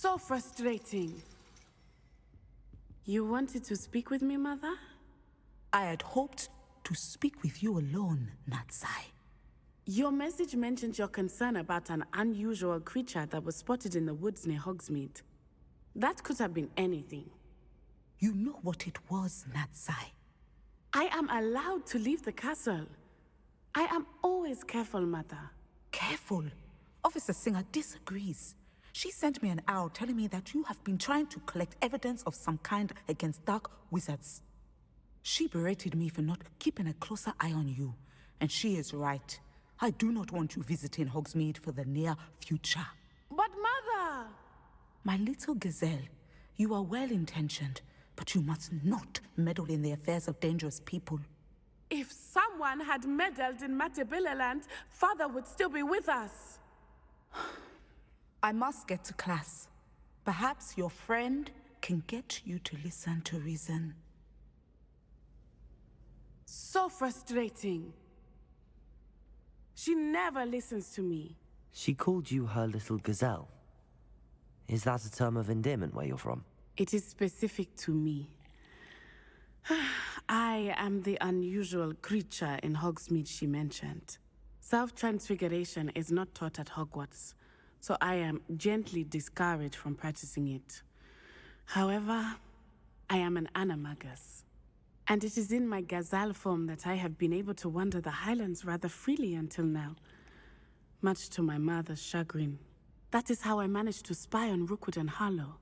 So frustrating. You wanted to speak with me, Mother? I had hoped to speak with you alone, Natsai. Your message mentioned your concern about an unusual creature that was spotted in the woods near Hogsmeade. That could have been anything. You know what it was, Natsai. I am allowed to leave the castle. I am always careful, Mother. Careful. Officer Singer disagrees. She sent me an owl telling me that you have been trying to collect evidence of some kind against dark wizards. She berated me for not keeping a closer eye on you, and she is right. I do not want you visiting Hogsmeade for the near future. But Mother! My little gazelle, you are well-intentioned, but you must not meddle in the affairs of dangerous people. If someone had meddled in Matabeleland, Father would still be with us. I must get to class. Perhaps your friend can get you to listen to reason. So frustrating. She never listens to me. She called you her little gazelle. Is that a term of endearment where you're from? It is specific to me. I am the unusual creature in Hogsmeade she mentioned. Self-transfiguration is not taught at Hogwarts, so I am gently discouraged from practicing it. However, I am an animagus, and it is in my gazelle form that I have been able to wander the Highlands rather freely until now, much to my mother's chagrin. That is how I managed to spy on Rookwood and Harlow.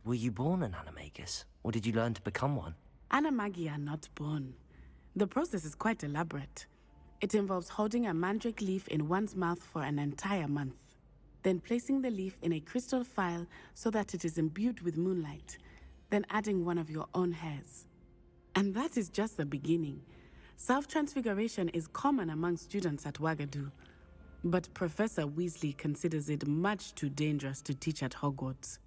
Were you born an animagus, or did you learn to become one? Animagi are not born. The process is quite elaborate. It involves holding a mandrake leaf in one's mouth for an entire month, then placing the leaf in a crystal phial so that it is imbued with moonlight, then adding one of your own hairs. And that is just the beginning. Self-transfiguration is common among students at Wagadu, but Professor Weasley considers it much too dangerous to teach at Hogwarts.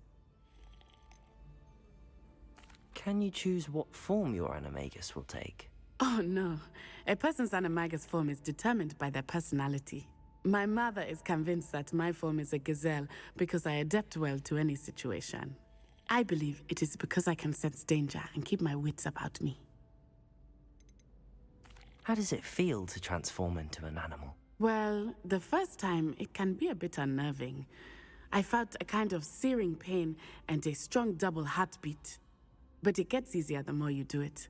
Can you choose what form your animagus will take? Oh no, a person's animagus form is determined by their personality. My mother is convinced that my form is a gazelle because I adapt well to any situation. I believe it is because I can sense danger and keep my wits about me. How does it feel to transform into an animal? Well, the first time it can be a bit unnerving. I felt a kind of searing pain and a strong double heartbeat. But it gets easier the more you do it.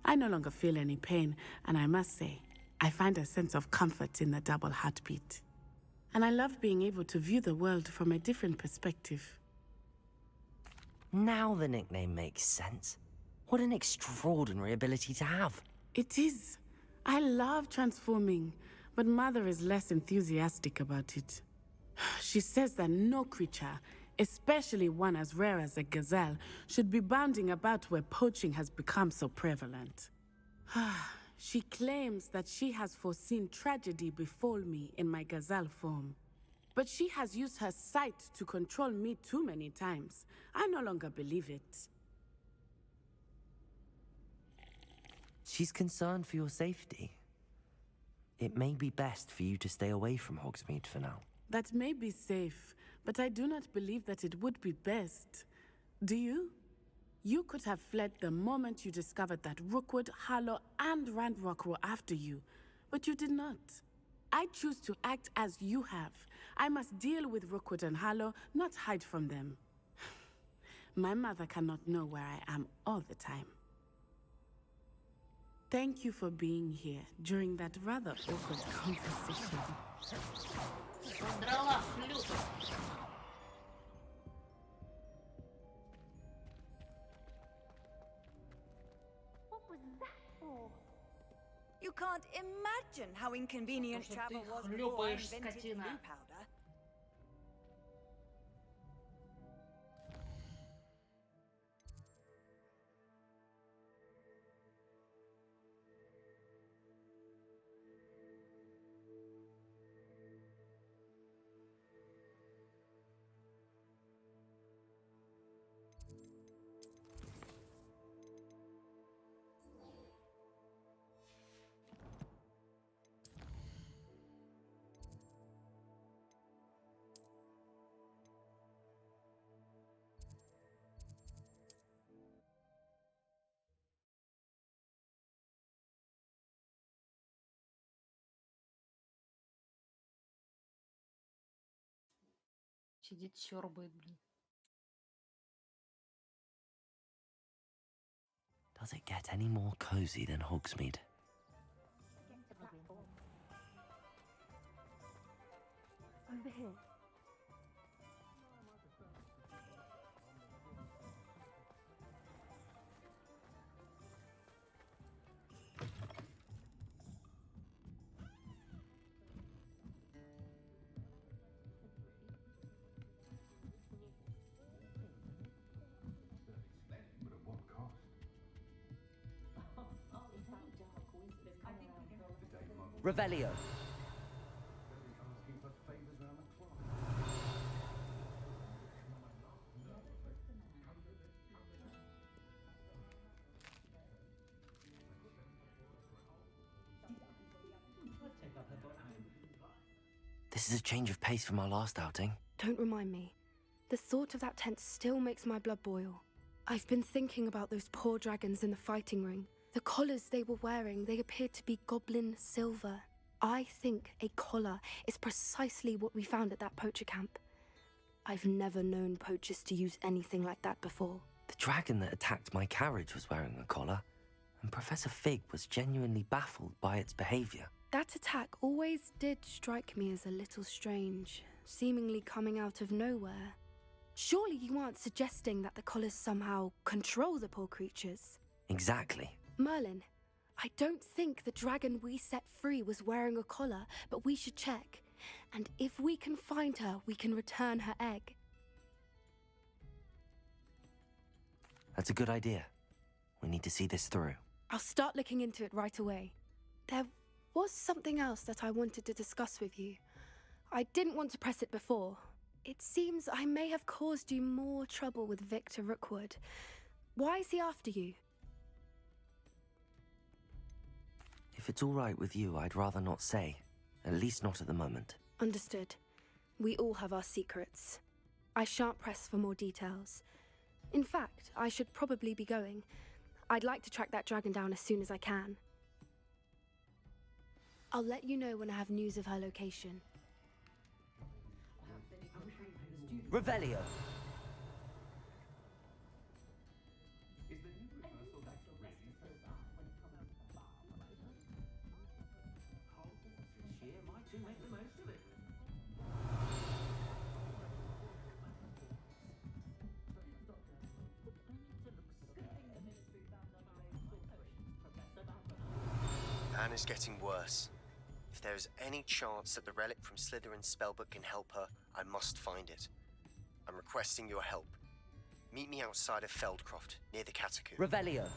I no longer feel any pain, and I must say, I find a sense of comfort in the double heartbeat. And I love being able to view the world from a different perspective. Now the nickname makes sense. What an extraordinary ability to have. It is. I love transforming, but Mother is less enthusiastic about it. She says that no creature, especially one as rare as a gazelle, should be bounding about where poaching has become so prevalent. She claims that she has foreseen tragedy befall me in my gazelle form. But she has used her sight to control me too many times. I no longer believe it. She's concerned for your safety. It may be best for you to stay away from Hogsmeade for now. That may be safe, but I do not believe that it would be best. Do you? You could have fled the moment you discovered that Rookwood, Harlow, and Ranrock were after you, but you did not. I choose to act as you have. I must deal with Rookwood and Harlow, not hide from them. My mother cannot know where I am all the time. Thank you for being here during that rather awkward conversation. What was that for? You can't imagine how inconvenient travel was before I invented blue powder. Сидит, сёрбает, блин. Does it get any more cozy than Hogsmeade? Over here. Revelio. This is a change of pace from our last outing. Don't remind me. The thought of that tent still makes my blood boil. I've been thinking about those poor dragons in the fighting ring. The collars they were wearing, they appeared to be goblin silver. I think a collar is precisely what we found at that poacher camp. I've never known poachers to use anything like that before. The dragon that attacked my carriage was wearing a collar, and Professor Fig was genuinely baffled by its behavior. That attack always did strike me as a little strange, seemingly coming out of nowhere. Surely you aren't suggesting that the collars somehow control the poor creatures? Exactly. Merlin, I don't think the dragon we set free was wearing a collar, but we should check. And if we can find her, we can return her egg. That's a good idea. We need to see this through. I'll start looking into it right away. There was something else that I wanted to discuss with you. I didn't want to press it before. It seems I may have caused you more trouble with Victor Rookwood. Why is he after you? If it's all right with you, I'd rather not say. At least not at the moment. Understood. We all have our secrets. I shan't press for more details. In fact, I should probably be going. I'd like to track that dragon down as soon as I can. I'll let you know when I have news of her location. Revelio! Anna's getting worse. If there is any chance that the relic from Slytherin's spellbook can help her, I must find it. I'm requesting your help. Meet me outside of Feldcroft, near the catacomb. Revelio!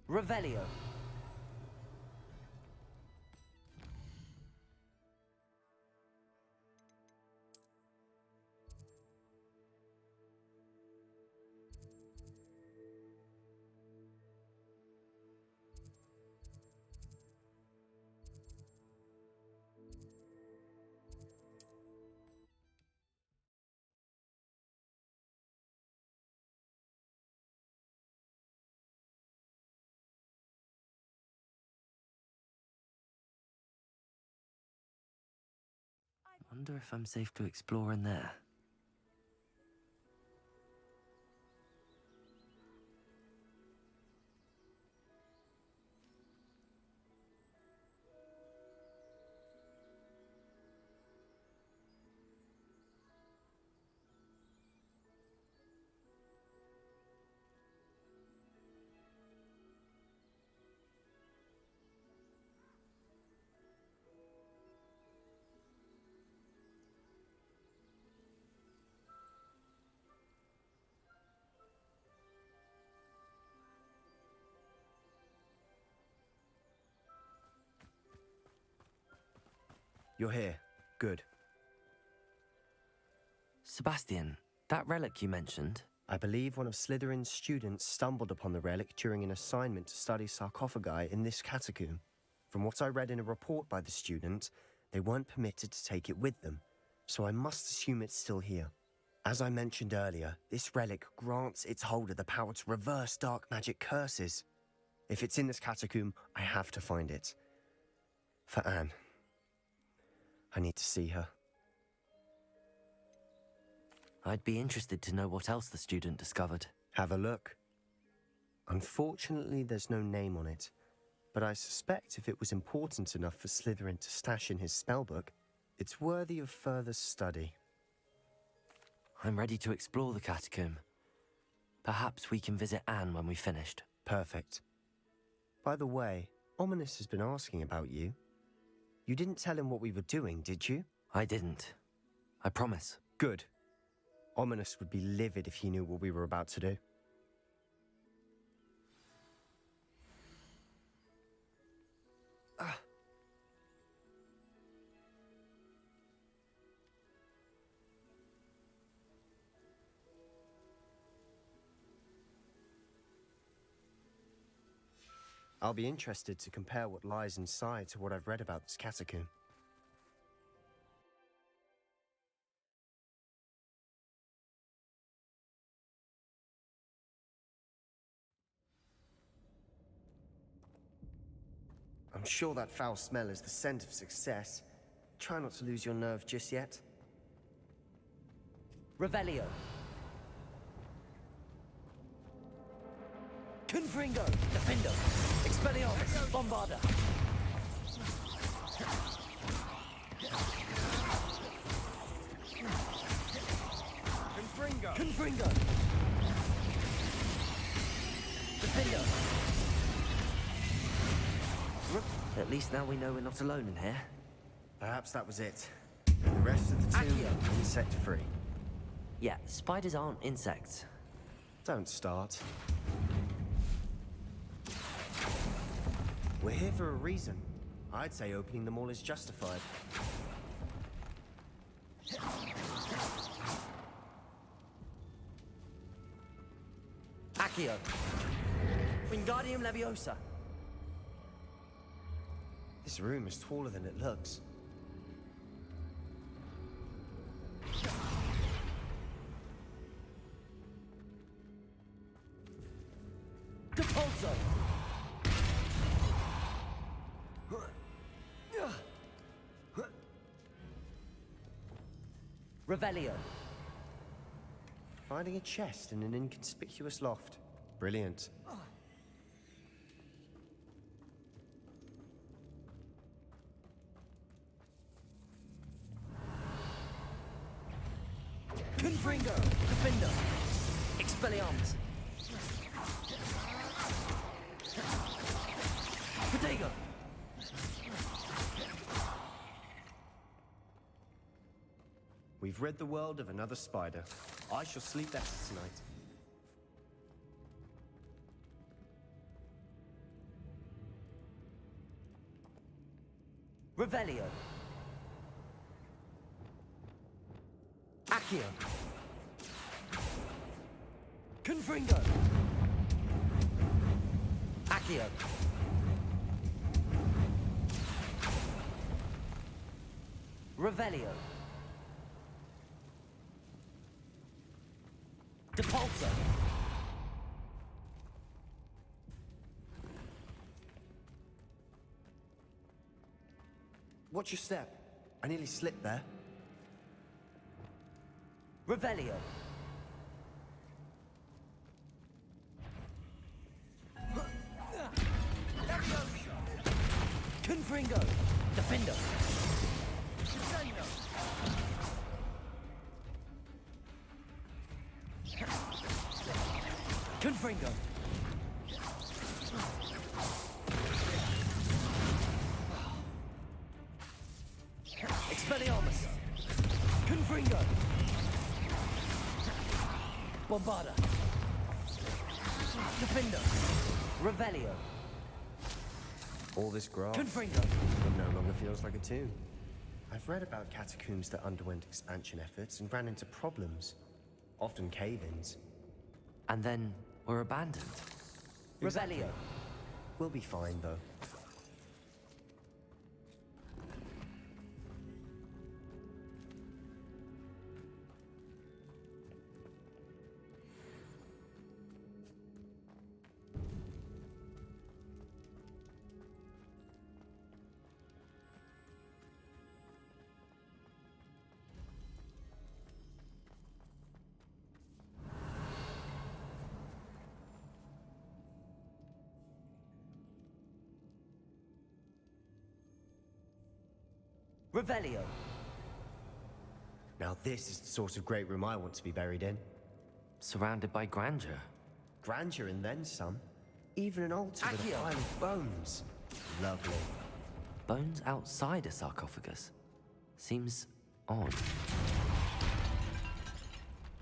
Revelio! Wonder if I'm safe to explore in there. You're here. Good. Sebastian, that relic you mentioned, I believe one of Slytherin's students stumbled upon the relic during an assignment to study sarcophagi in this catacomb. From what I read in a report by the student, they weren't permitted to take it with them, so I must assume it's still here. As I mentioned earlier, this relic grants its holder the power to reverse dark magic curses. If it's in this catacomb, I have to find it. For Anne. I need to see her. I'd be interested to know what else the student discovered. Have a look. Unfortunately, there's no name on it, but I suspect if it was important enough for Slytherin to stash in his spellbook, it's worthy of further study. I'm ready to explore the catacomb. Perhaps we can visit Anne when we've finished. Perfect. By the way, Ominous has been asking about you. You didn't tell him what we were doing, did you? I didn't. I promise. Good. Ominous would be livid if he knew what we were about to do. I'll be interested to compare what lies inside to what I've read about this catacomb. I'm sure that foul smell is the scent of success. Try not to lose your nerve just yet. Revelio. Confringo. Defendo. Expelliarmus. Bombarda. Confringo! Confringo. Defendo. At least now we know we're not alone in here. Perhaps that was it. And the rest of the tomb insect-free. Yeah, spiders aren't insects. Don't start. We're here for a reason. I'd say opening them all is justified. Accio. Wingardium Leviosa. This room is taller than it looks. Depulso. Revelio. Finding a chest in an inconspicuous loft. Brilliant. Confringo. Defender. Expelliarmus. Protego. We've rid the world of another spider. I shall sleep better tonight. Revelio. Accio. Confringo. Accio. Revelio. Depulso. Watch your step. I nearly slipped there. Revelio. Confringo. Defendo. Confringo. Expelliarmus. Confringo. Bombarda. Defendo. Revelio. All this grass Confringo. it no longer feels like a tomb. I've read about catacombs that underwent expansion efforts and ran into problems, often cave-ins. And then were abandoned. Exactly. Revelio. We'll be fine, though. Revelio. Now this is the sort of great room I want to be buried in. Surrounded by grandeur. Grandeur and then some. Even an altar with a Accio. pile of bones. Lovely. Bones outside a sarcophagus. Seems odd.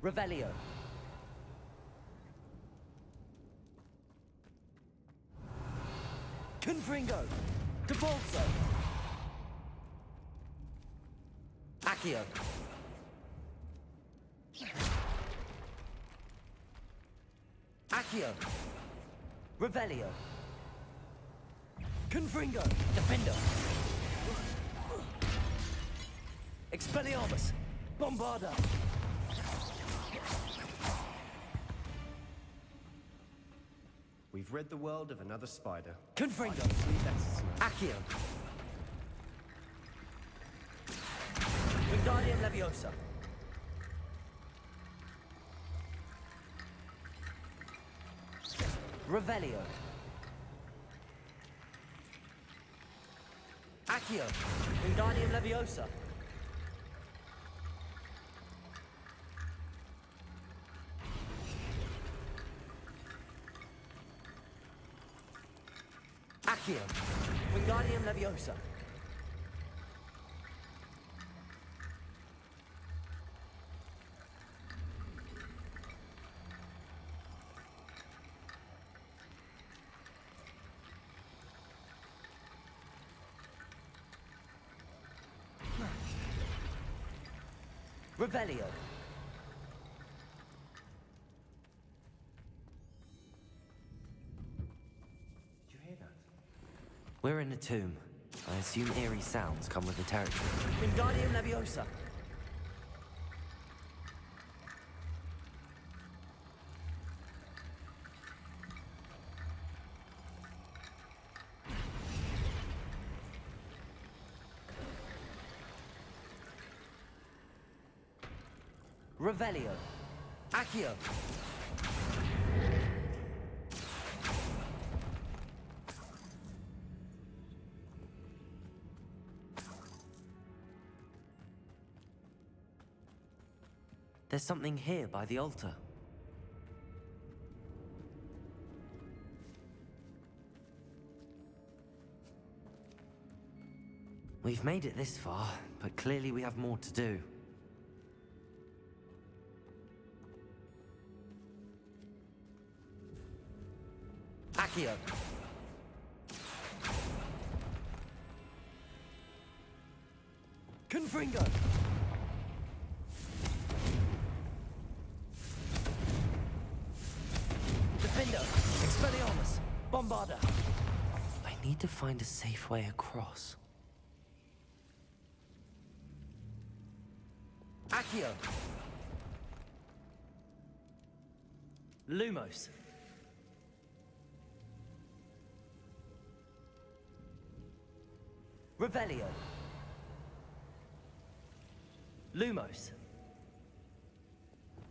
Revelio. Confringo. Debolso. Accio. Accio. Revelio. Confringo. Defendo. Expelliarmus. Bombarda. We've rid the world of another spider. Confringo. Accio. Wingardium Leviosa. Revelio. Accio. Wingardium Leviosa. Accio. Wingardium Leviosa. Revelio. Did you hear that? We're in a tomb. I assume eerie sounds come with the territory. Wingardium Leviosa. Revelio. Accio. There's something here by the altar. We've made it this far, but clearly we have more to do. Accio. Confringo. Defender. Expelliarmus. Bombarda. I need to find a safe way across. Accio. Lumos. Revelio. Lumos.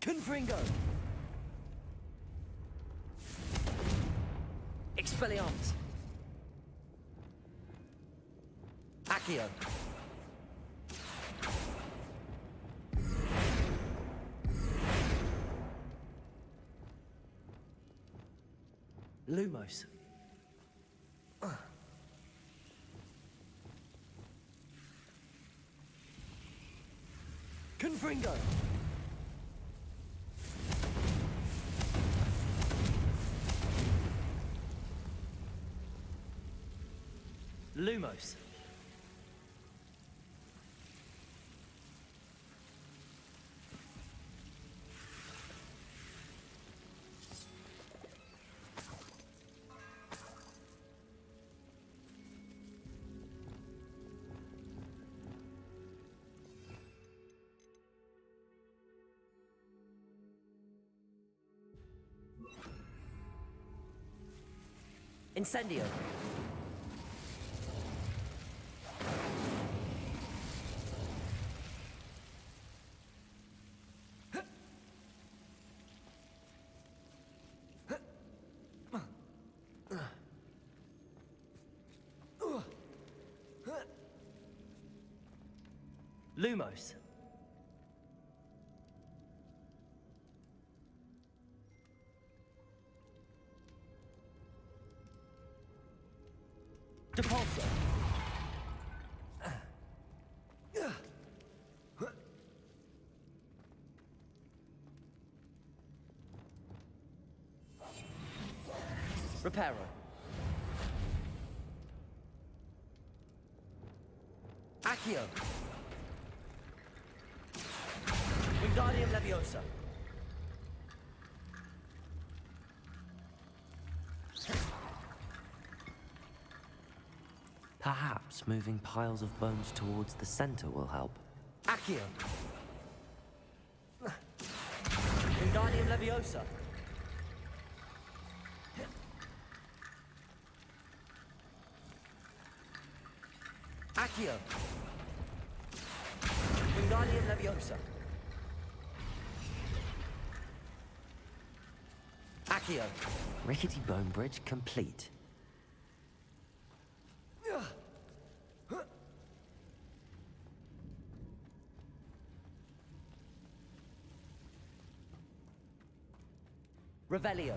Confringo. Expelliarmus. Accio. Lumos. Confringo. Lumos. Incendio. Lumos. Depulso. Reparo. Accio. Wingardium Leviosa. Perhaps moving piles of bones towards the center will help. Accio. Wingardium Leviosa. Accio. Wingardium Leviosa. Accio. Rickety bone bridge complete. Revelio.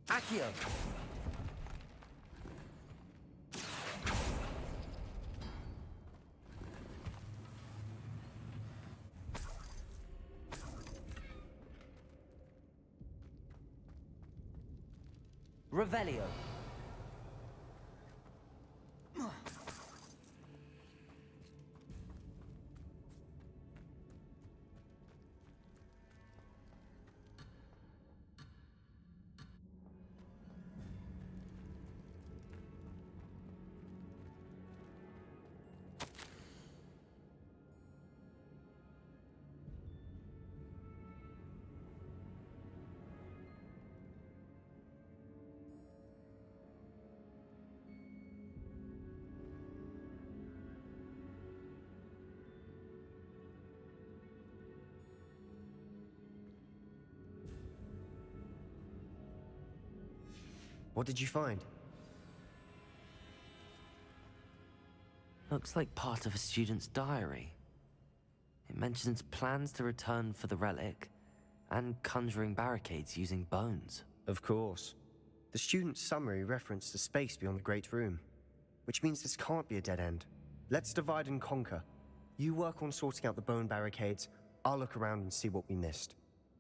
Accio. Revelio. What did you find? Looks like part of a student's diary. It mentions plans to return for the relic and conjuring barricades using bones. Of course. The student's summary referenced the space beyond the Great Room, which means this can't be a dead end. Let's divide and conquer. You work on sorting out the bone barricades, I'll look around and see what we missed.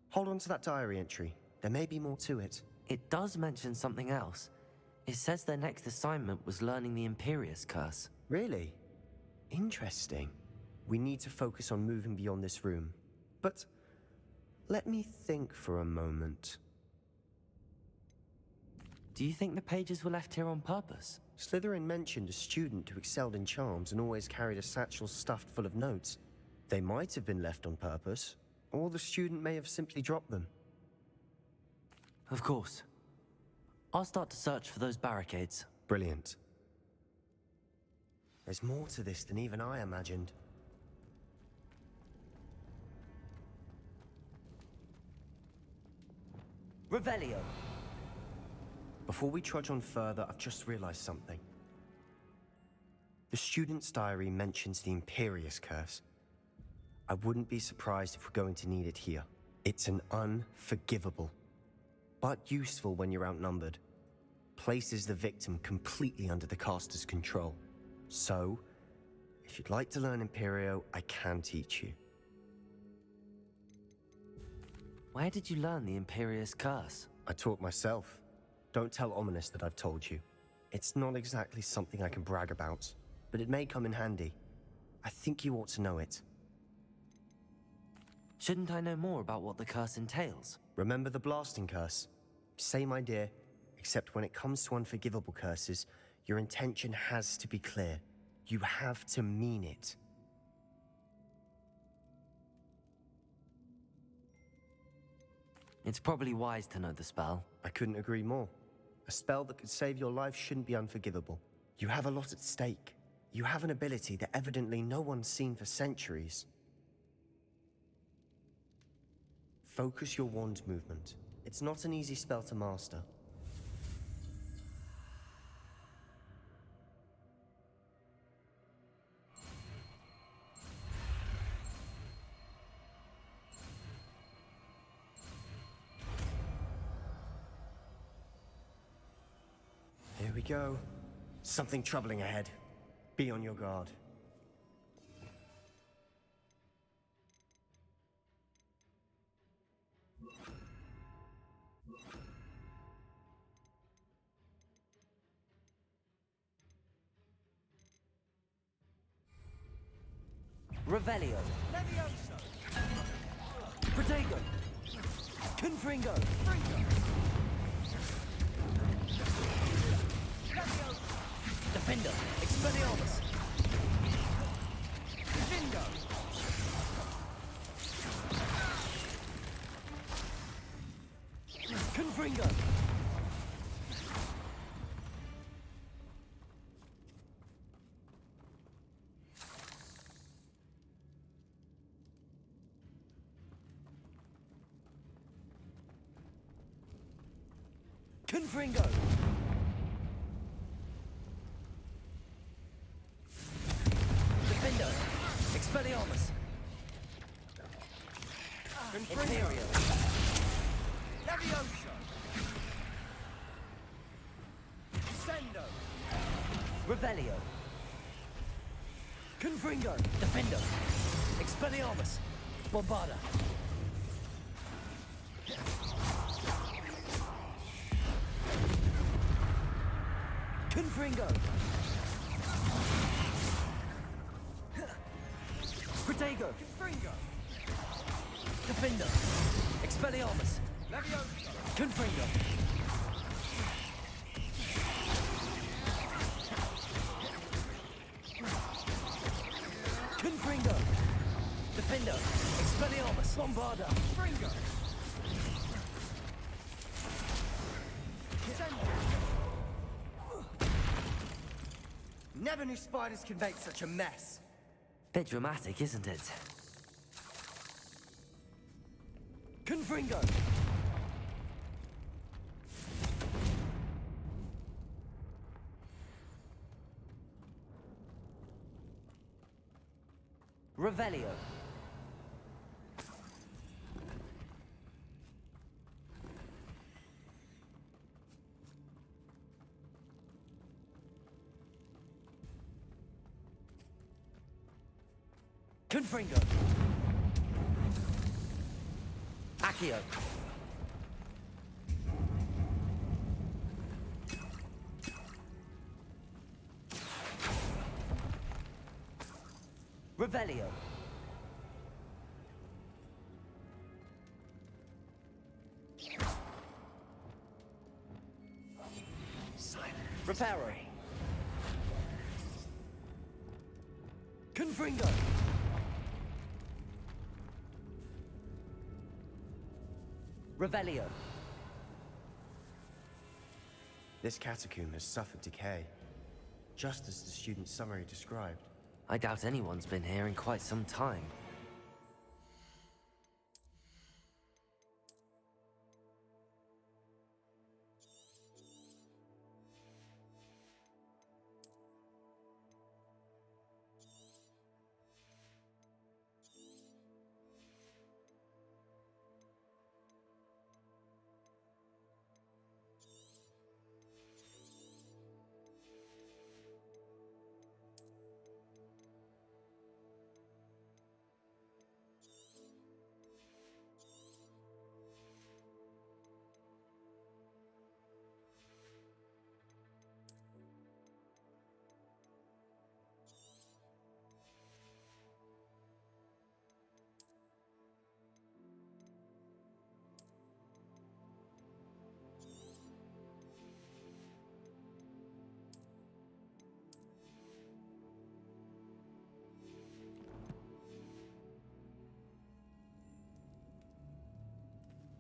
Hold on to that diary entry. There may be more to it. It does mention something else. It says their next assignment was learning the Imperius Curse. Really? Interesting. We need to focus on moving beyond this room. But let me think for a moment. Do you think the pages were left here on purpose? Slytherin mentioned a student who excelled in charms and always carried a satchel stuffed full of notes. They might have been left on purpose, or the student may have simply dropped them. Of course. I'll start to search for those barricades. Brilliant. There's more to this than even I imagined. Revelio. Before we trudge on further, I've just realized something. The student's diary mentions the Imperius Curse. I wouldn't be surprised if we're going to need it here. It's an unforgivable, but useful when you're outnumbered. Places the victim completely under the caster's control. So, if you'd like to learn Imperio, I can teach you. Where did you learn the Imperius Curse? I taught myself. Don't tell Ominous that I've told you. It's not exactly something I can brag about, but it may come in handy. I think you ought to know it. Shouldn't I know more about what the curse entails? Remember the blasting curse? Same idea, except when it comes to unforgivable curses, your intention has to be clear. You have to mean it. It's probably wise to know the spell. I couldn't agree more. A spell that could save your life shouldn't be unforgivable. You have a lot at stake. You have an ability that evidently no one's seen for centuries. Focus your wand movement. It's not an easy spell to master. Here we go. Something troubling ahead. Be on your guard. Revelio. Levioso. Protego. Confringo. Defender. Expelliarmus. Lindo. Confringo. Confringo. Defender. Expelliarmus. Imperio. Levioso. Sendo. Revelio. Confringo. Defender. Expelliarmus. Bombarda. Confringo. Protego. Confringo. Defender. Expelliarmus. Levioso. Confringo. Confringo. Defender. Expelliarmus. Bombarda. Confringo. Sendo. Never knew spiders could make such a mess. Bit dramatic, isn't it? Confringo. Revelio. Confringo. Accio. Revelio. Reparo. Confringo. Revelio. This catacomb has suffered decay, just as the student's summary described. I doubt anyone's been here in quite some time.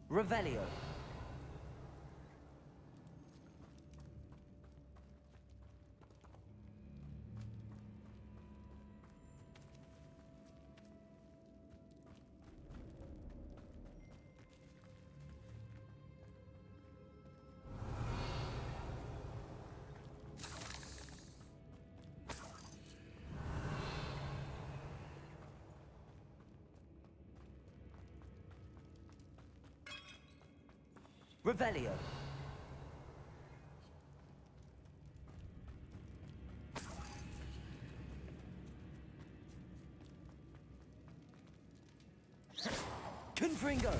Revelio. Revelio. Confringo.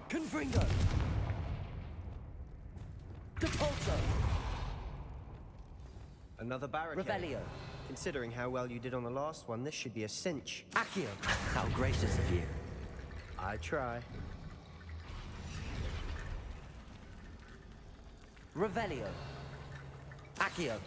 Confringo. Depulso. Another barricade. Revelio. Considering how well you did on the last one, this should be a cinch. Accio. How gracious of you. I try. Revelio. Accio.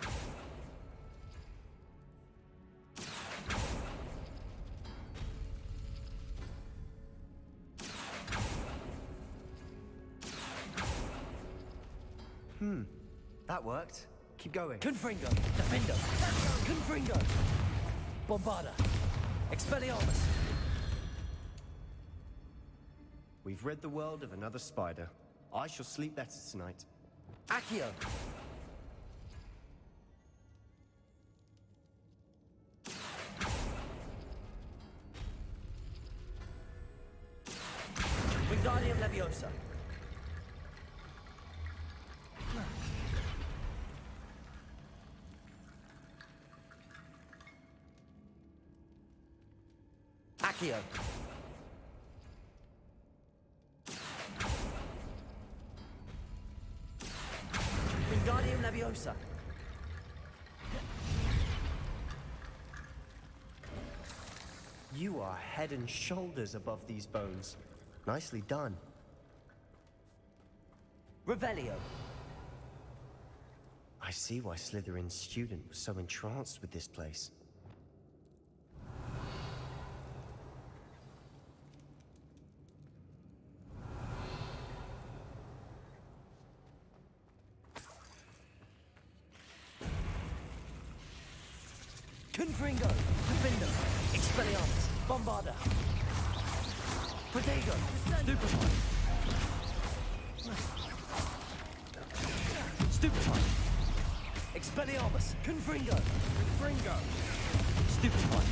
That worked. Keep going. Confringo. Defendo. Confringo. Bombarda. Expelliarmus. We've rid the world of another spider. I shall sleep better tonight. Accio. Wingardium Leviosa. Accio. Wingardium Leviosa. You are head and shoulders above these bones. Nicely done. Revelio. I see why Slytherin's student was so entranced with this place. Confringo. Defendo. Expelliarmus. Bombarda. Protego. Stupefy. Stupefy. Expelliarmus. Confringo. Confringo. Stupefy.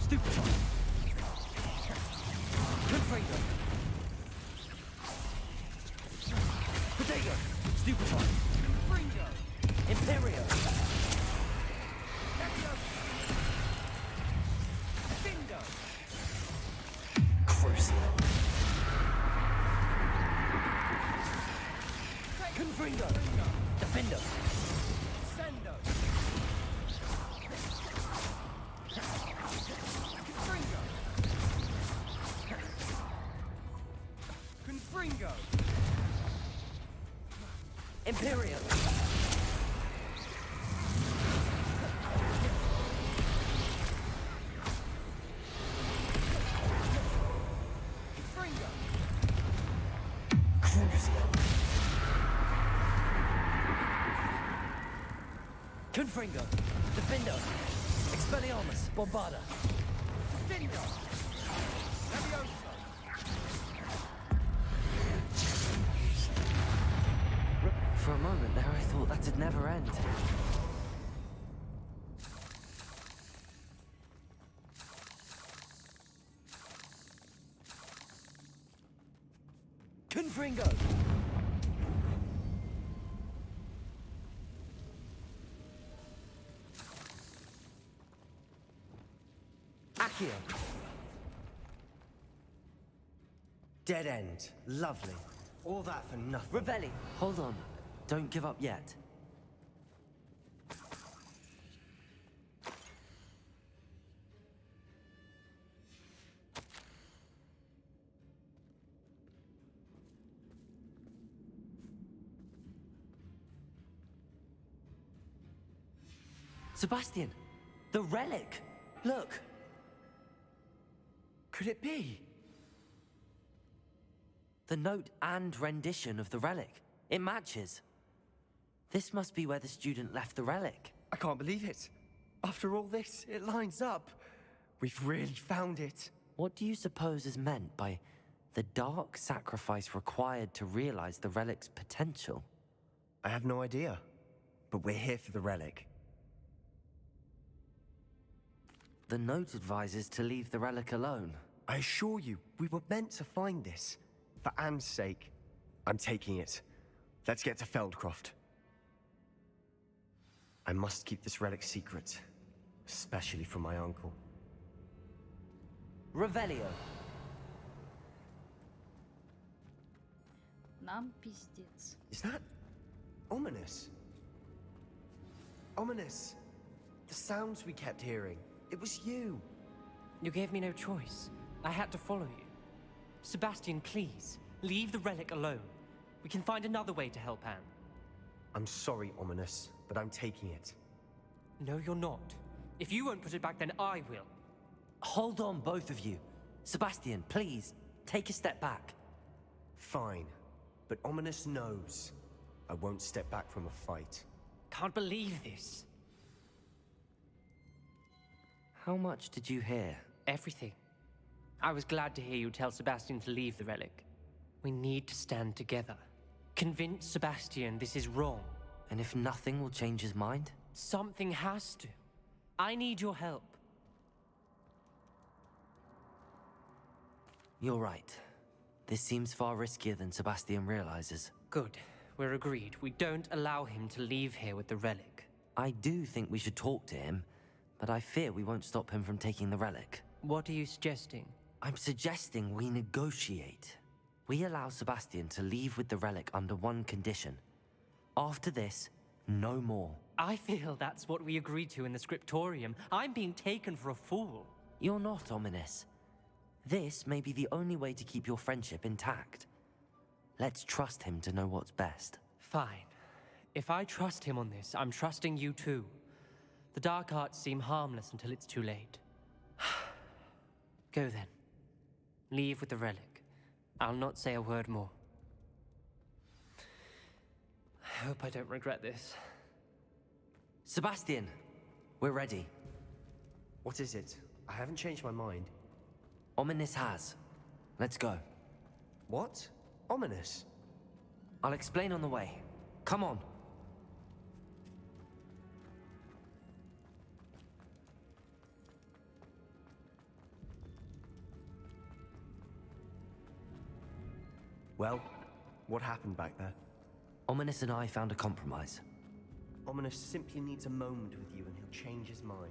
Stupefy. Confringo. Protego. Stupefy. Confringo. Imperio. Findo. Crucio. Confringo. Defendo. Sendo. Confringo. Confringo. Imperio. Confringo. Crucio. Confringo. Defendo. Expelliarmus. Bombarda. Defendo. Leviosa. For a moment there, I thought that'd never end. Confringo. Accio. Dead end. Lovely. All that for nothing. Revelli. Hold on. Don't give up yet. Sebastian! The relic! Look! Could it be? The note and rendition of the relic. It matches. This must be where the student left the relic. I can't believe it. After all this, it lines up. We've really found it. What do you suppose is meant by the dark sacrifice required to realize the relic's potential? I have no idea, but we're here for the relic. The note advises to leave the relic alone. I assure you, we were meant to find this. For Anne's sake, I'm taking it. Let's get to Feldcroft. I must keep this relic secret, especially from my uncle. Revelio. Нам пиздец. Is that ominous? Ominous. The sounds we kept hearing. It was you. You gave me no choice. I had to follow you. Sebastian, please, leave the relic alone. We can find another way to help Anne. I'm sorry, Ominous, but I'm taking it. No, you're not. If you won't put it back, then I will. Hold on, both of you. Sebastian, please, take a step back. Fine, but Ominous knows I won't step back from a fight. Can't believe this. How much did you hear? Everything. I was glad to hear you tell Sebastian to leave the relic. We need to stand together. Convince Sebastian this is wrong. And if nothing will change his mind? Something has to. I need your help. You're right. This seems far riskier than Sebastian realizes. Good. We're agreed. We don't allow him to leave here with the relic. I do think we should talk to him, but I fear we won't stop him from taking the relic. What are you suggesting? I'm suggesting we negotiate. We allow Sebastian to leave with the relic under one condition. After this, no more. I feel that's what we agreed to in the scriptorium. I'm being taken for a fool. You're not, Ominous. This may be the only way to keep your friendship intact. Let's trust him to know what's best. Fine. If I trust him on this, I'm trusting you too. The dark arts seem harmless until it's too late. Go then. Leave with the relic. I'll not say a word more. I hope I don't regret this. Sebastian, we're ready. What is it? I haven't changed my mind. Ominous has. Let's go. What? Ominous? I'll explain on the way. Come on. Well, what happened back there? Ominous and I found a compromise. Ominous simply needs a moment with you and he'll change his mind.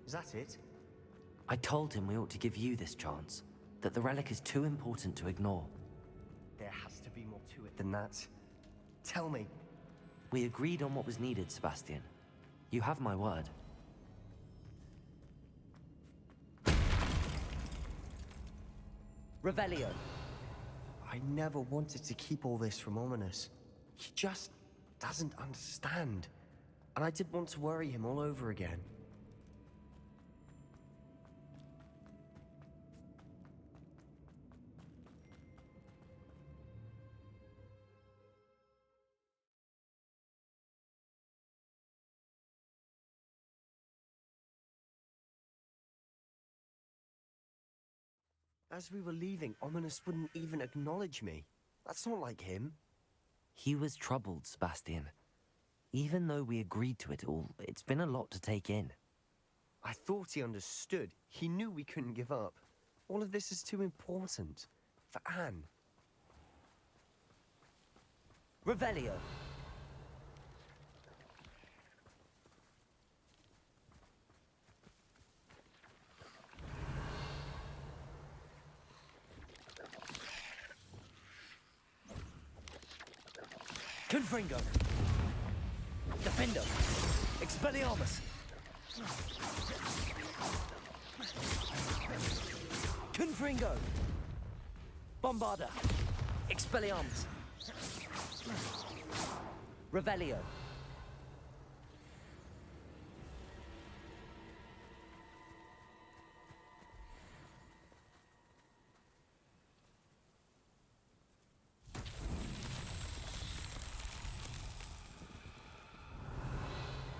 Is that it? I told him we ought to give you this chance, that the relic is too important to ignore. There has to be more to it than that. Tell me. We agreed on what was needed, Sebastian. You have my word. Revelio. I never wanted to keep all this from Ominous. He just doesn't understand. And I didn't want to worry him all over again. As we were leaving, Ominous wouldn't even acknowledge me. That's not like him. He was troubled, Sebastian. Even though we agreed to it all, it's been a lot to take in. I thought he understood. He knew we couldn't give up. All of this is too important. For Anne. Revelio. Confringo. Defendo. Expelliarmus. Confringo. Bombarda. Expelliarmus. Revelio.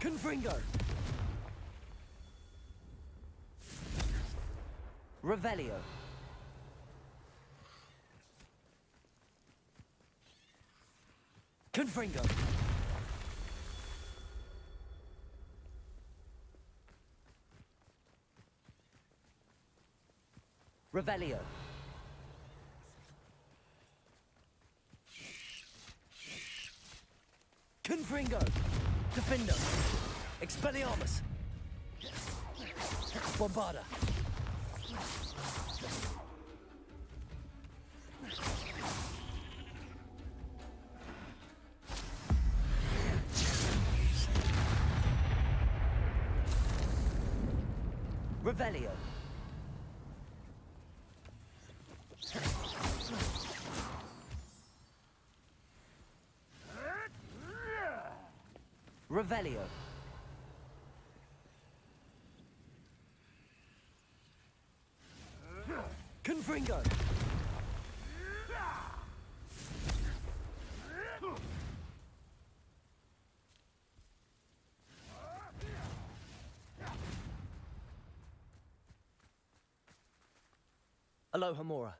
Confringo! Revelio. Confringo. Revelio. Confringo. Defender. Expelliarmus. Bombarda. Revelio. Revelio. Confringo. Aloha Mora.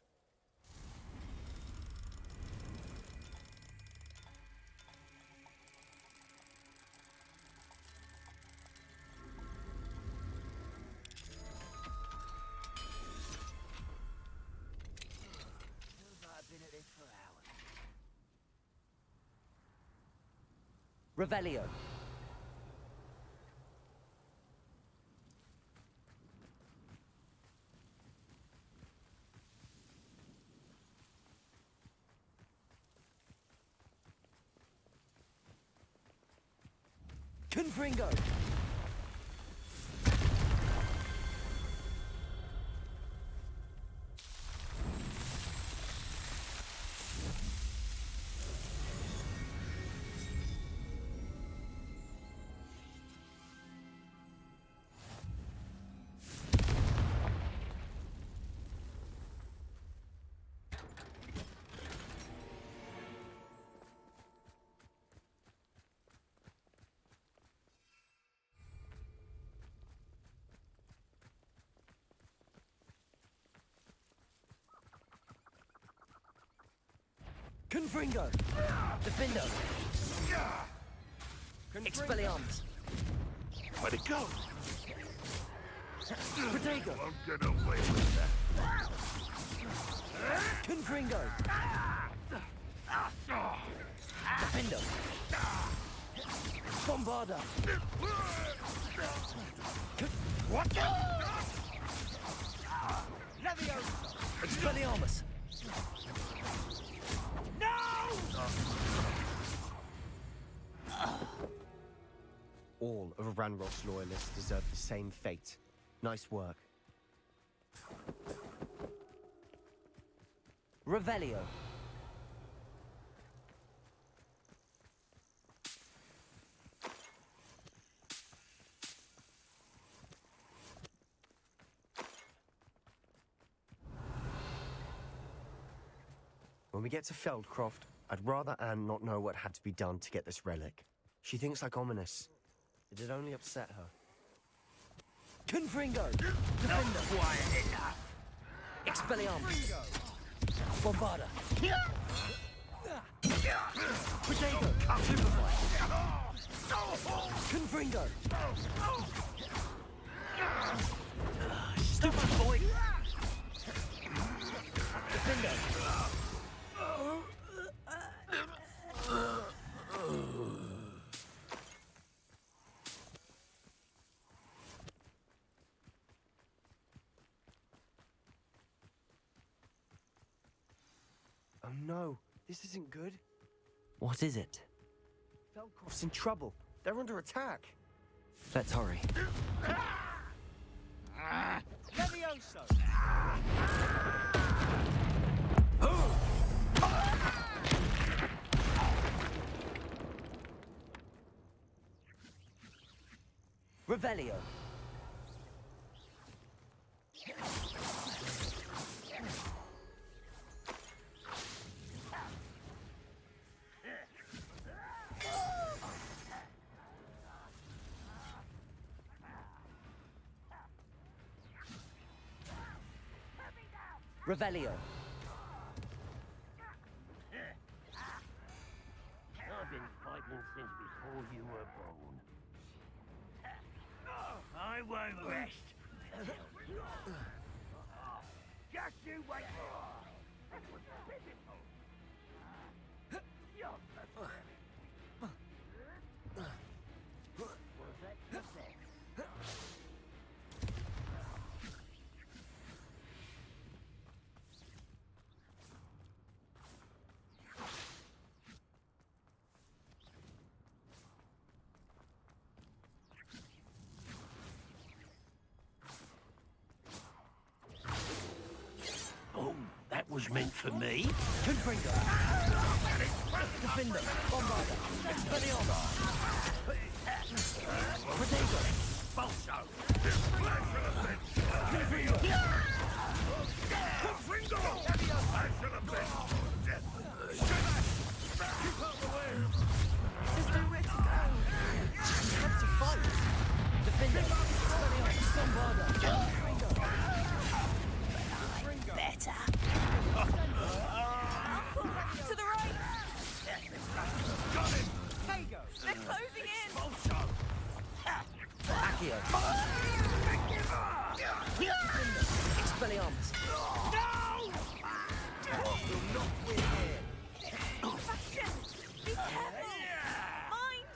Revelio. Confringo. Confringo. Defender. Expelliarmus. Where'd it go? Protego. Won't get away with that. Confringo. Defender. Bombarda. What? Expelliarmus. All of Ranrock's loyalists deserve the same fate. Nice work. Revelio. When we get to Feldcroft, I'd rather Anne not know what had to be done to get this relic. She thinks like ominous. It'd only upset her. Confringo. Defender. Quiet enough. Expelliarmus. Bombarda. Protego. Confringo. Stupid boy. Defender. Oh no, this isn't good. What is it? Feldcroft's in trouble. They're under attack. Let's hurry. Levioso! Revelio. Revelio. I've been fighting since before you were born. I won't rest. Just you wait. That was pitiful. Was that pathetic? Oh, that was meant for me. Confringo. Defender. Bombarda. Expelliarmus. Protego. Balso. Confringo. Sister, where to go? Have to fight. Defender. Expelliarmus. Bombarda. Better. To the right! Got him. They're closing in! Accio. Expelliarmus. Bastion! Be careful! Mind!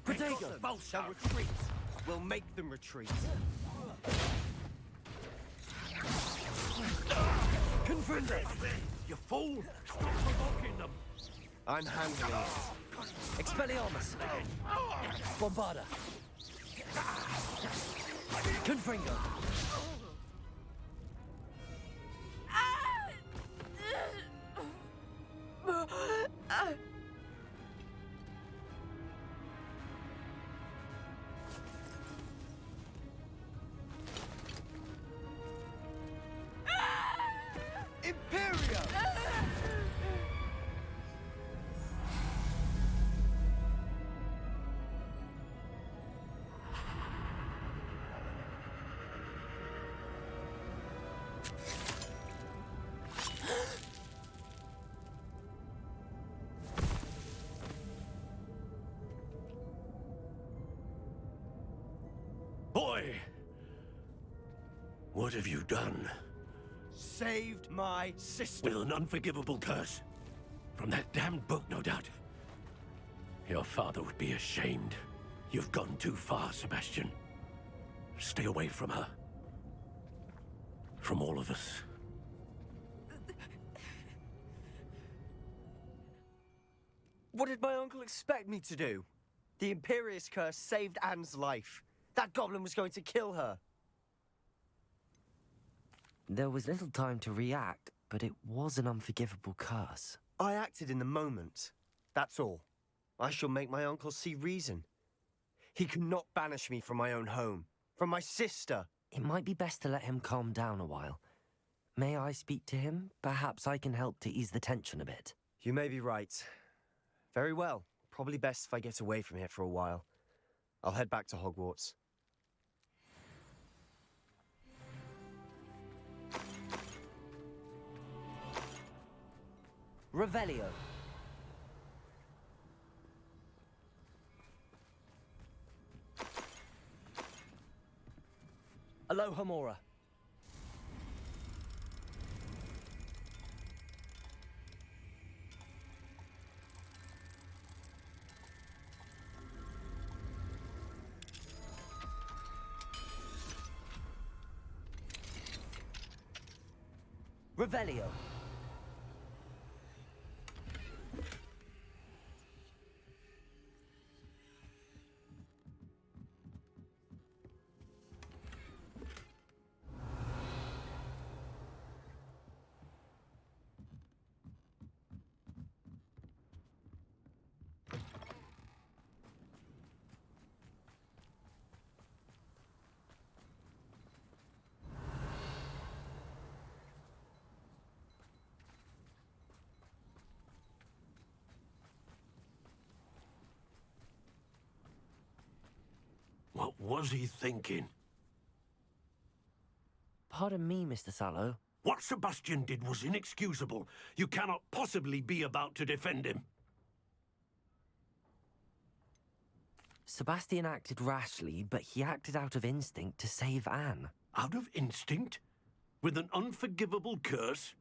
Protego. Balso retreat. We'll make them retreat. Confringo. You fool. Stop provoking them. I'm handling it. Expelliarmus. Bombarda. Confringo. Imperio! Boy! What have you done? Saved my sister. With an unforgivable curse. From that damned book, no doubt. Your father would be ashamed. You've gone too far, Sebastian. Stay away from her. From all of us. What did my uncle expect me to do? The Imperious curse saved Anne's life. That goblin was going to kill her. There was little time to react, but it was an unforgivable curse. I acted in the moment. That's all. I shall make my uncle see reason. He cannot banish me from my own home, from my sister. It might be best to let him calm down a while. May I speak to him? Perhaps I can help to ease the tension a bit. You may be right. Very well. Probably best if I get away from here for a while. I'll head back to Hogwarts. Revelio. Alohomora. Revelio. What was he thinking? Pardon me, Mr. Sallow, What Sebastian did was inexcusable. You cannot possibly be about to defend him. Sebastian acted rashly, but he acted out of instinct to save Anne. Out of instinct? With an unforgivable curse?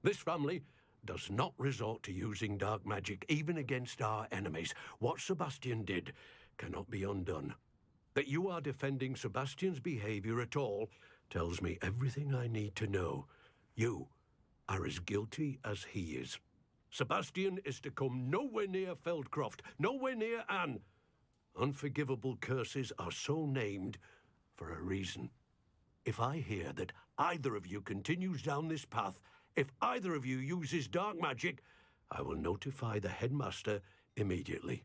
This family does not resort to using dark magic even against our enemies. What Sebastian did cannot be undone. That you are defending Sebastian's behavior at all tells me everything I need to know. You are as guilty as he is. Sebastian is to come nowhere near Feldcroft, nowhere near Anne. Unforgivable curses are so named for a reason. If I hear that either of you continues down this path, if either of you uses dark magic, I will notify the headmaster immediately.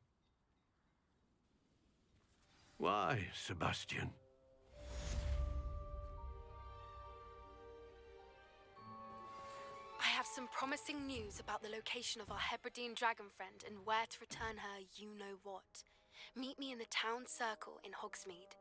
Why, Sebastian? I have some promising news about the location of our Hebridean dragon friend and where to return her you-know-what. Meet me in the town circle in Hogsmeade.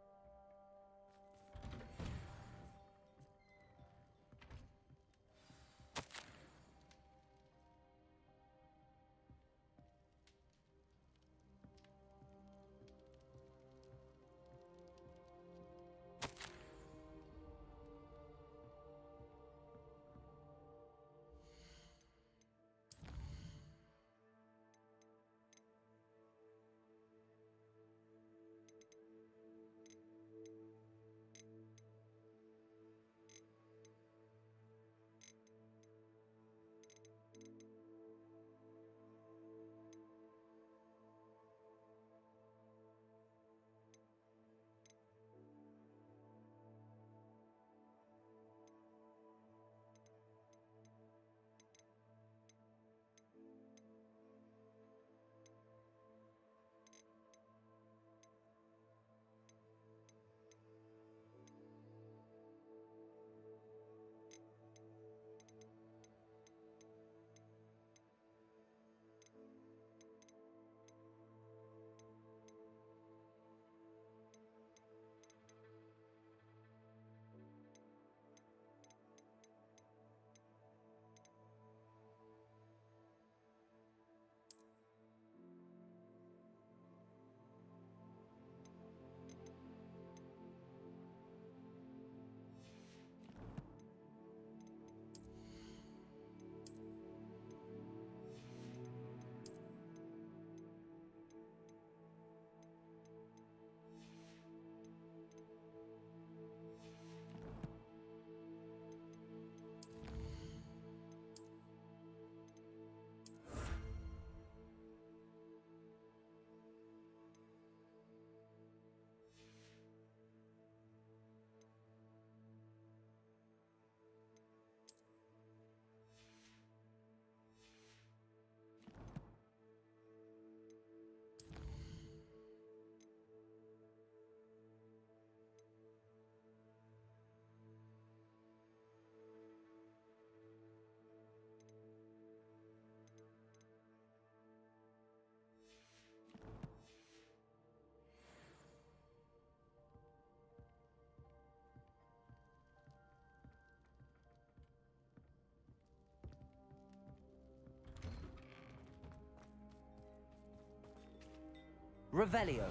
Revelio.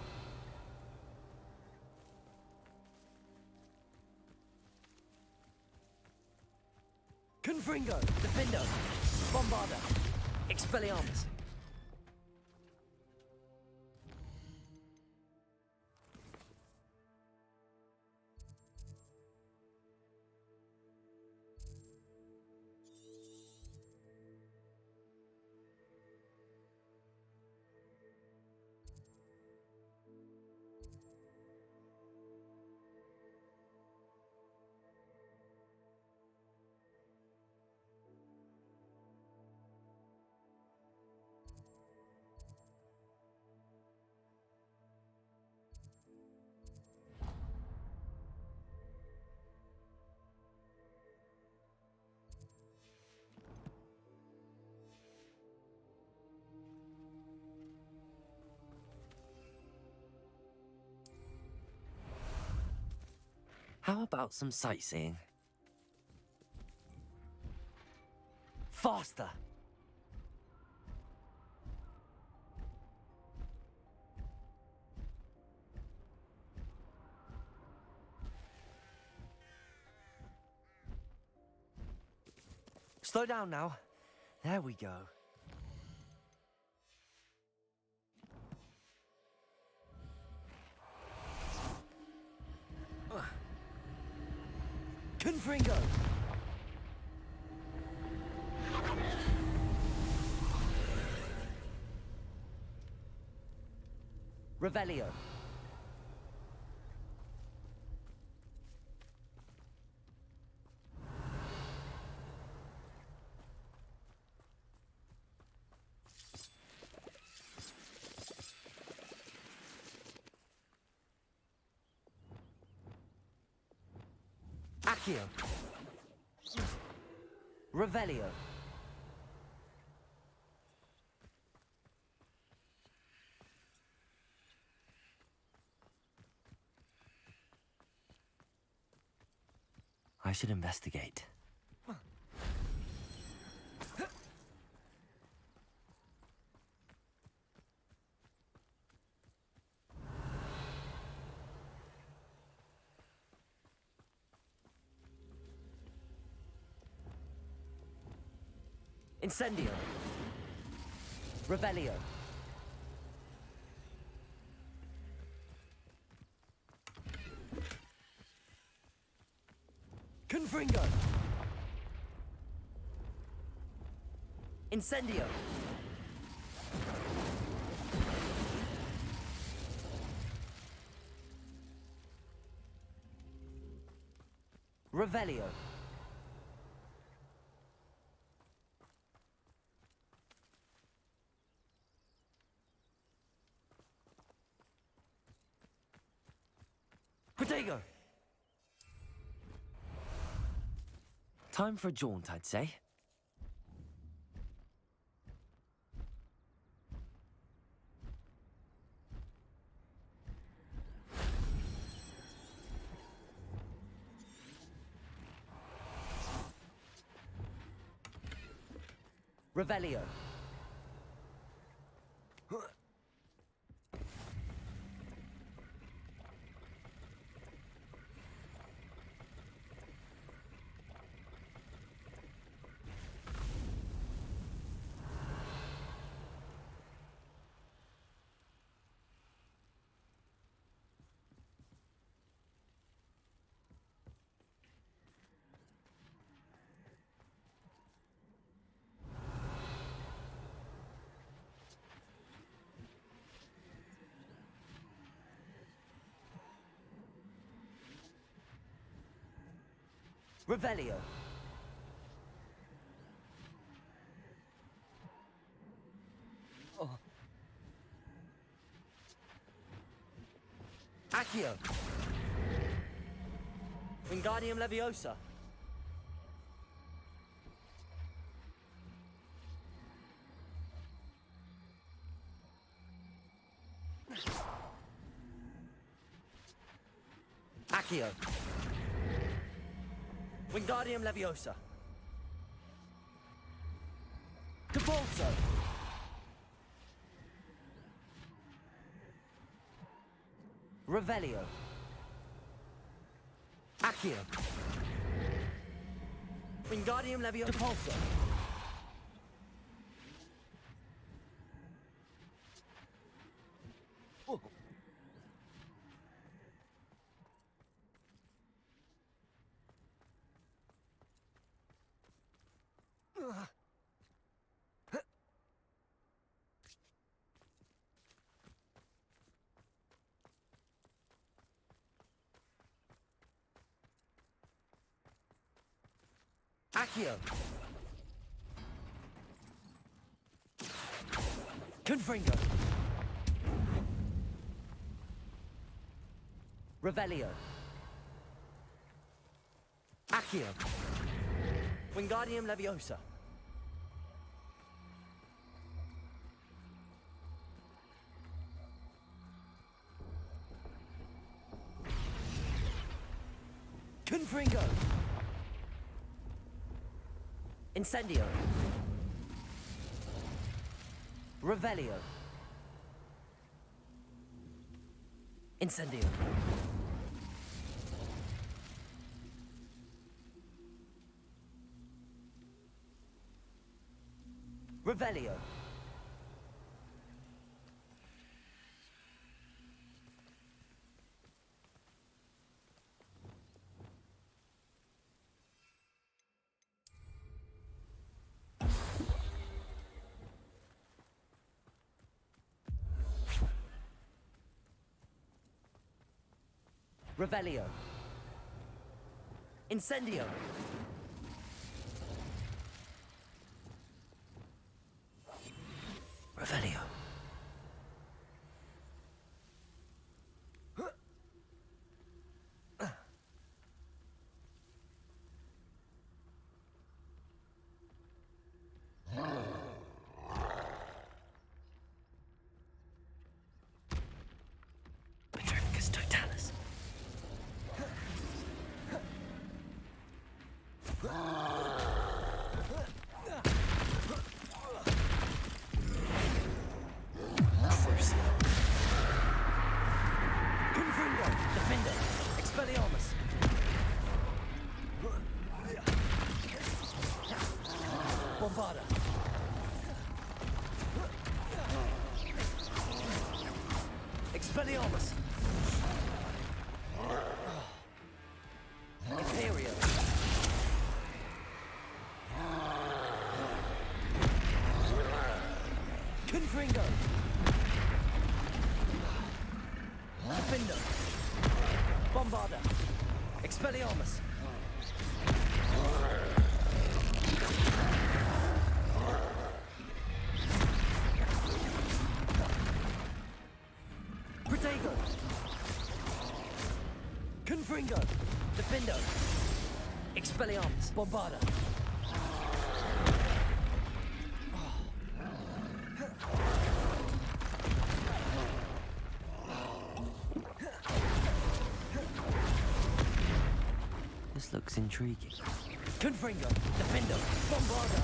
Confringo. Defendo. Bombarda. Expelliarmus. How about some sightseeing? Faster! Slow down now. There we go. Confringo! Revelio. Accio. Revelio. I should investigate. Incendio. Revelio. Confringo. Incendio. Revelio. Protego. Time for a jaunt, I'd say. Revelio. Revelio. Oh. Accio. Wingardium Leviosa. Accio. Wingardium Leviosa. Depulso. Revelio. Accio. Wingardium Leviosa. Depulso. Oh. Accio. Confringo. Revelio. Accio. Wingardium Leviosa. Confringo. Incendio. Revelio. Incendio. Revelio. Revelio. Incendio. Revelio. Petrificus totalis. Defender, Expelliarmus. Bombarda. Expelliarmus. Imperio. Confringo. Defender. Bombarda. Expelliarmus. Protego. Confringo. Defendo. Expelliarmus. Bombarda. This looks intriguing. Confringo. Defendo. Bombarda.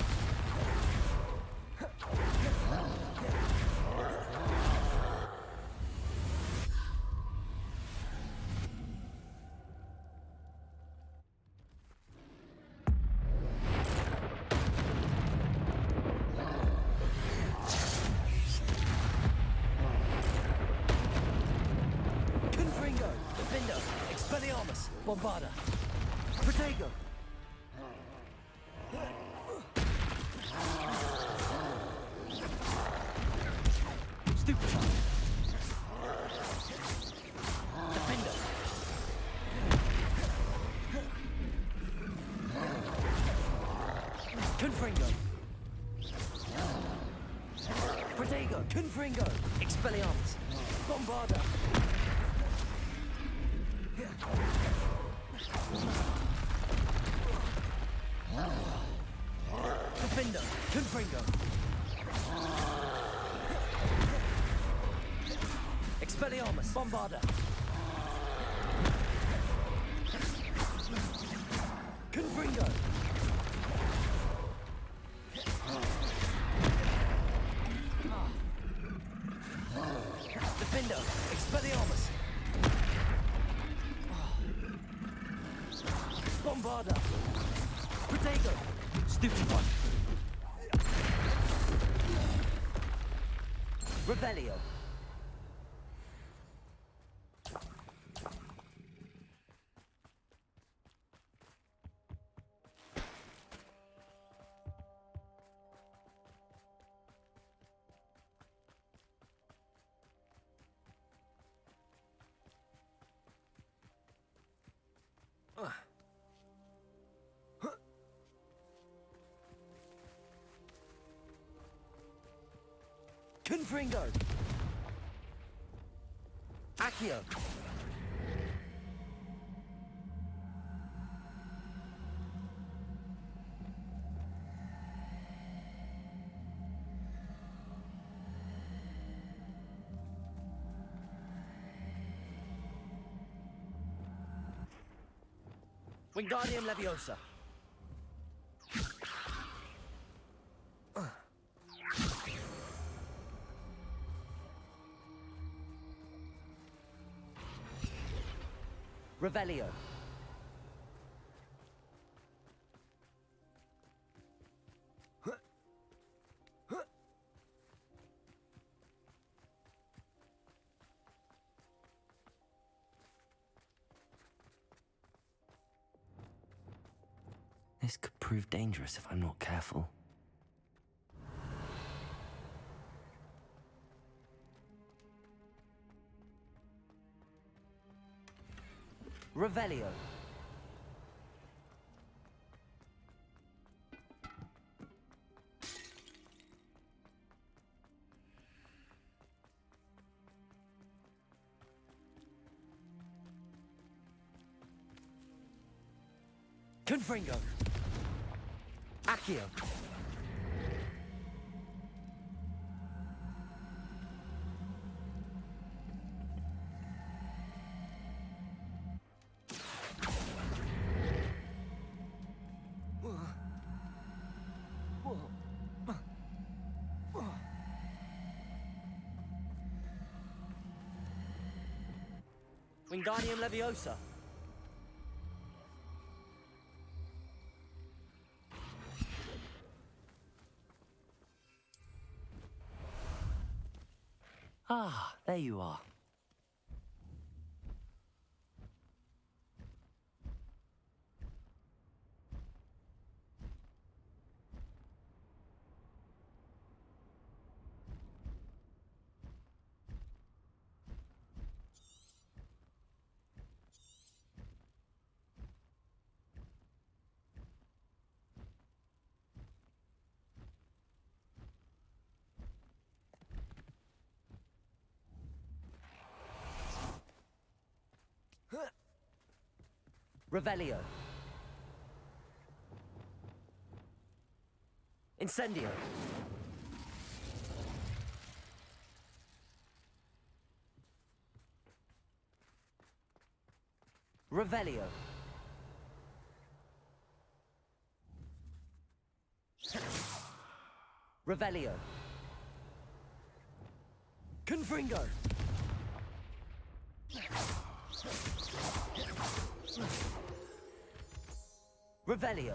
Confringo. Defendo. Expelliarmus. Bombarda. Protego. Stupefy. Defender. Confringo. Protego. Confringo. Expelliarmus. Bombarda. Defender. Confringo. Expelliarmus. Bombarda. Confringo. Defender. Expelliarmus. Bombarda. Protego. Stupefy. Revelio. Confringo. Accio. Wingardium Leviosa. Revelio. This could prove dangerous if I'm not careful. Revelio. Confringo. Accio. Wingardium Leviosa. Ah, there you are. Revelio. Incendio. Revelio. Revelio. Confringo. Revelio.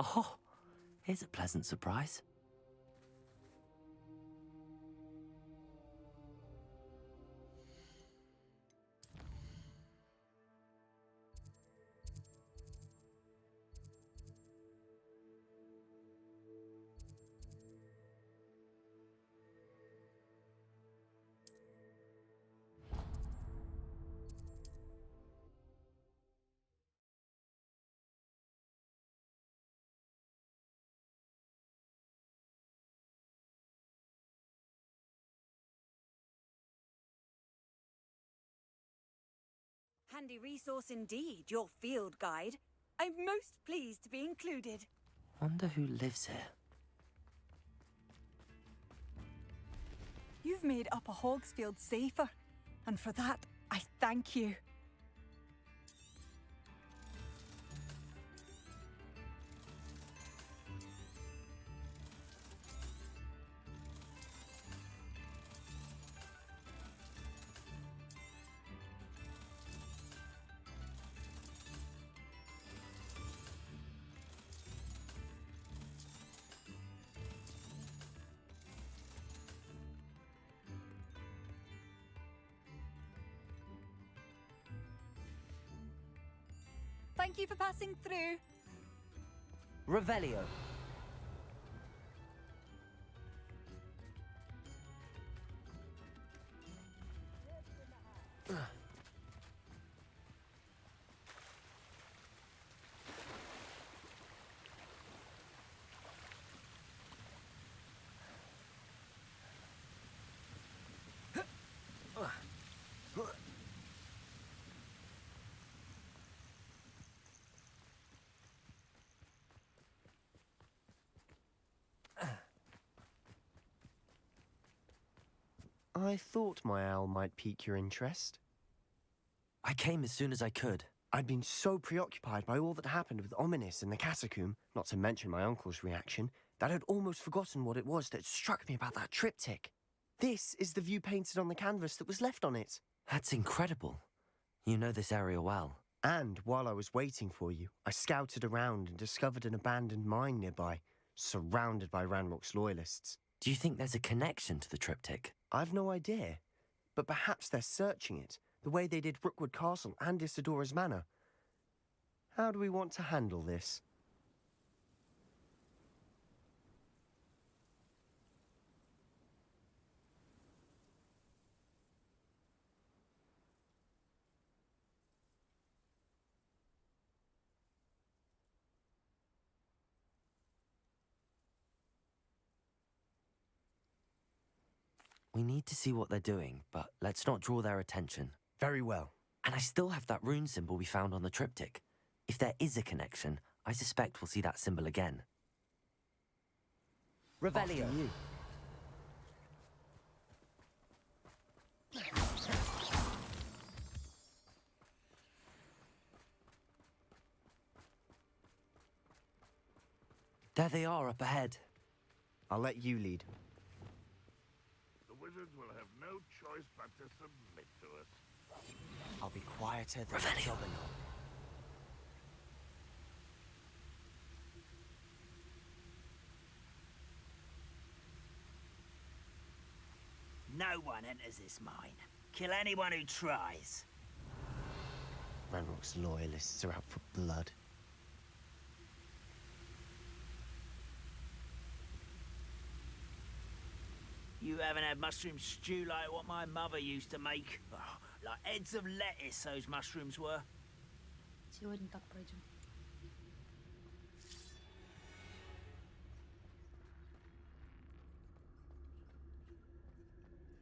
Oh, here's a pleasant surprise. Handy resource indeed, your field guide. I'm most pleased to be included. Wonder who lives here. You've made Upper Hogsfield safer, and for that, I thank you. Thank you for passing through. Revelio. I thought my owl might pique your interest. I came as soon as I could. I'd been so preoccupied by all that happened with Ominis in the catacomb, not to mention my uncle's reaction, that I'd almost forgotten what it was that struck me about that triptych. This is the view painted on the canvas that was left on it. That's incredible. You know this area well. And while I was waiting for you, I scouted around and discovered an abandoned mine nearby, surrounded by Ranrock's loyalists. Do you think there's a connection to the triptych? I've no idea, but perhaps they're searching it, the way they did Rookwood Castle and Isidora's Manor. How do we want to handle this? We need to see what they're doing, but let's not draw their attention. Very well. And I still have that rune symbol we found on the triptych. If there is a connection, I suspect we'll see that symbol again. Revelio. You. There they are up ahead. I'll let you lead. The wizards will have no choice but to submit to us. I'll be quieter than Revelio. Jobberknoll. No one enters this mine. Kill anyone who tries. Ranrock's loyalists are out for blood. You haven't had mushroom stew like what my mother used to make. Oh, like heads of lettuce, those mushrooms were. Сегодня так пройдем.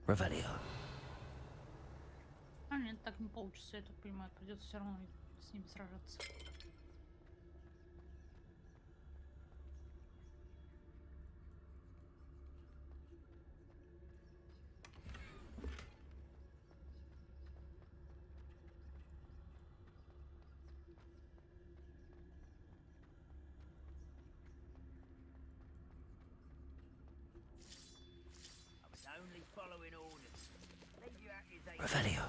Revelio. А нет, так не получится, я так понимаю. Придется все равно с ними сражаться. I was only following orders. Leave your accusation. Revelio.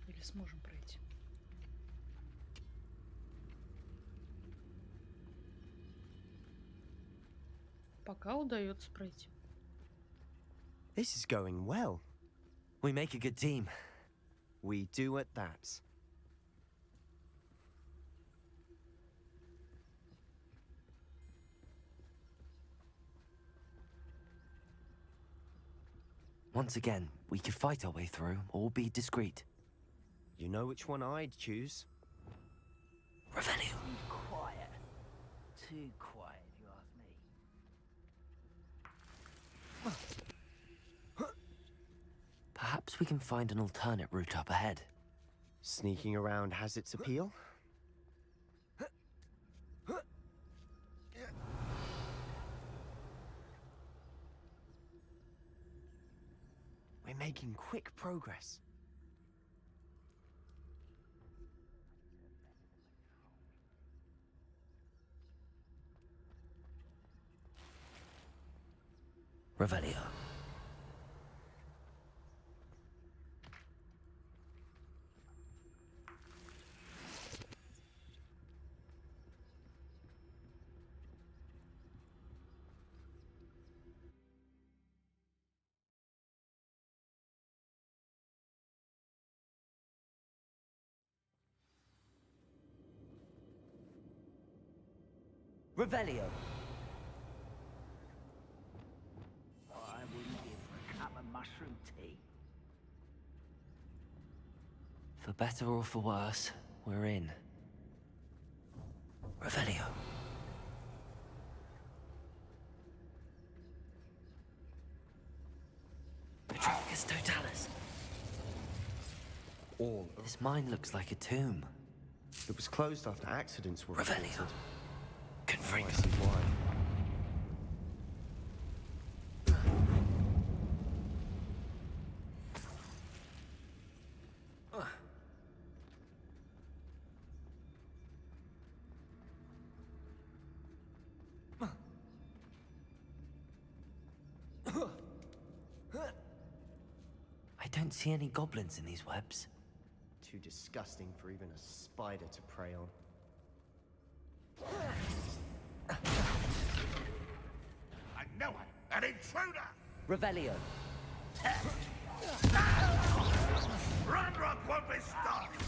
Или сможем пройти. Пока удается пройти. This is going well. We make a good team. We do at that. Once again, we could fight our way through or be discreet. You know which one I'd choose? Revelio. Too quiet. Too quiet, if you ask me. Perhaps we can find an alternate route up ahead. Sneaking around has its appeal. We're making quick progress. Revelio. Revelio. I wouldn't give a cup of mushroom tea. For better or for worse, we're in. Revelio. Petrificus Totalis. All of This mine looks like a tomb. it was closed after accidents were Revelio. reported. Confringo. I see why. don't see any goblins in these webs. Too disgusting for even a spider to prey on. I know it! An intruder! Revelio. Ranrock won't be stopped!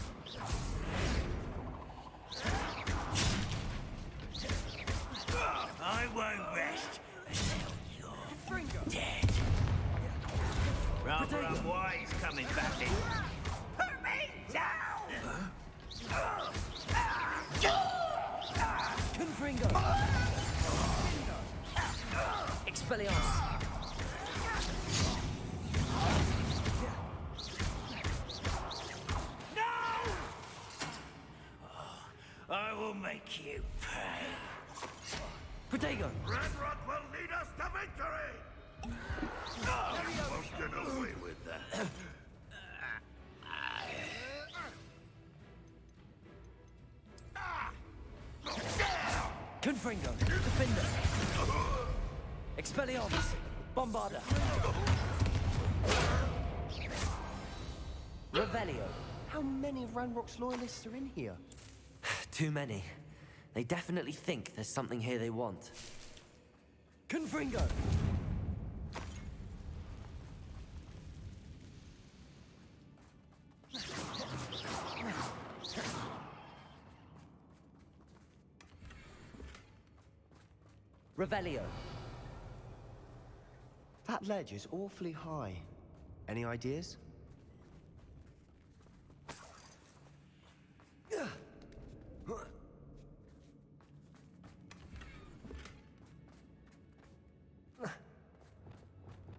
I won't rest until you're dead. Rather unwise coming back in. Put me down! Confringo. Expelliarmus. No! I will make you pay. Protego. Ranrock will lead us to victory! You won't get away with that. Confringo. Defender. Expelliarmus. Bombarda. Revelio. How many of Ranrock's loyalists are in here? Too many. They definitely think there's something here they want. Confringo. Revelio. That ledge is awfully high. Any ideas?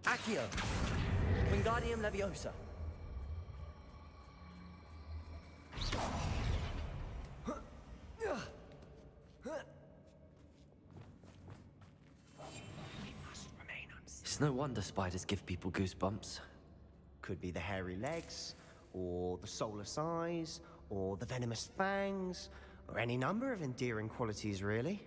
Accio. Wingardium Leviosa. It's no wonder spiders give people goosebumps. Could be the hairy legs, or the soulless eyes, or the venomous fangs, or any number of endearing qualities, really.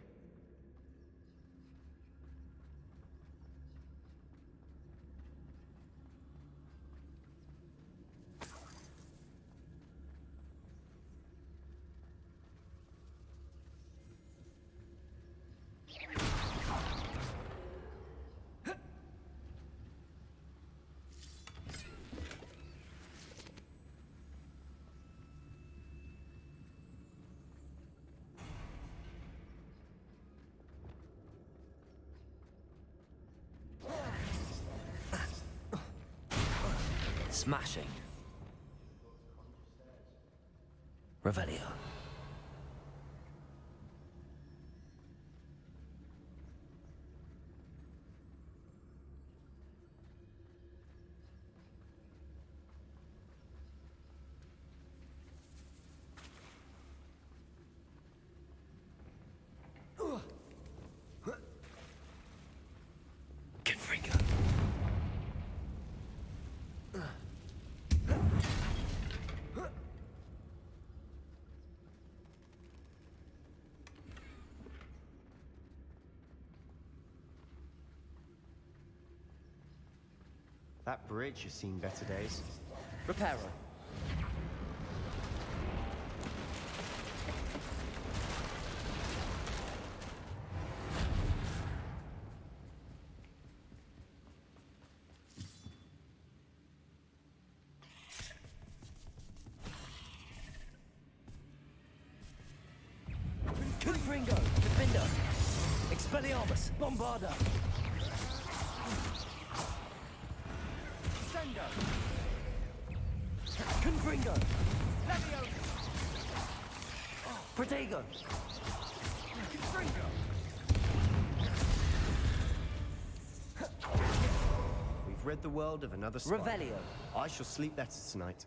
Smashing. Revelio. Confringo. That bridge has seen better days. Reparo. Confringo. Defender. Expelliarmus. Bombarda. Confringo! Protego! Confringo! We've rid the world of another spider. Revelio. I shall sleep better tonight.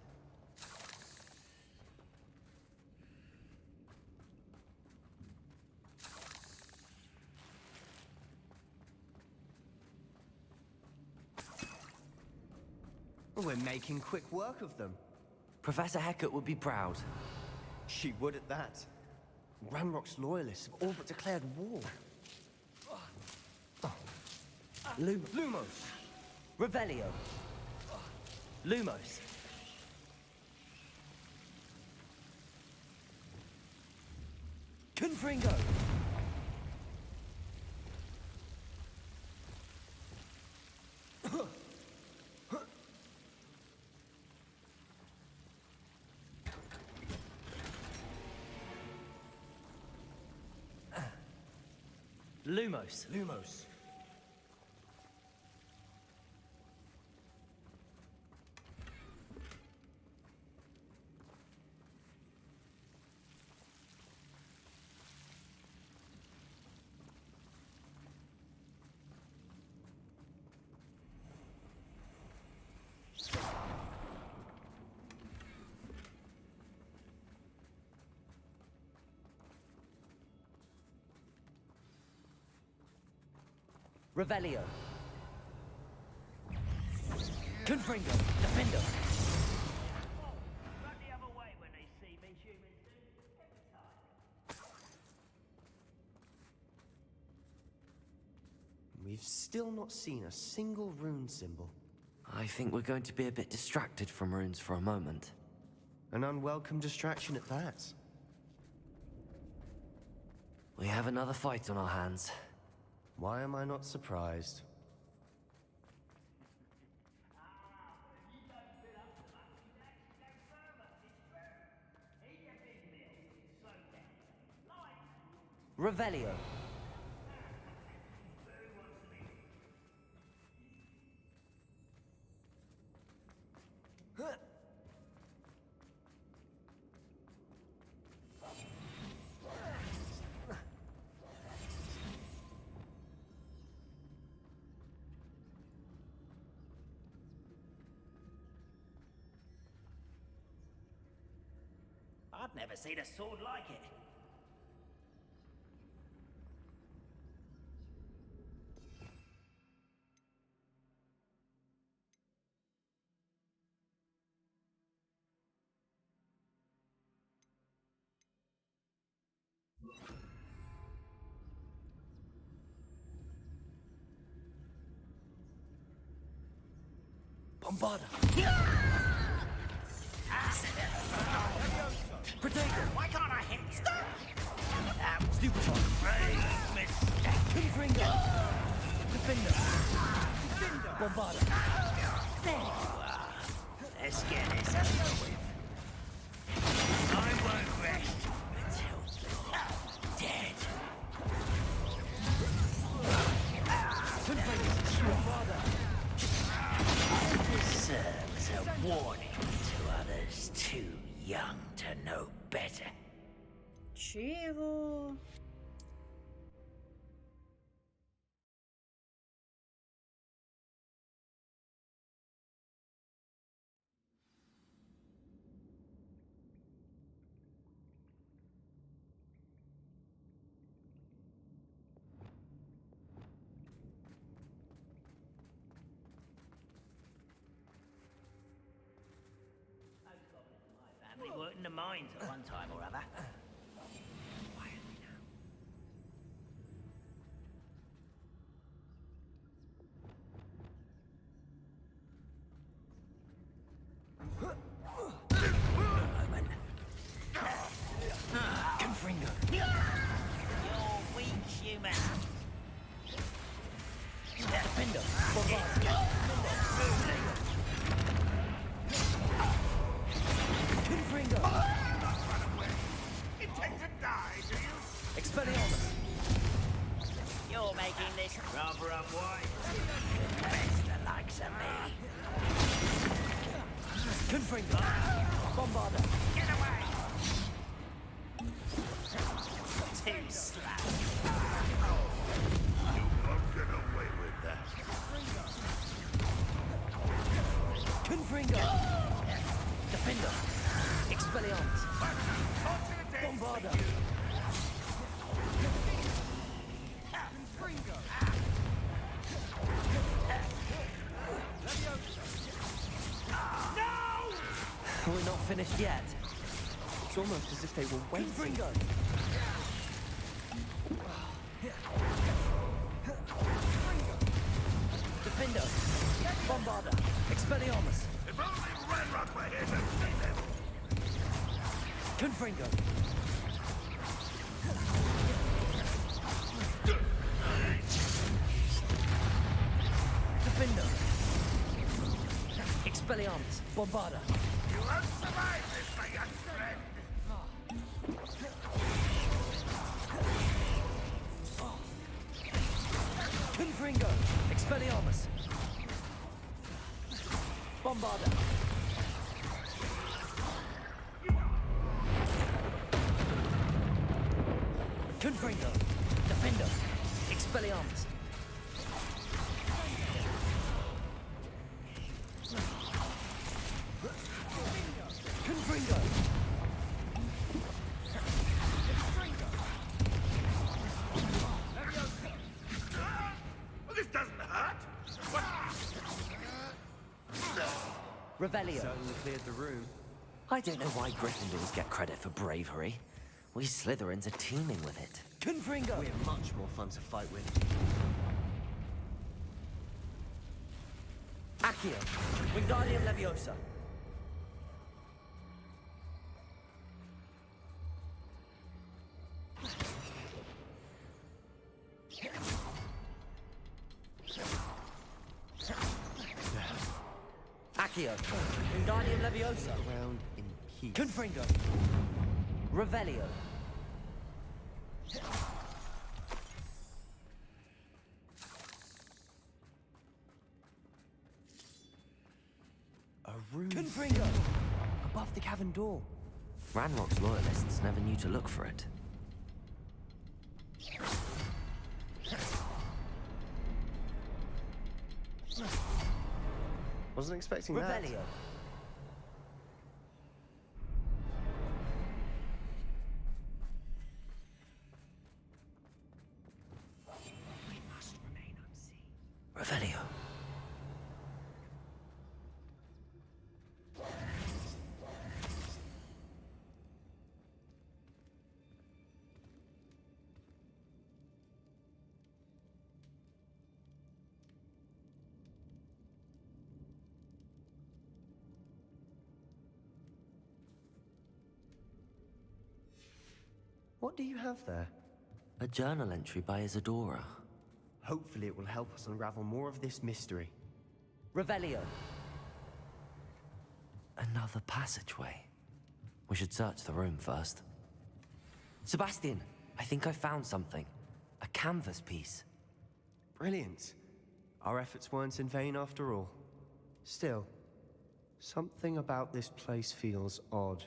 We're making quick work of them. Professor Hecat would be proud. She would at that. Ranrock's loyalists have all but declared war. Lumos. Revelio. Lumos. Confringo. Lumos. Lumos. Revelio. Confringo. Defendo. Run the other way when they see me, humans do. Every time. We've still not seen a single rune symbol. I think we're going to be a bit distracted from runes for a moment. An unwelcome distraction at that. We have another fight on our hands. Why am I not surprised? Revelio. I've never seen a sword like it. Bombada. Protego. Why can't I hit you? Stop! Stupid Confringo. Defender. Bombada. There you are. Let's get this over with. I won't rest until you're dead. Bombada. This serves a warning to others too young to know better. Чего? Family worked in the mines at one time or other. Confringo. You're weak, human. Defender. Bombada. Confringo. Intend to die, do you? Expelliarmus. You're making this rather unwise. Best the likes of me. Confringo. Bombada. Get away! Too slack. You won't get away with that. Confringo. Defender. Expelliarmus. Bombada. We're not finished yet. It's almost as if they were waiting. Confringo. Defender. Bombada. Expelliarmus. If only Ranrock were here to see them! Confringo. Defender. Expelliarmus. Bombarda. You won't survive this, my young friend! Confringo. Expelliarmus. Bombarda. Confringo. Defender. Expelliarmus. Confringo. Well, this doesn't hurt! Revelio. Certainly cleared the room. I don't know why Gryffindors get credit for bravery. We Slytherins are teeming with it. Confringo. We're much more fun to fight with. Accio. Wingardium Leviosa. Accio. Wingardium Leviosa. Round in peace. Confringo. Revelio. A room Confringo. above the cavern door. Ranrock's loyalists never knew to look for it. Wasn't expecting that. Revelio. Revelio. What do you have there? A journal entry by Isadora. Hopefully it will help us unravel more of this mystery. Revelio. Another passageway. We should search the room first. Sebastian, I think I found something. A canvas piece. Brilliant. Our efforts weren't in vain after all. Still, something about this place feels odd.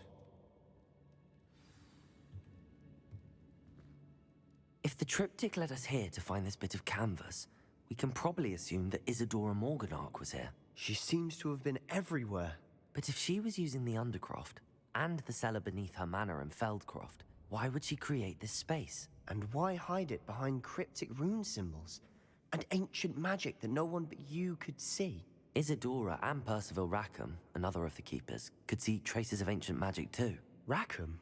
If the triptych led us here to find this bit of canvas, we can probably assume that Isadora Morganach was here. She seems to have been everywhere. But if she was using the Undercroft, and the cellar beneath her manor in Feldcroft, why would she create this space? And why hide it behind cryptic rune symbols? And ancient magic that no one but you could see? Isadora and Percival Rackham, another of the Keepers, could see traces of ancient magic too. Rackham?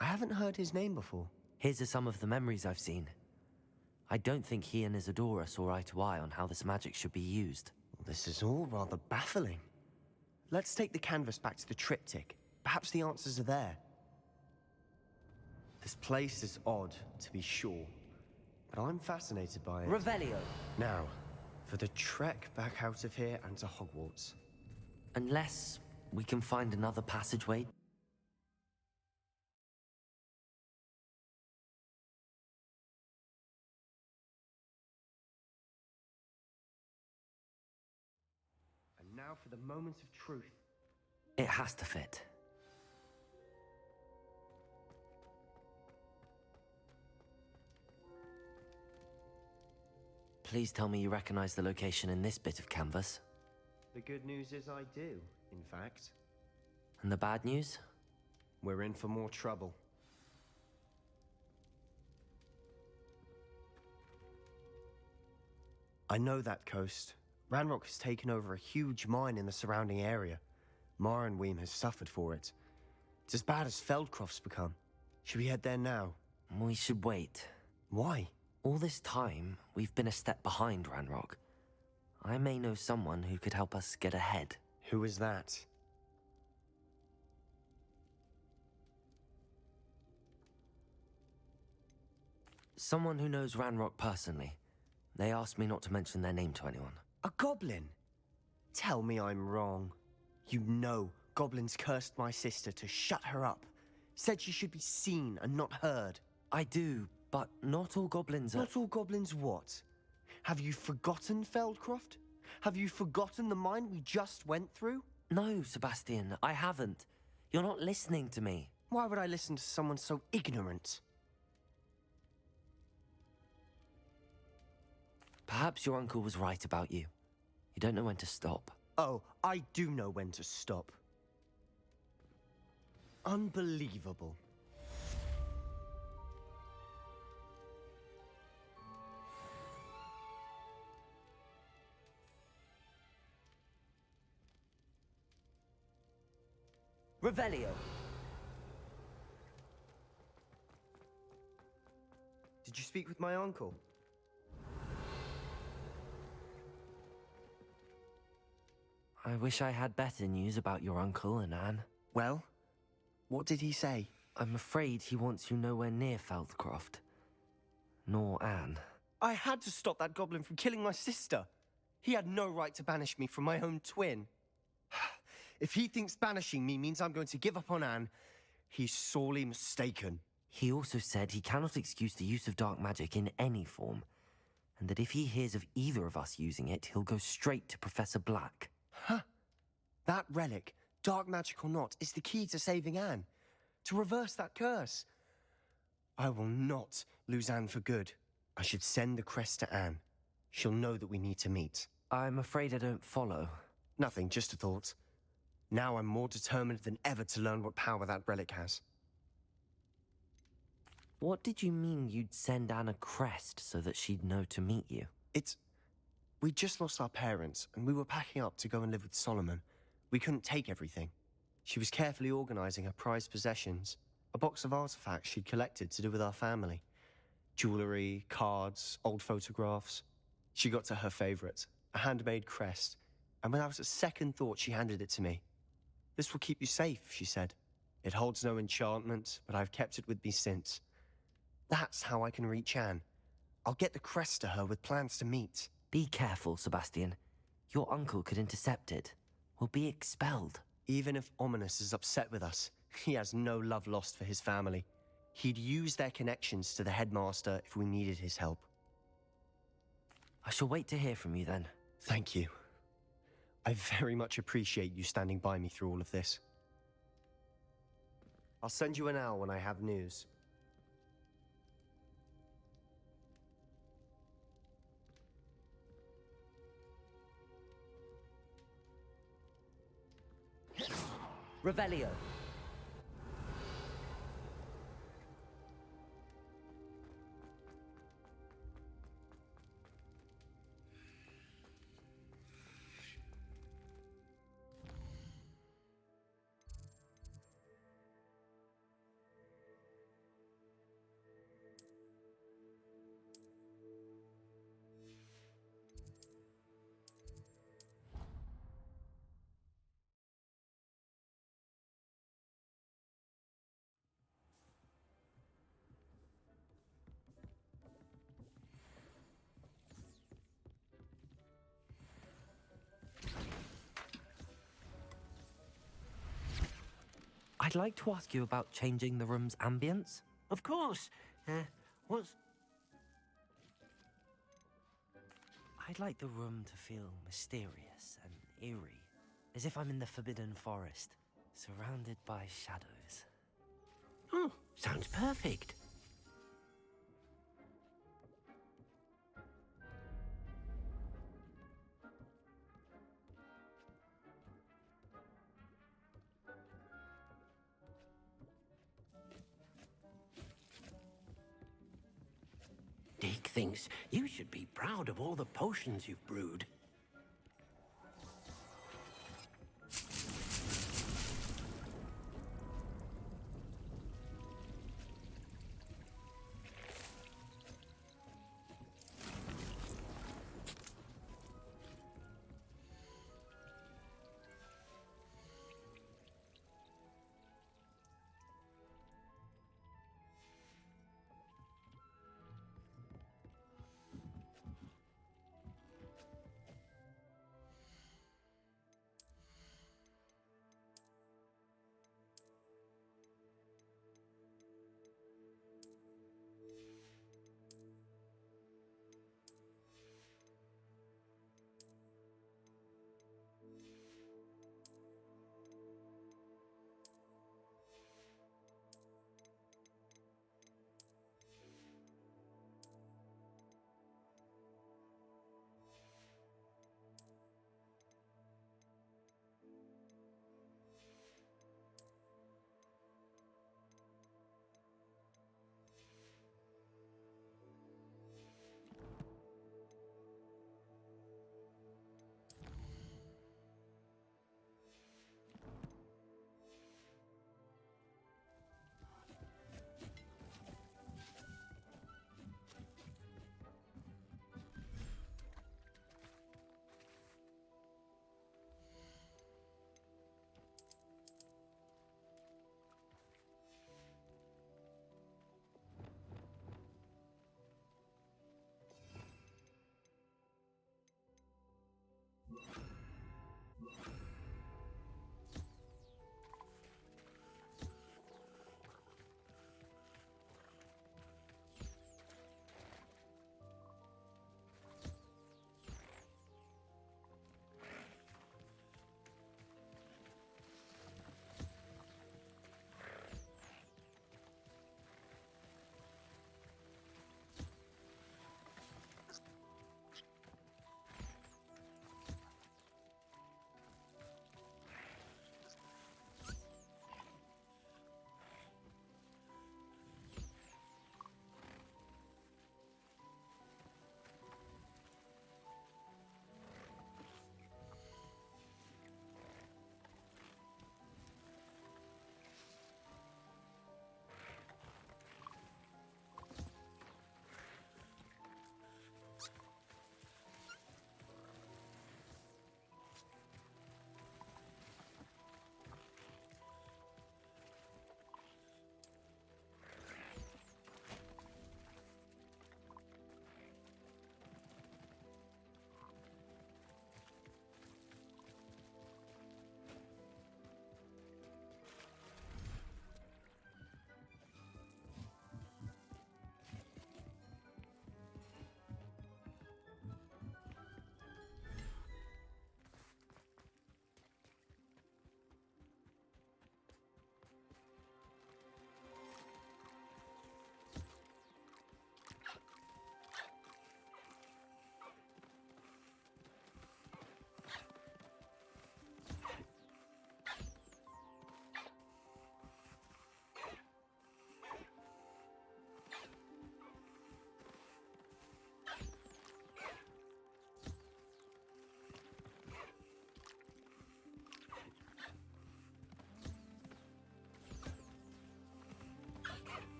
I haven't heard his name before. Here's some of the memories I've seen. I don't think he and Isadora saw eye to eye on how this magic should be used. This is all rather baffling. Let's take the canvas back to the triptych. Perhaps the answers are there. This place is odd, to be sure, but I'm fascinated by it. Revelio. Now, for the trek back out of here and to Hogwarts. Unless we can find another passageway. And now for the moment of truth. It has to fit. Please tell me you recognize the location in this bit of canvas. The good news is I do, in fact. And the bad news? We're in for more trouble. I know that coast. Ranrock has taken over a huge mine in the surrounding area. Marrenweem has suffered for it. It's as bad as Feldcroft's become. Should we head there now? We should wait. Why? All this time, we've been a step behind Ranrock. I may know someone who could help us get ahead. Who is that? Someone who knows Ranrock personally. They asked me not to mention their name to anyone. A goblin? Tell me I'm wrong. You know goblins cursed my sister to shut her up. Said she should be seen and not heard. I do, but not all goblins are... Not all goblins what? Have you forgotten Feldcroft? Have you forgotten the mine we just went through? No, Sebastian, I haven't. You're not listening to me. Why would I listen to someone so ignorant? Perhaps your uncle was right about you. You don't know when to stop. Oh, I do know when to stop. Unbelievable. Revelio. Did you speak with my uncle? I wish I had better news about your uncle and Anne. Well, what did he say? I'm afraid he wants you nowhere near Feldcroft. Nor Anne. I had to stop that goblin from killing my sister. He had no right to banish me from my own twin. If he thinks banishing me means I'm going to give up on Anne, he's sorely mistaken. He also said he cannot excuse the use of dark magic in any form, and that if he hears of either of us using it, he'll go straight to Professor Black. Huh? That relic, dark magic or not, is the key to saving Anne. To reverse that curse. I will not lose Anne for good. I should send the crest to Anne. She'll know that we need to meet. I'm afraid I don't follow. Nothing, just a thought. Now I'm more determined than ever to learn what power that relic has. What did you mean you'd send Anne a crest so that she'd know to meet you? We just lost our parents, and we were packing up to go and live with Solomon. We couldn't take everything. She was carefully organizing her prized possessions, a box of artifacts she'd collected to do with our family. Jewelry, cards, old photographs. She got to her favorite, a handmade crest, and without a second thought she handed it to me. "This will keep you safe," she said. "It holds no enchantment, but I've kept it with me since. That's how I can reach Anne. I'll get the crest to her with plans to meet." Be careful, Sebastian. Your uncle could intercept it. We'll be expelled. Even if Ominous is upset with us, he has no love lost for his family. He'd use their connections to the headmaster if we needed his help. I shall wait to hear from you then. Thank you. I very much appreciate you standing by me through all of this. I'll send you an owl when I have news. Revelio. I'd like to ask you about changing the room's ambience. Of course. What's... I'd like the room to feel mysterious and eerie, as if I'm in the Forbidden Forest, surrounded by shadows. Oh, sounds perfect. Dick thinks you should be proud of all the potions you've brewed.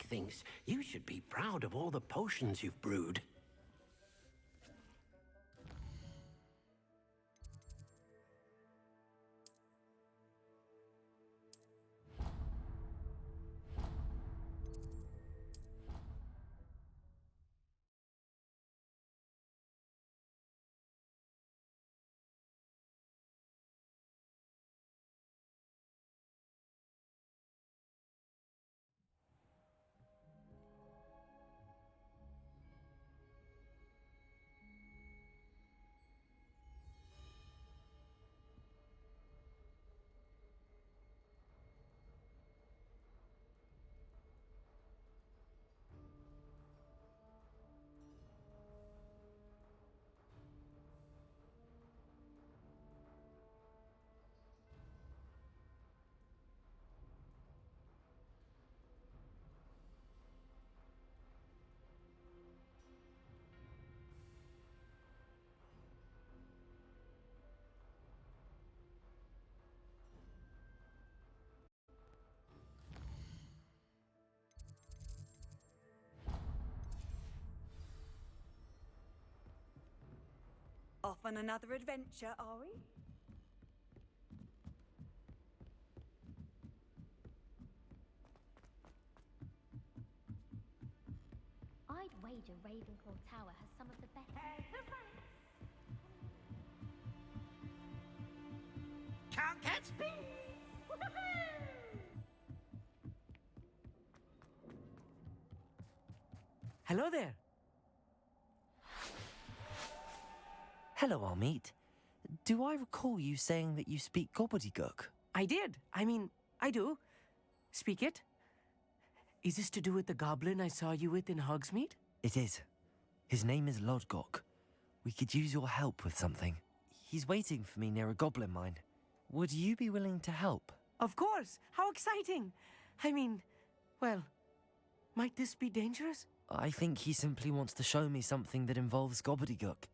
thinks you should be proud of all the potions you've brewed. Off on another adventure, are we? I'd wager Ravenclaw Tower has some of the best. Can't catch me! Hello there. Hello, Armit. Do I recall you saying that you speak gobbledygook? I did. I mean, I do. Speak it. Is this to do with the goblin I saw you with in Hogsmeade? It is. His name is Lodgok. We could use your help with something. He's waiting for me near a goblin mine. Would you be willing to help? Of course. How exciting. I mean, well, might this be dangerous? I think he simply wants to show me something that involves gobbledygook.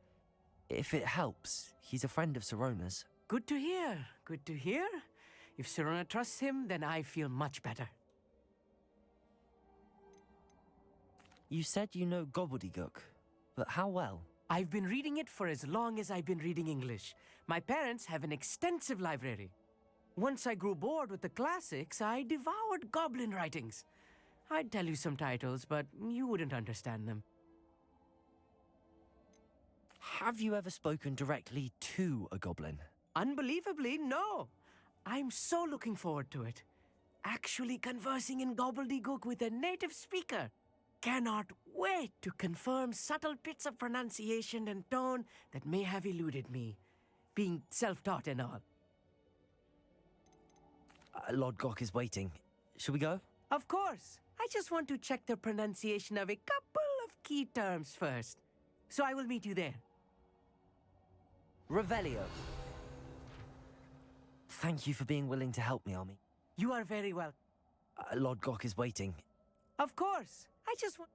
If it helps, he's a friend of Sirona's. Good to hear. Good to hear. If Sirona trusts him, then I feel much better. You said you know gobbledygook, but how well? I've been reading it for as long as I've been reading English. My parents have an extensive library. Once I grew bored with the classics, I devoured goblin writings. I'd tell you some titles, but you wouldn't understand them. Have you ever spoken directly to a goblin? Unbelievably, no. I'm so looking forward to it. Actually conversing in gobbledygook with a native speaker. Cannot wait to confirm subtle bits of pronunciation and tone that may have eluded me, being self-taught and all. Lodgok is waiting. Shall we go? Of course. I just want to check the pronunciation of a couple of key terms first. So I will meet you there. Revelio. Thank you for being willing to help me, Army. You are very welcome. Lodgok is waiting. Of course. I just want...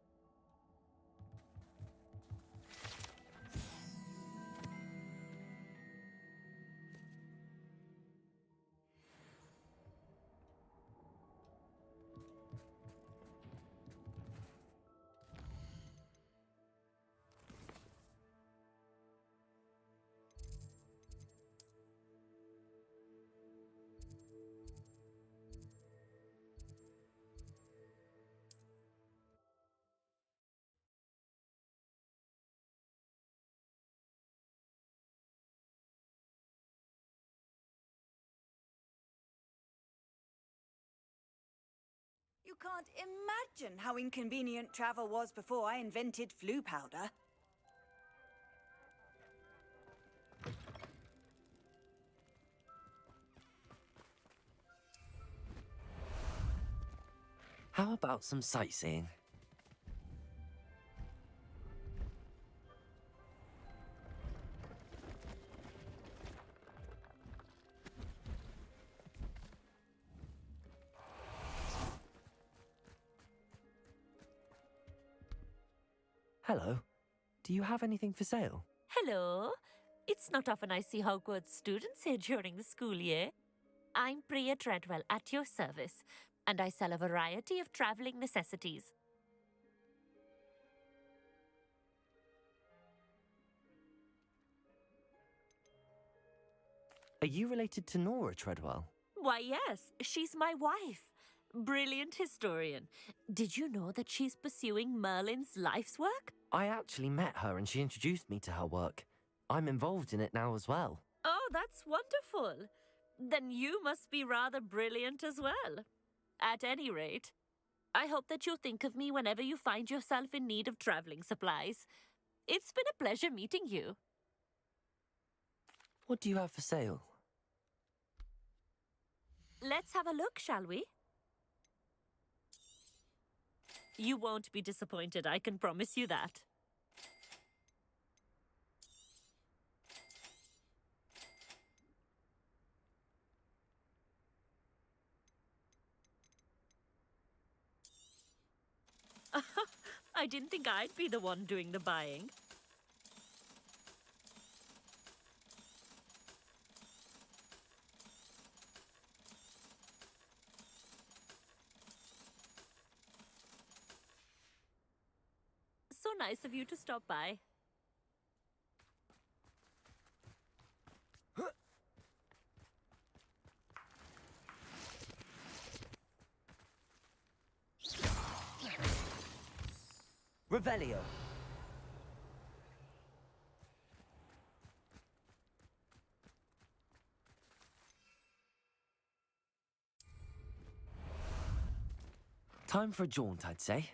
You can't imagine how inconvenient travel was before I invented flu powder. How about some sightseeing? Hello. Do you have anything for sale? Hello. It's not often I see Hogwarts students here during the school year. I'm Priya Treadwell, at your service. and I sell a variety of traveling necessities. Are you related to Nora Treadwell? Why, yes, she's my wife. Brilliant historian. Did you know that she's pursuing Merlin's life's work? I actually met her and she introduced me to her work. I'm involved in it now as well. Oh, that's wonderful. Then you must be rather brilliant as well. At any rate, I hope that you'll think of me whenever you find yourself in need of traveling supplies. It's been a pleasure meeting you. What do you have for sale? Let's have a look, shall we? You won't be disappointed, I can promise you that. I didn't think I'd be the one doing the buying. So nice of you to stop by. Revelio. Time for a jaunt, I'd say.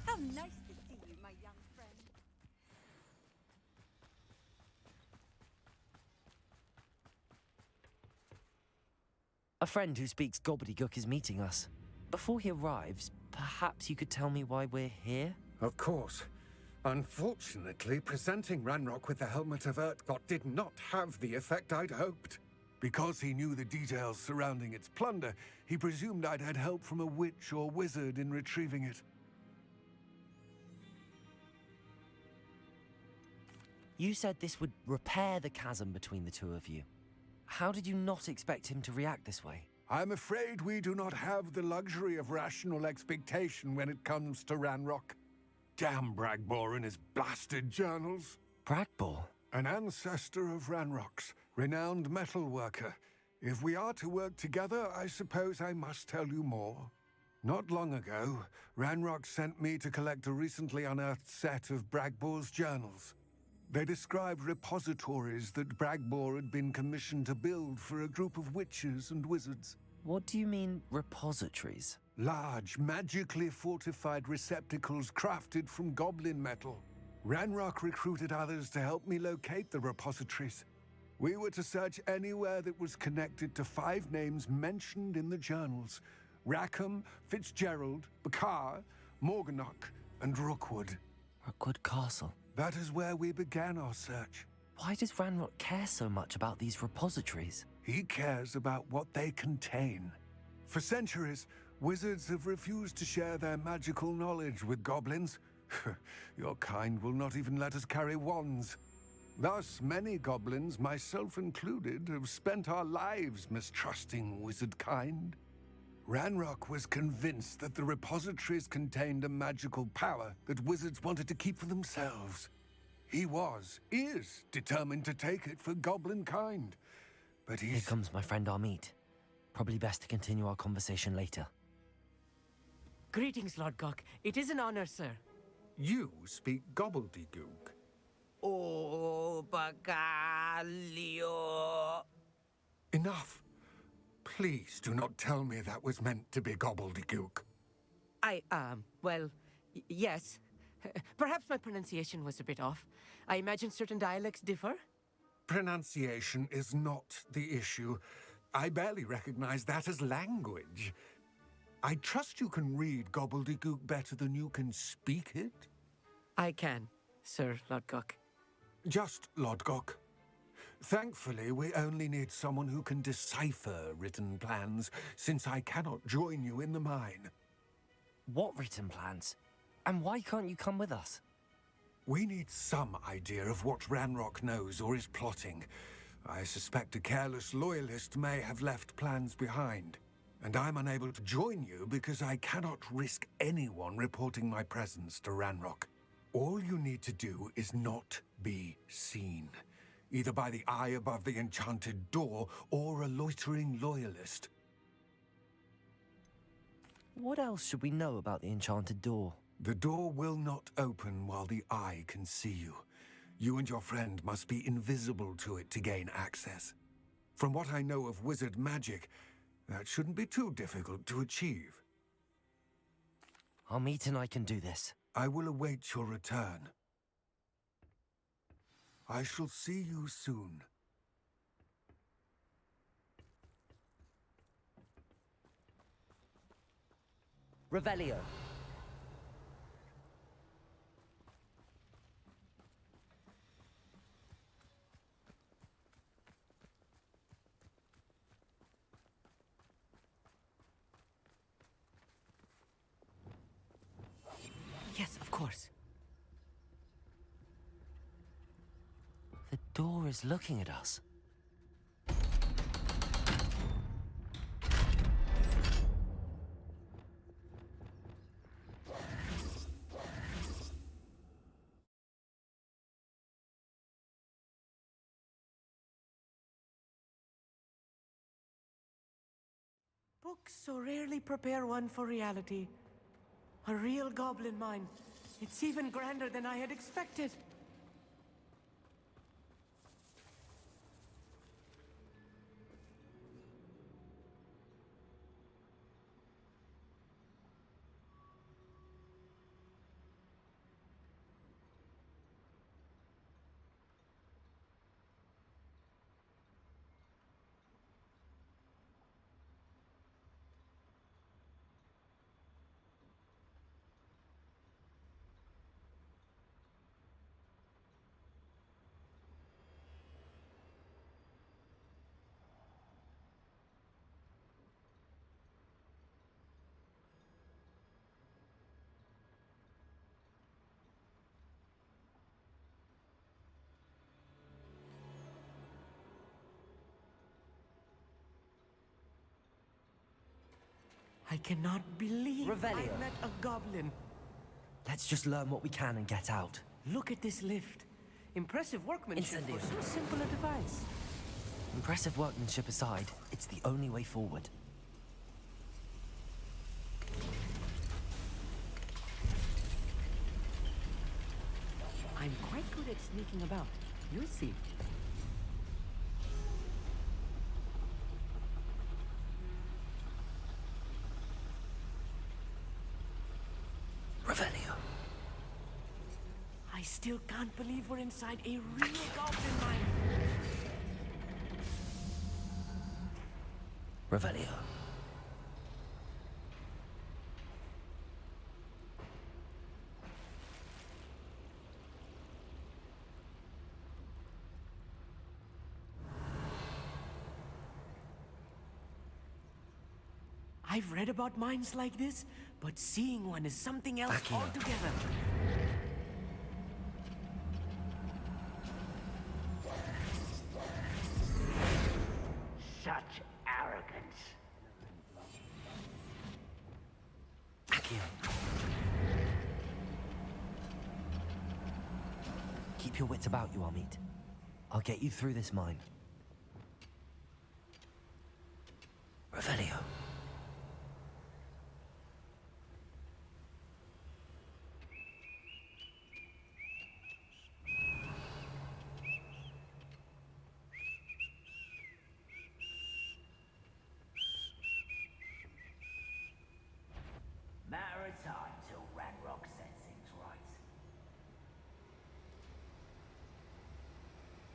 How nice to see you, my young friend. A friend who speaks gobbledygook is meeting us. Before he arrives, perhaps you could tell me why we're here? Of course. Unfortunately, presenting Ranrock with the Helmet of Urtkot did not have the effect I'd hoped. Because he knew the details surrounding its plunder, he presumed I'd had help from a witch or wizard in retrieving it. You said this would repair the chasm between the two of you. How did you not expect him to react this way? I'm afraid we do not have the luxury of rational expectation when it comes to Ranrock. Damn Bragbor and his blasted journals. Bragbor? An ancestor of Ranrock's, renowned metal worker. If we are to work together, I suppose I must tell you more. Not long ago, Ranrock sent me to collect a recently unearthed set of Bragbor's journals. They described repositories that Bragbor had been commissioned to build for a group of witches and wizards. What do you mean, repositories? Large, magically fortified receptacles crafted from goblin metal. Ranrock recruited others to help me locate the repositories. We were to search anywhere that was connected to 5 names mentioned in the journals: Rackham, Fitzgerald, Bakar, Morganach, and Rookwood. Rookwood Castle. That is where we began our search. Why does Ranrock care so much about these repositories? He cares about what they contain. For centuries, wizards have refused to share their magical knowledge with goblins. Your kind will not even let us carry wands. Thus, many goblins, myself included, have spent our lives mistrusting wizard kind. Ranrock was convinced that the repositories contained a magical power that wizards wanted to keep for themselves. He is determined to take it for goblin kind. But Here comes my friend Amit. Probably best to continue our conversation later. Greetings, Lord Gok. It is an honor, sir. You speak gobbledygook. Oh, Bagalio. Enough. Please do not tell me that was meant to be gobbledygook. Well, yes. Perhaps my pronunciation was a bit off. I imagine certain dialects differ. Pronunciation is not the issue. I barely recognize that as language. I trust you can read gobbledygook better than you can speak it? I can, Sir Lord Gok. Just Lord Gok. Thankfully, we only need someone who can decipher written plans, since I cannot join you in the mine. What written plans? And why can't you come with us? We need some idea of what Ranrock knows or is plotting. I suspect a careless loyalist may have left plans behind. And I'm unable to join you because I cannot risk anyone reporting my presence to Ranrock. All you need to do is not be seen, either by the eye above the enchanted door or a loitering loyalist. What else should we know about the enchanted door? The door will not open while the eye can see you. You and your friend must be invisible to it to gain access. From what I know of wizard magic, that shouldn't be too difficult to achieve. Amit and I can do this. I will await your return. I shall see you soon. Revelio. Yes, of course. The door is looking at us. Books so rarely prepare one for reality. A real goblin mine. It's even grander than I had expected. I cannot believe I met a goblin. Let's just learn what we can and get out. Look at this lift. Impressive workmanship for so simple a device. Impressive workmanship aside, it's the only way forward. I'm quite good at sneaking about. You'll see. Revelio. I still can't believe we're inside a real goblin mine. Revelio. I've read about mines like this, but seeing one is something else altogether. Accio. Keep your wits about you, Amit. I'll get you through this mine. Revelio. Matter of time till Ranrock sets things right.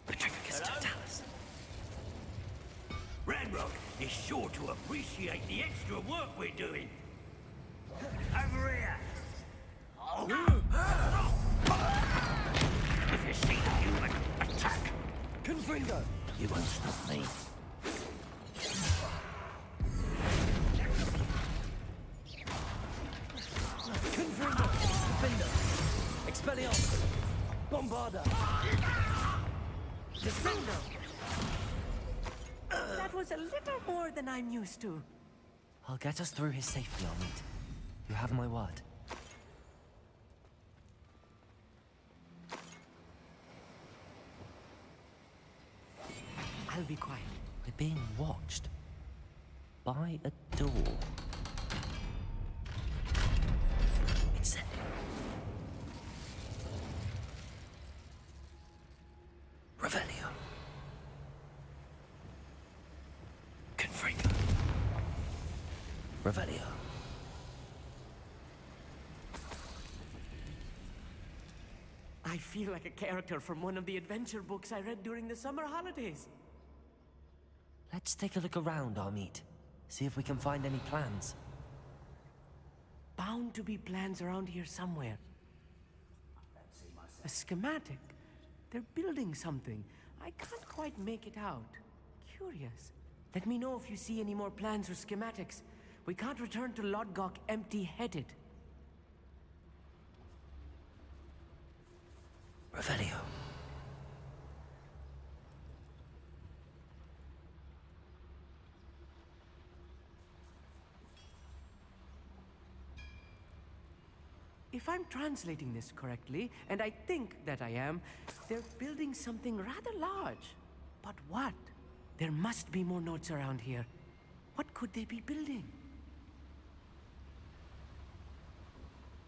Petrificus Totalis. Ranrock is sure to appreciate the extra work we're doing. Over here. If you see the human, attack. Confringo. You won't stop me. Confringo. Defender. Expelliarmus. Bombarda. Descendo. That was a little more than I'm used to. I'll get us through his safely, Amit. You have my word. I'll be quiet. We're being watched. By a door. It's it. Revelio. Confringo. Revelio. I feel like a character from one of the adventure books I read during the summer holidays. Let's take a look around, Amit. See if we can find any plans. Bound to be plans around here somewhere. A schematic. They're building something. I can't quite make it out. Curious. Let me know if you see any more plans or schematics. We can't return to Lodgok empty-headed. Revelio. If I'm translating this correctly, and I think that I am, they're building something rather large. But what? There must be more notes around here. What could they be building?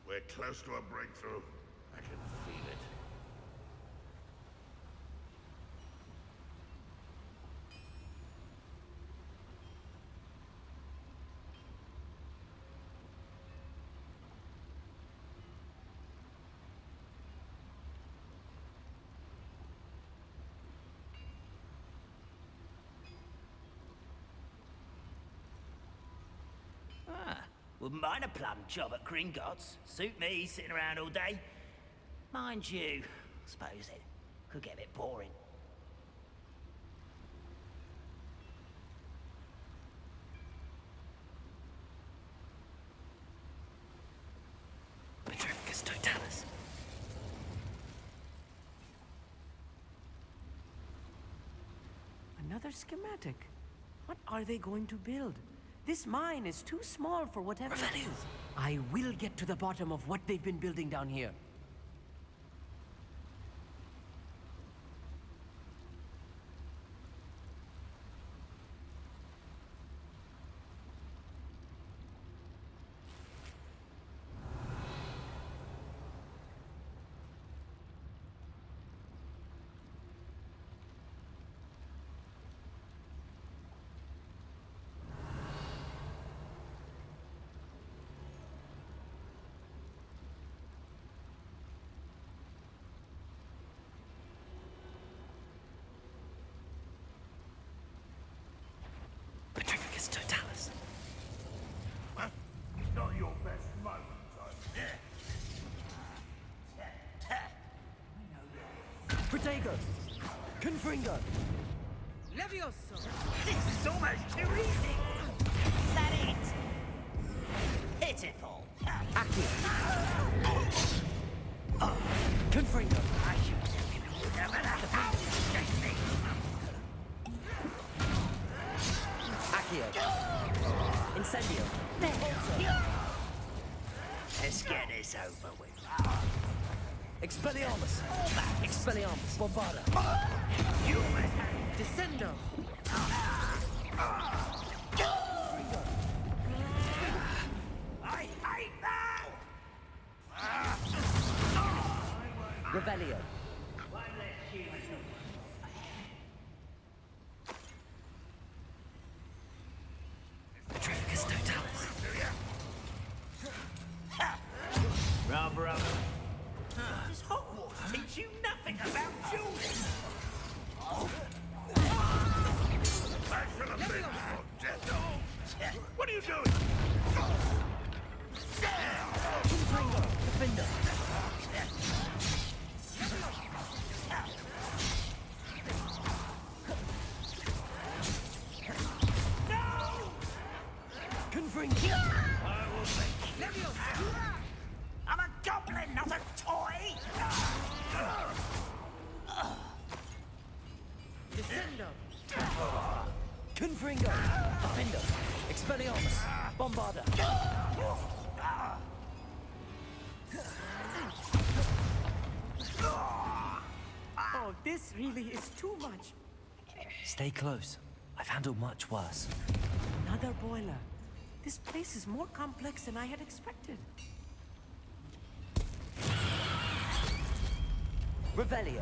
We're close to a breakthrough. I can feel it. Wouldn't mind a plum job at Gringotts. Suit me, sitting around all day. Mind you, suppose it could get a bit boring. Petrificus Totalis. Another schematic. What are they going to build? This mine is too small for whatever it is. I will get to the bottom of what they've been building down here. Petrificus Totalis. Not your best moment, Protego. Confringo. Levioso! This is almost too easy. Is that it? Pitiful. Accio. Confringo. I should have given you them an Accio. Incendio. Let's get this over with. Expelliarmus! Expelliarmus! Bombarda! You must have... Descendo! I hate that! Revelio! One less human. Petrificus totalis! Rub. Does Hogwarts teach you nothing about children? What are you doing? Defender! Confringo! I will make you. I'm a goblin, not a toy! Descendo! Confringo! Defender! Expelliarmus! Bombarda! Oh, this really is too much. Stay close. I've handled much worse. Another boiler. This place is more complex than I had expected. Revelio.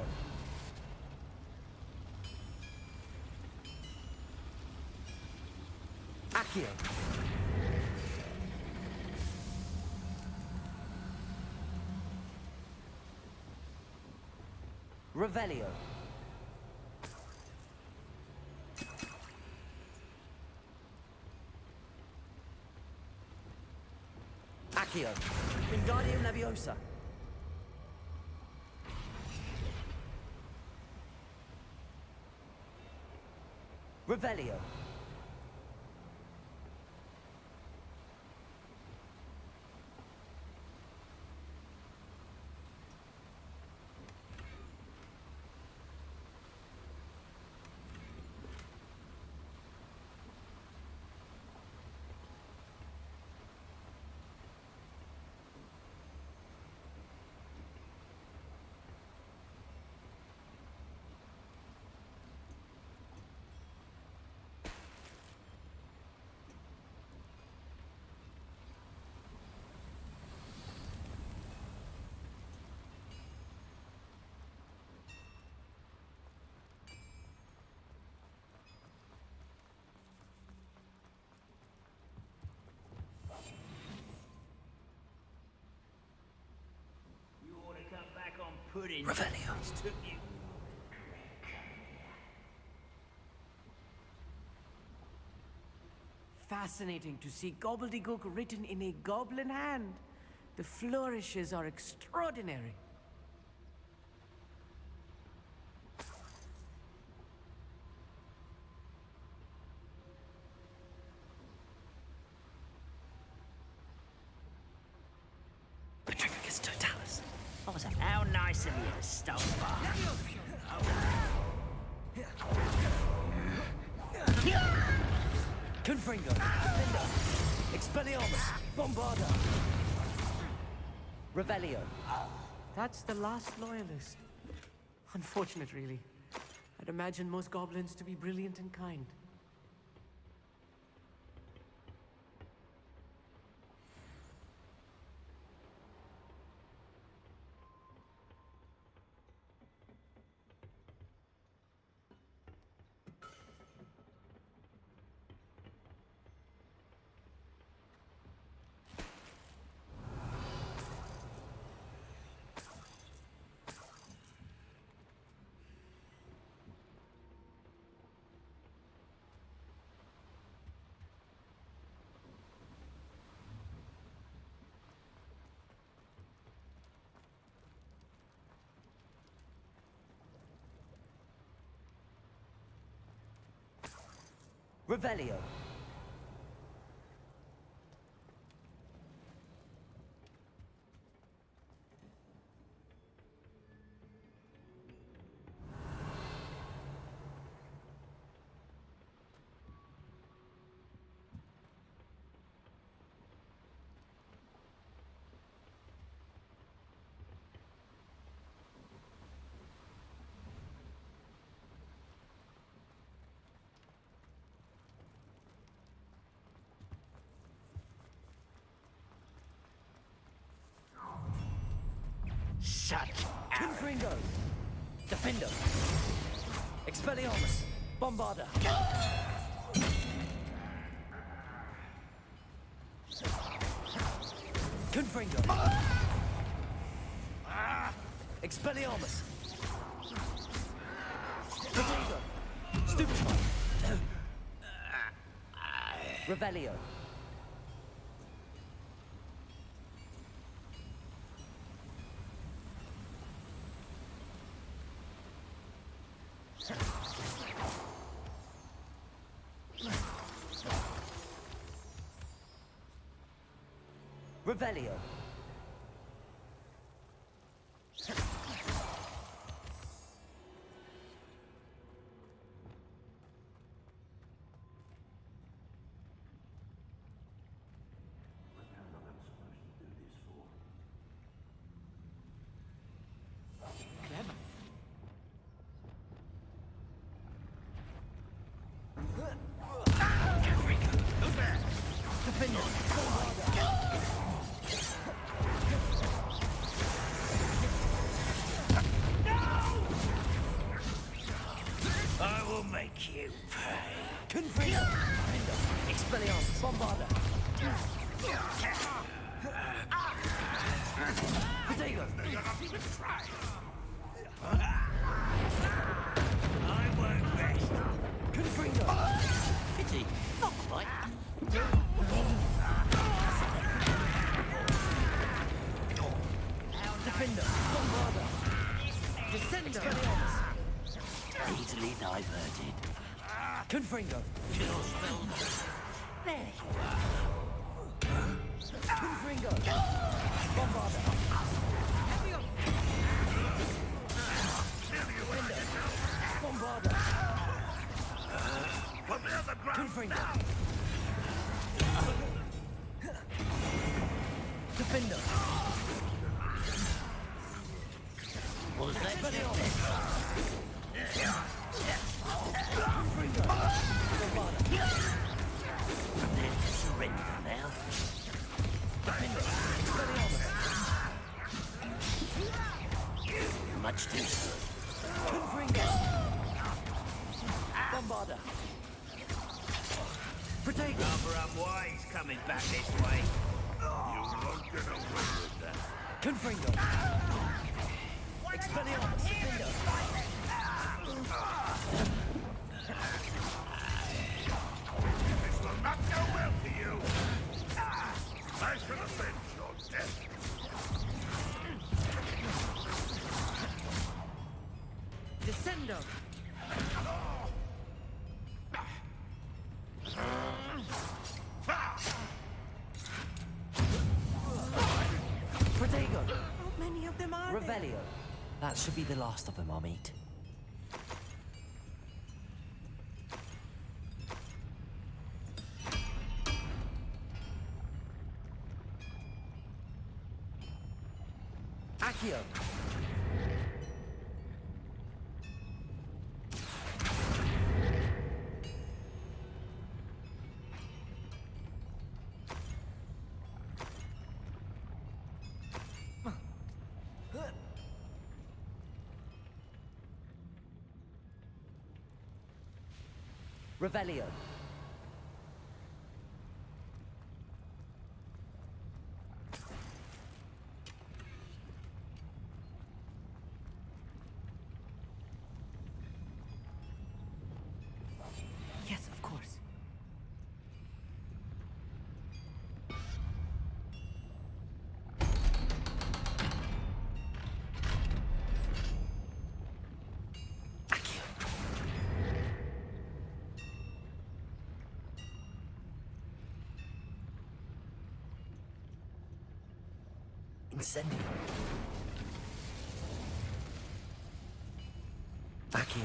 Accio. Revelio. Accio. Wingardium Leviosa. Revelio. You ought to come back on pudding. Revelio. It's took you. Fascinating to see gobbledygook written in a goblin hand. The flourishes are extraordinary. Petrificus totalis. What was that? How nice of you to stop by. Confringo. Defender. Expelliarmus. Bombarda. Revelio. That's the last loyalist. Unfortunate, really. I'd imagine most goblins to be brilliant and kind. Revelio. such Confringo! Defender! Expelliarmus! Bombarder! Confringo! Expelliarmus! Potato! Stupefy! Revelio! Revelio. I will make you pay. Confringo! Expelliarmus! Bombarder! Potato! I won't rest. Confringo! Pity, not quite. Defender! Bombarder! Descender! Expelliarmus! Easily diverted. Confringo! Chill spell. There you are. Confringo! Bombarder! Defender! Bombarder! Put me on the ground Confringo! now! Defender! Was that Expelliarmus! Prepare to surrender now. Defender! Expelliarmus! Much too soon. Confringo! Bombarder! Protego! Rather unwise coming back this way. You won't get away with that. Confringo! Expelliarmus! Defender! This will not go well for you. I shall avenge your death. Descendo! Protego! How many of them are there? Revelio! That should be the last of them I'll meet. Accio! Revelio. Yes, of course. Incendio. Accio.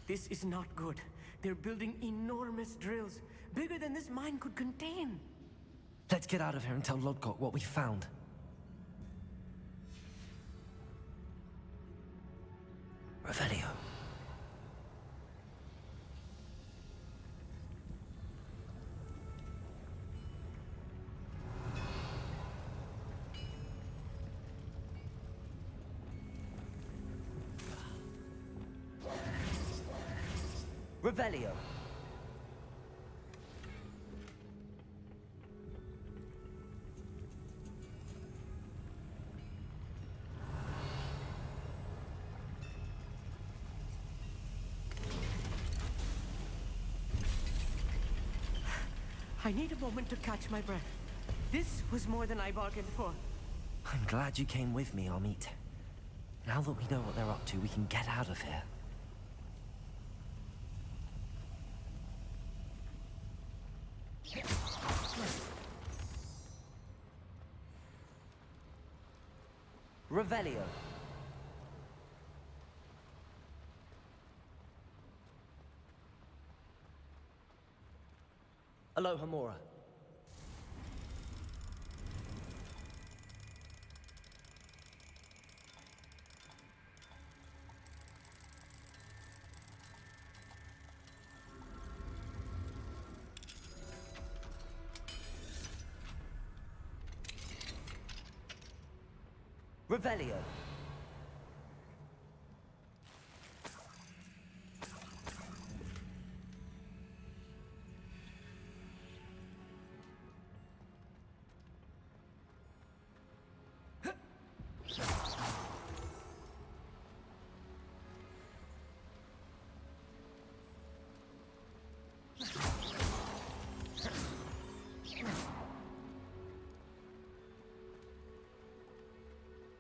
This is not good. They're building enormous drills, bigger than this mine could contain. Let's get out of here and tell Lodgok what we found. Revelio. Revelio. I need a moment to catch my breath. This was more than I bargained for. I'm glad you came with me, Amit. Now that we know what they're up to, we can get out of here. Revelio. Aloha Mora. Revelio.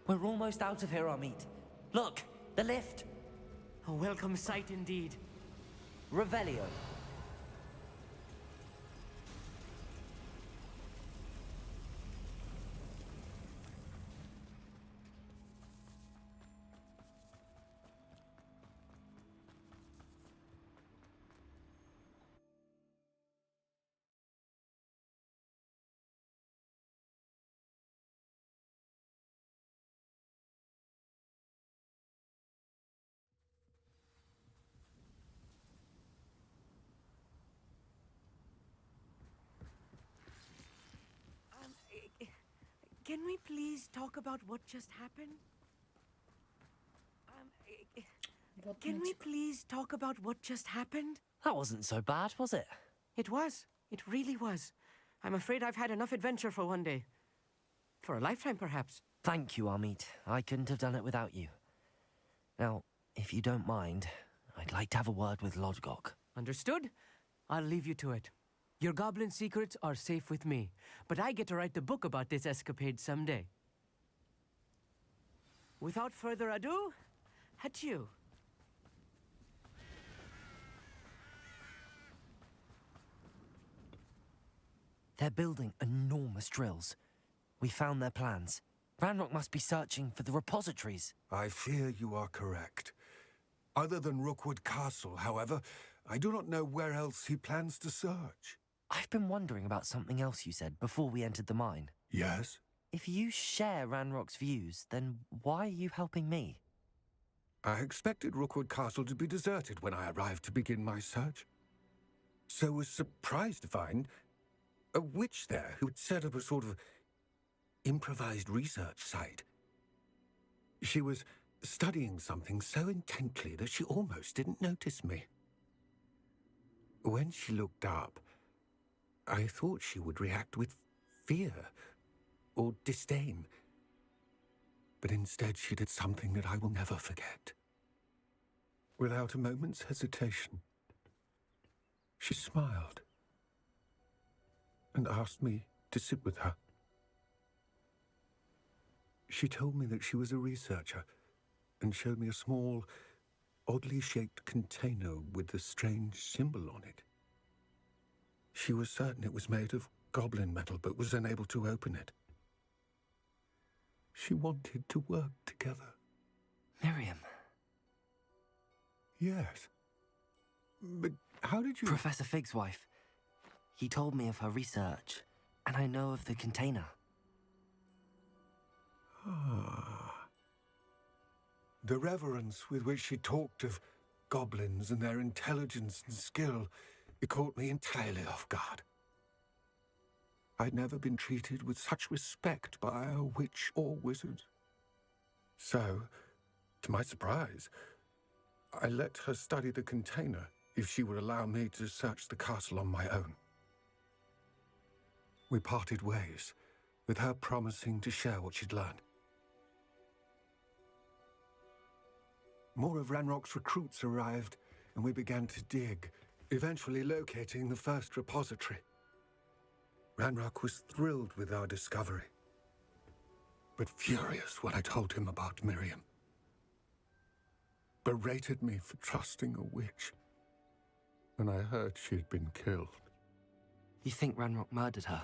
We're almost out of here, Amit. Look, the lift. A welcome sight indeed. Revelio. Can we please talk about what just happened? Can we please talk about what just happened? That wasn't so bad, was it? It was. It really was. I'm afraid I've had enough adventure for one day. For a lifetime, perhaps. Thank you, Amit. I couldn't have done it without you. Now, if you don't mind, I'd like to have a word with Lodgok. Understood? I'll leave you to it. Your goblin secrets are safe with me, but I get to write the book about this escapade someday. Without further ado, adieu. They're building enormous drills. We found their plans. Ranrock must be searching for the repositories. I fear you are correct. Other than Rookwood Castle, however, I do not know where else he plans to search. I've been wondering about something else you said before we entered the mine. Yes? If you share Ranrock's views, then why are you helping me? I expected Rookwood Castle to be deserted when I arrived to begin my search. So was surprised to find a witch there who had set up a sort of improvised research site. She was studying something so intently that she almost didn't notice me. When she looked up, I thought she would react with fear or disdain. But instead she did something that I will never forget. Without a moment's hesitation, she smiled and asked me to sit with her. She told me that she was a researcher and showed me a small, oddly shaped container with a strange symbol on it. She was certain it was made of goblin metal, but was unable to open it. She wanted to work together. Miriam. Yes. But how did you... Professor Fig's wife. He told me of her research, and I know of the container. Ah. The reverence with which she talked of goblins and their intelligence and skill, it caught me entirely off guard. I'd never been treated with such respect by a witch or wizard. So, to my surprise, I let her study the container if she would allow me to search the castle on my own. We parted ways, with her promising to share what she'd learned. More of Ranrock's recruits arrived, and we began to dig, eventually locating the first repository. Ranrock was thrilled with our discovery, but furious when I told him about Miriam. Berated me for trusting a witch, and I heard she'd been killed. You think Ranrock murdered her?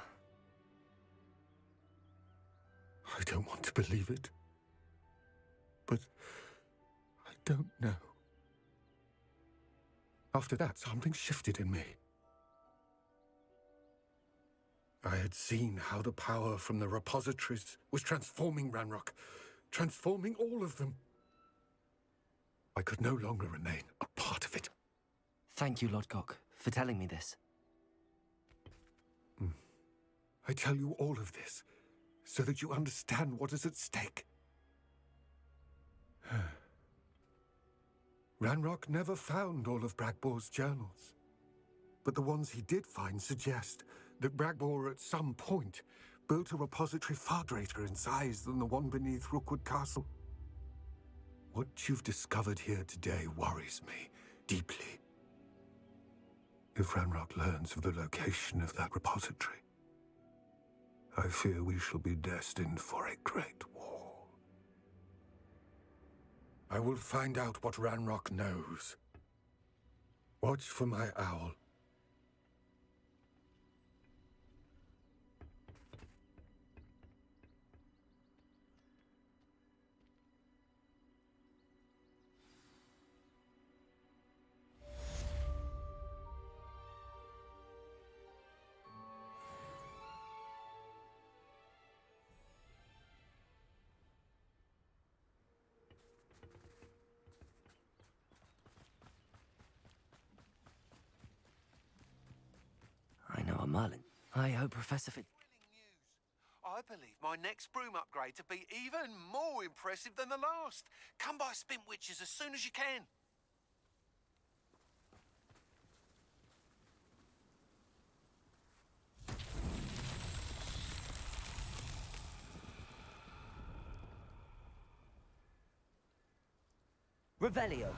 I don't want to believe it, but I don't know. After that, something shifted in me. I had seen how the power from the repositories was transforming Ranrock, transforming all of them. I could no longer remain a part of it. Thank you, Lodgok, for telling me this. I tell you all of this so that you understand what is at stake. Ranrock never found all of Bragbor's journals, but the ones he did find suggest that Bragbor at some point built a repository far greater in size than the one beneath Rookwood Castle. What you've discovered here today worries me deeply. If Ranrock learns of the location of that repository, I fear we shall be destined for a great war. I will find out what Ranrock knows. Watch for my owl. I know a Merlin. I hope Professor Fitz... I believe my next broom upgrade to be even more impressive than the last. Come by Spint Witches as soon as you can. Revelio.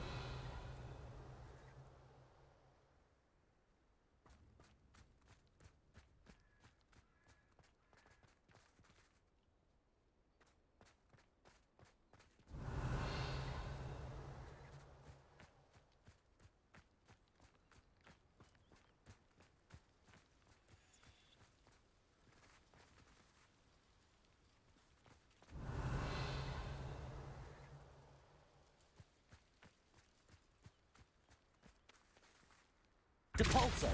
Depulso.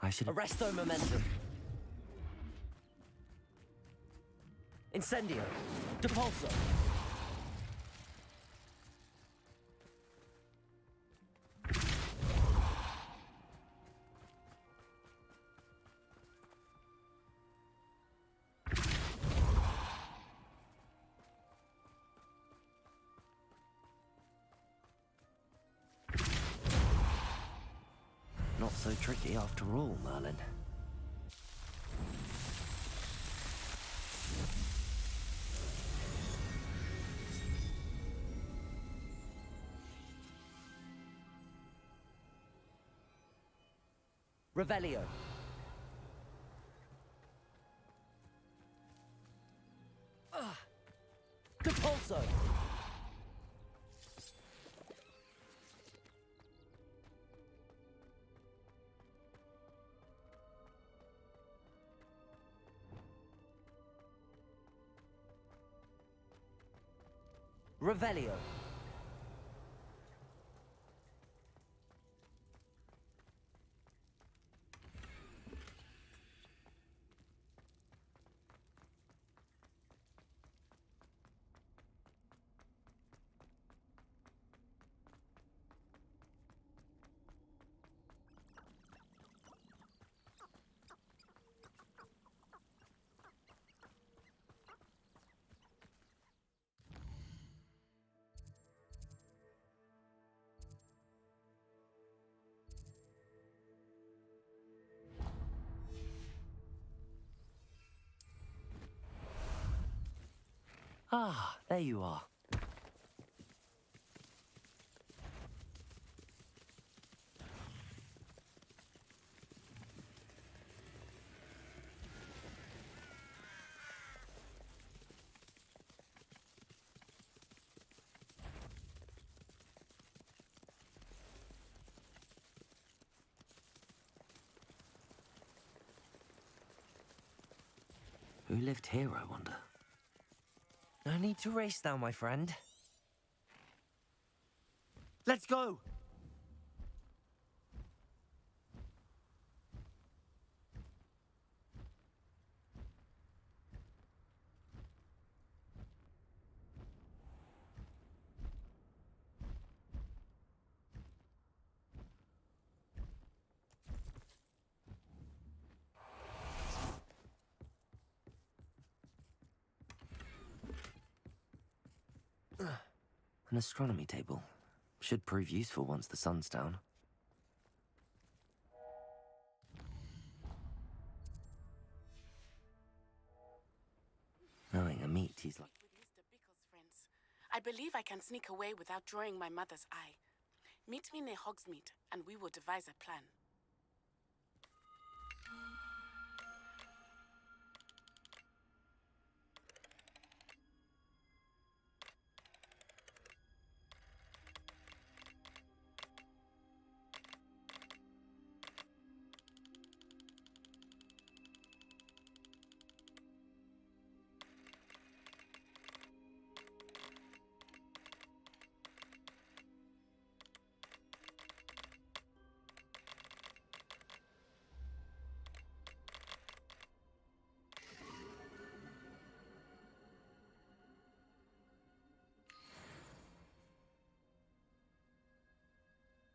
I should... Arresto Momentum. Incendio. Depulso. Not so tricky after all, Merlin. Revelio. Depulso. Revelio. Ah, there you are. Who lived here, I wonder? No need to race now, my friend. Let's go! An astronomy table. Should prove useful once the sun's down. Knowing a meat, he's like... With Mr. Bickle's friends. I believe I can sneak away without drawing my mother's eye. Meet me near Hogsmeade, and we will devise a plan.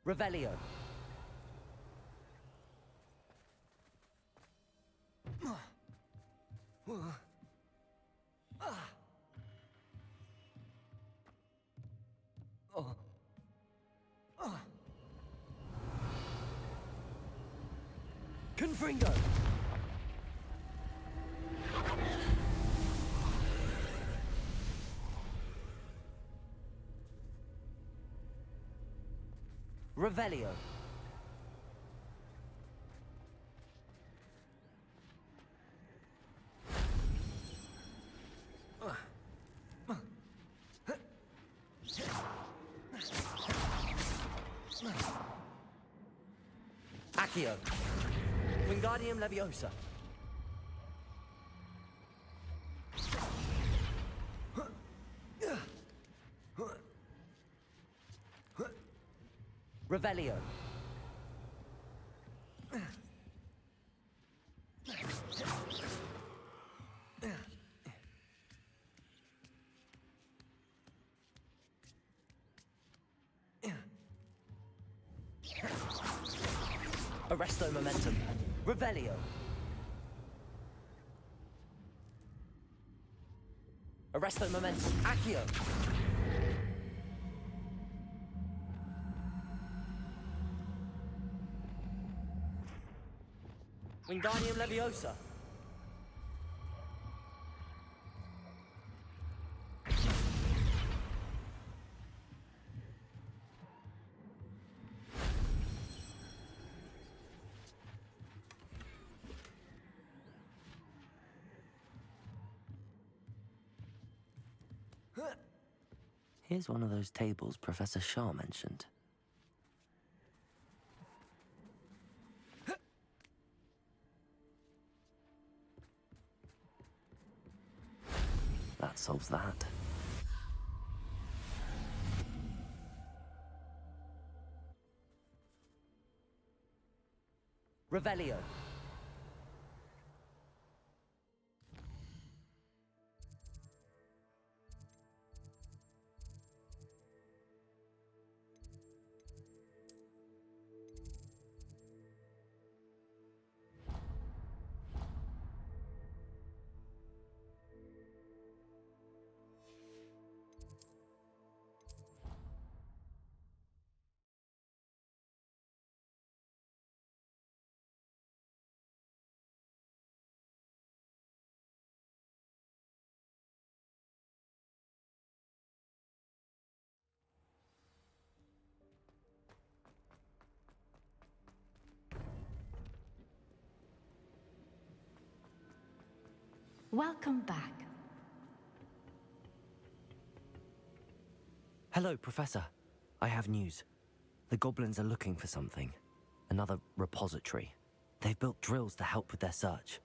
Revelio. Confringo. Revelio. Accio. Wingardium Leviosa. Revelio. Arresto momentum. Revelio. Arresto momentum. Accio. Wingardium Leviosa. Here's one of those tables Professor Shah mentioned. That solves that. Revelio. Welcome back. Hello, Professor. I have news. The goblins are looking for something. Another repository. They've built drills to help with their search.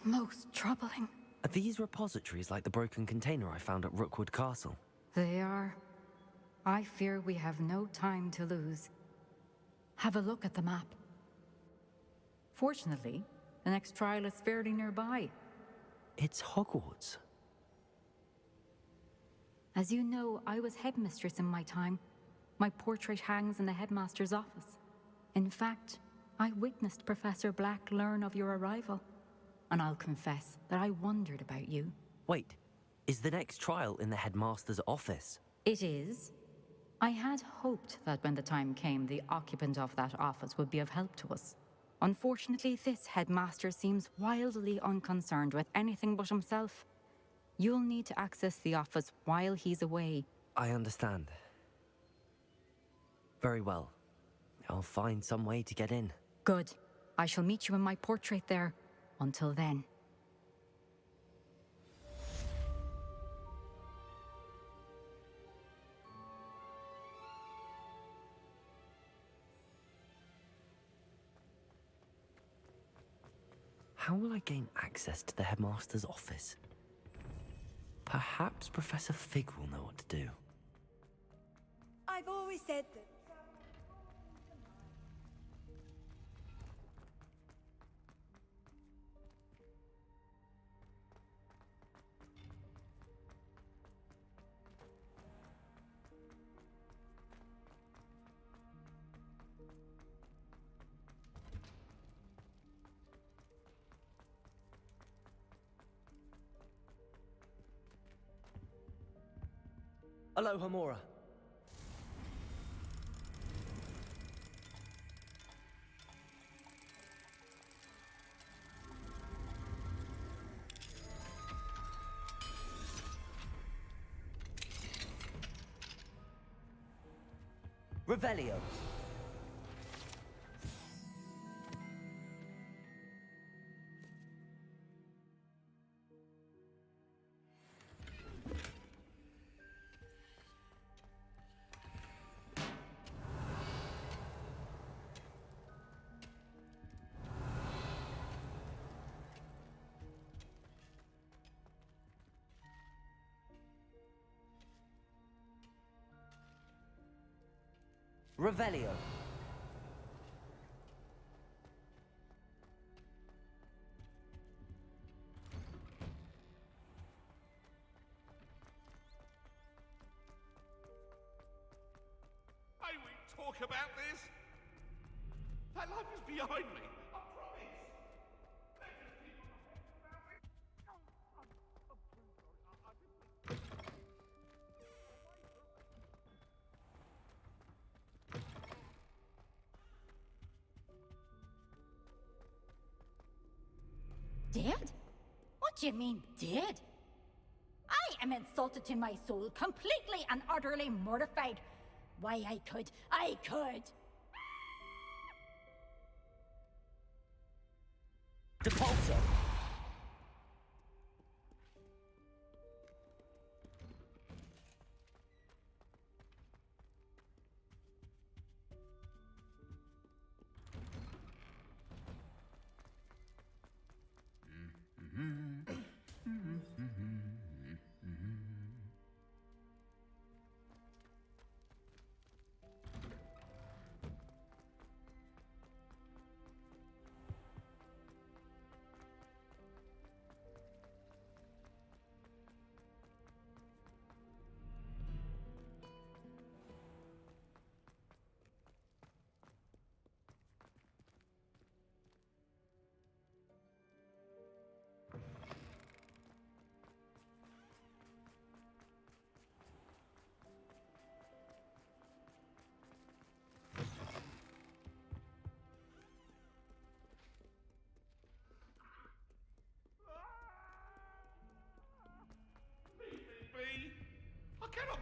Most troubling. Are these repositories like the broken container I found at Rookwood Castle? They are. I fear we have no time to lose. Have a look at the map. Fortunately, the next trial is fairly nearby. It's Hogwarts. As you know, I was headmistress in my time. My portrait hangs in the headmaster's office. In fact, I witnessed Professor Black learn of your arrival. And I'll confess that I wondered about you. Wait, is the next trial in the headmaster's office? It is. I had hoped that when the time came, the occupant of that office would be of help to us. Unfortunately, this headmaster seems wildly unconcerned with anything but himself. You'll need to access the office while he's away. I understand. Very well. I'll find some way to get in. Good. I shall meet you in my portrait there. Until then. How will I gain access to the headmaster's office? Perhaps Professor Fig will know what to do. I've always said that. Aloha Mora. Revelio. Revelio. May we talk about this? That life is behind me, I promise. Let's just keep on talking about it. Oh, I'm so sorry. I didn't think... Dead? What do you mean, dead? I am insulted to my soul, completely and utterly mortified. Why, I could. Depulso.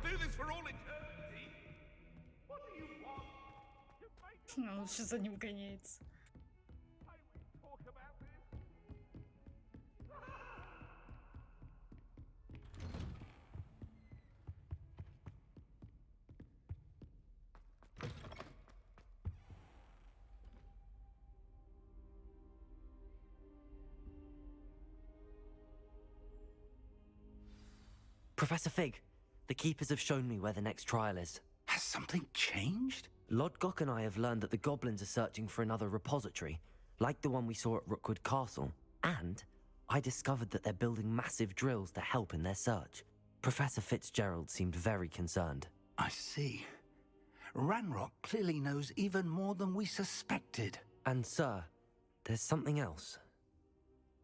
do this for all eternity. What do you want? Он лучше за ним гоняется. Talk about this? Professor Fig, the Keepers have shown me where the next trial is. Has something changed? Lodgok and I have learned that the goblins are searching for another repository, like the one we saw at Rookwood Castle. And I discovered that they're building massive drills to help in their search. Professor Fitzgerald seemed very concerned. I see. Ranrock clearly knows even more than we suspected. And sir, there's something else.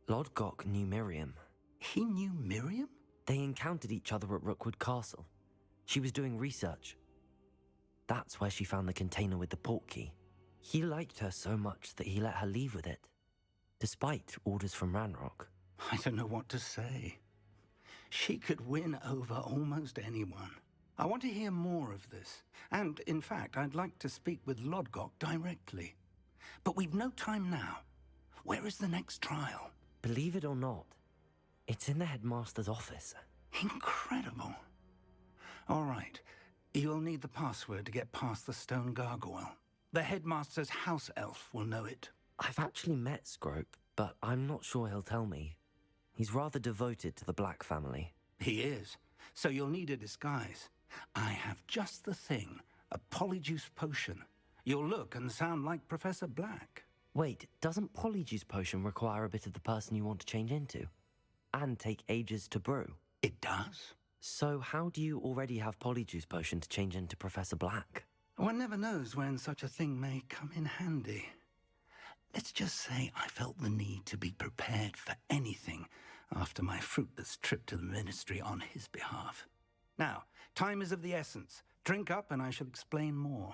Lodgok knew Miriam. He knew Miriam? They encountered each other at Rookwood Castle. She was doing research. That's where she found the container with the port key. He liked her so much that he let her leave with it, despite orders from Ranrock. I don't know what to say. She could win over almost anyone. I want to hear more of this. And, in fact, I'd like to speak with Lodgok directly. But we've no time now. Where is the next trial? Believe it or not, it's in the headmaster's office. Incredible. All right. You'll need the password to get past the stone gargoyle. The headmaster's house elf will know it. I've actually met Scrope, but I'm not sure he'll tell me. He's rather devoted to the Black family. He is. So you'll need a disguise. I have just the thing. A polyjuice potion. You'll look and sound like Professor Black. Wait, doesn't polyjuice potion require a bit of the person you want to change into? And take ages to brew? It does. So how do you already have polyjuice potion to change into Professor Black? One never knows when such a thing may come in handy. Let's just say I felt the need to be prepared for anything after my fruitless trip to the Ministry on his behalf. Now, time is of the essence. Drink up and I shall explain more.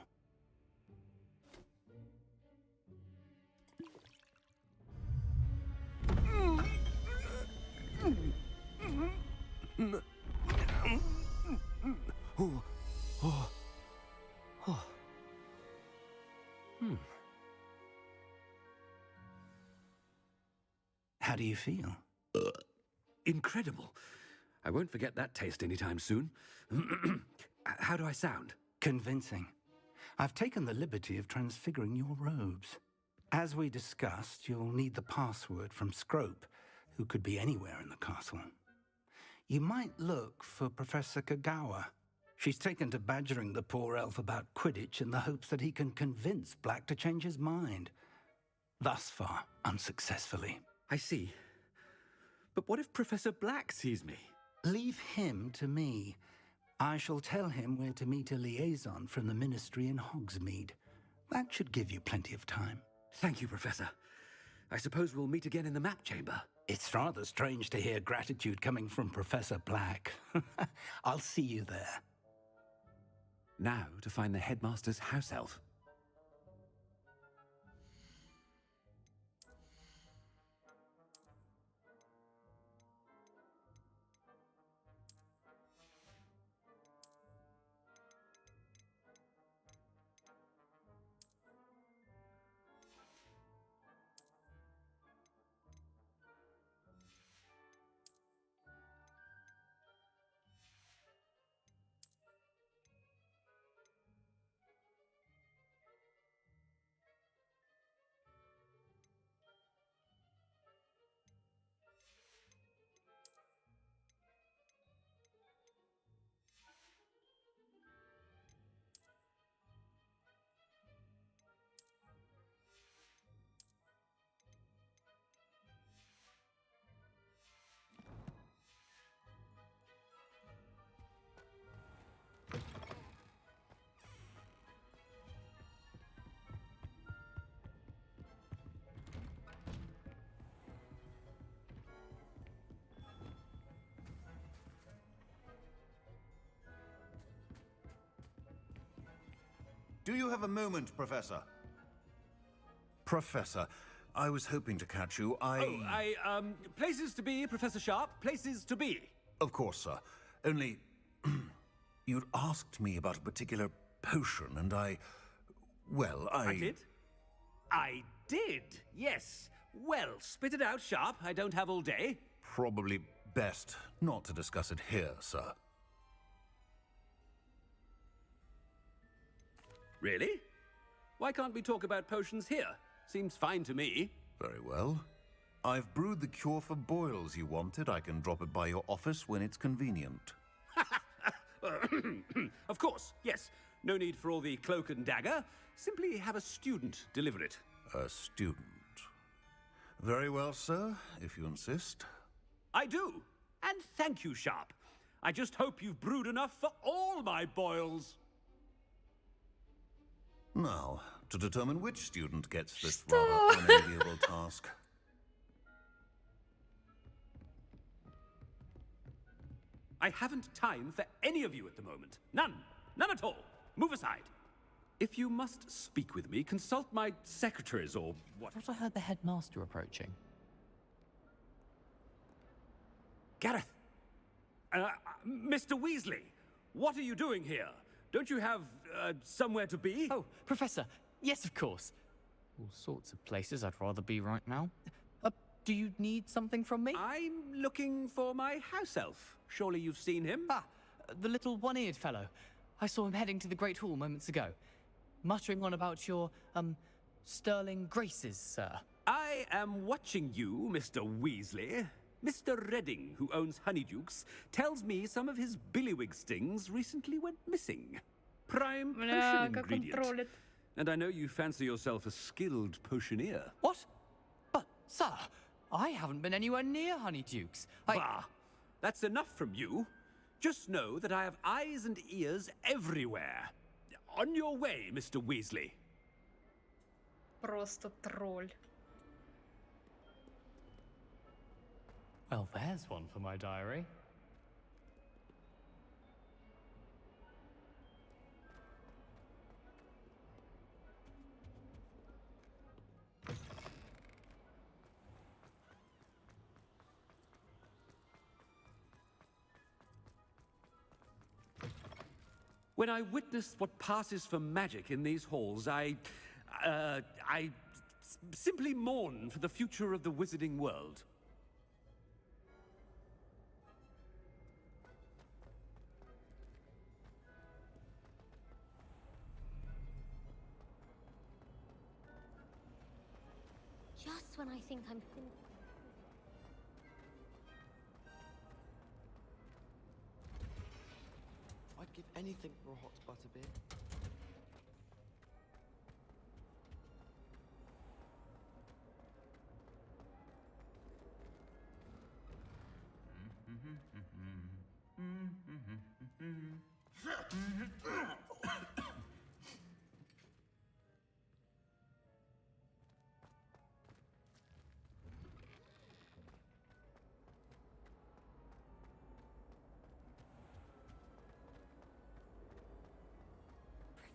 How do you feel? Incredible. I won't forget that taste anytime soon. How do I sound? Convincing. I've taken the liberty of transfiguring your robes. As we discussed, you'll need the password from Scrope, who could be anywhere in the castle. You might look for Professor Kagawa. She's taken to badgering the poor elf about Quidditch in the hopes that he can convince Black to change his mind. Thus far, unsuccessfully. I see. But what if Professor Black sees me? Leave him to me. I shall tell him where to meet a liaison from the Ministry in Hogsmeade. That should give you plenty of time. Thank you, Professor. I suppose we'll meet again in the map chamber. It's rather strange to hear gratitude coming from Professor Black. I'll see you there. Now to find the headmaster's house elf. Do you have a moment, Professor? Professor, I was hoping to catch you. Places to be, Professor Sharp. Places to be. Of course, sir. Only... You'd asked me about a particular potion, and I did? I did, yes. Well, spit it out, Sharp. I don't have all day. Probably best not to discuss it here, sir. Really? Why can't we talk about potions here? Seems fine to me. Very well. I've brewed the cure for boils you wanted. I can drop it by your office when it's convenient. Of course, yes. No need for all the cloak and dagger. Simply have a student deliver it. A student. Very well, sir, if you insist. I do. And thank you, Sharp. I just hope you've brewed enough for all my boils. Now, to determine which student gets this rather unenviable task. I haven't time for any of you at the moment. None. None at all. Move aside. If you must speak with me, consult my secretaries or what. I thought I heard the headmaster approaching. Gareth! Mr. Weasley, what are you doing here? Don't you have, somewhere to be? Oh, Professor, yes, of course. All sorts of places I'd rather be right now. Do you need something from me? I'm looking for my house elf. Surely you've seen him? Ah, the little one-eared fellow. I saw him heading to the Great Hall moments ago, muttering on about your, sterling graces, sir. I am watching you, Mr. Weasley. Mr. Redding, who owns Honeydukes, tells me some of his billywig stings recently went missing. Prime potion ingredient. And I know you fancy yourself a skilled potioneer. What? But, sir, I haven't been anywhere near Honeydukes. Bah! That's enough from you. Just know that I have eyes and ears everywhere. On your way, Mr. Weasley. Просто тролль. Well, there's one for my diary. When I witness what passes for magic in these halls, I simply mourn for the future of the wizarding world. Just when I think I'm I'd give anything for a hot butterbeer.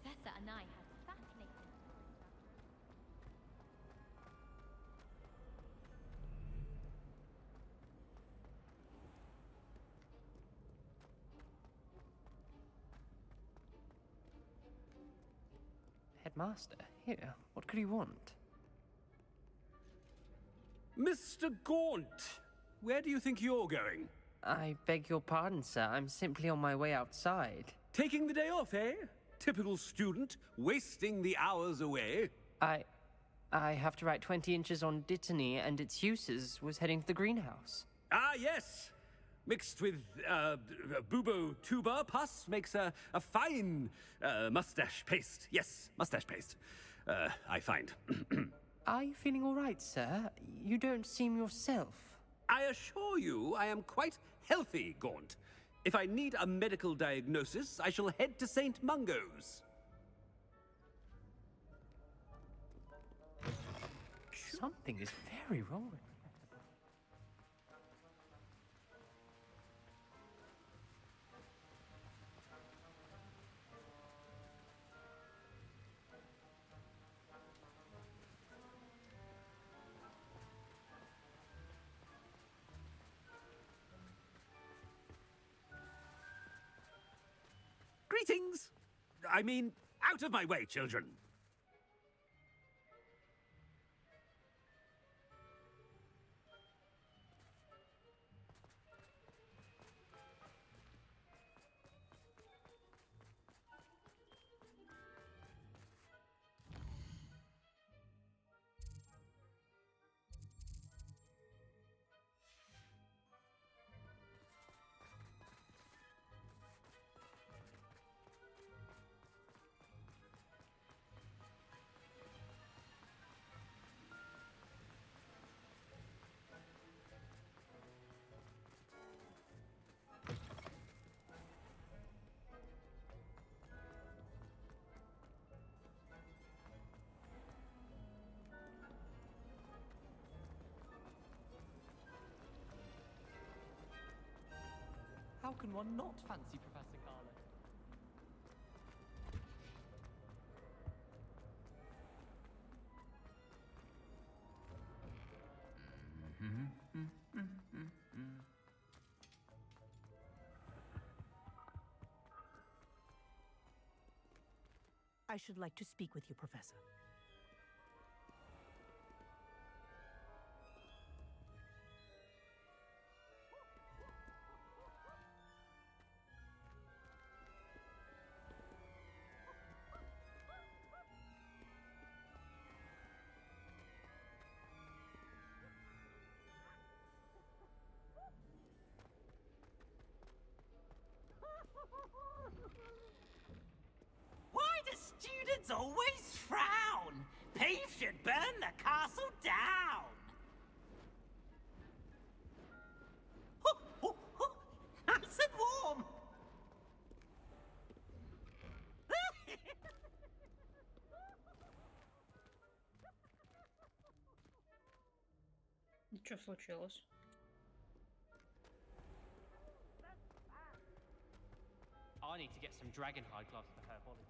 Professor and I had fascinating. Headmaster, here, what could he want? Mr. Gaunt, where do you think you're going? I beg your pardon, sir. I'm simply on my way outside. Taking the day off, eh? Typical student, wasting the hours away. I have to write 20 inches on Dittany and its uses. Was heading to the greenhouse. Ah, yes. Mixed with bubo tuber pus makes a fine mustache paste. Yes, mustache paste. I find. Are you feeling all right, sir? You don't seem yourself. I assure you I am quite healthy, Gaunt. If I need a medical diagnosis, I shall head to St. Mungo's. Something is very wrong. Greetings! I mean, out of my way, children. How can one not fancy Professor Garland? I should like to speak with you, Professor. Why do students always frown? Peeves should burn the castle down. Nice and warm. Что случилось? I need to get some dragonhide gloves for her body.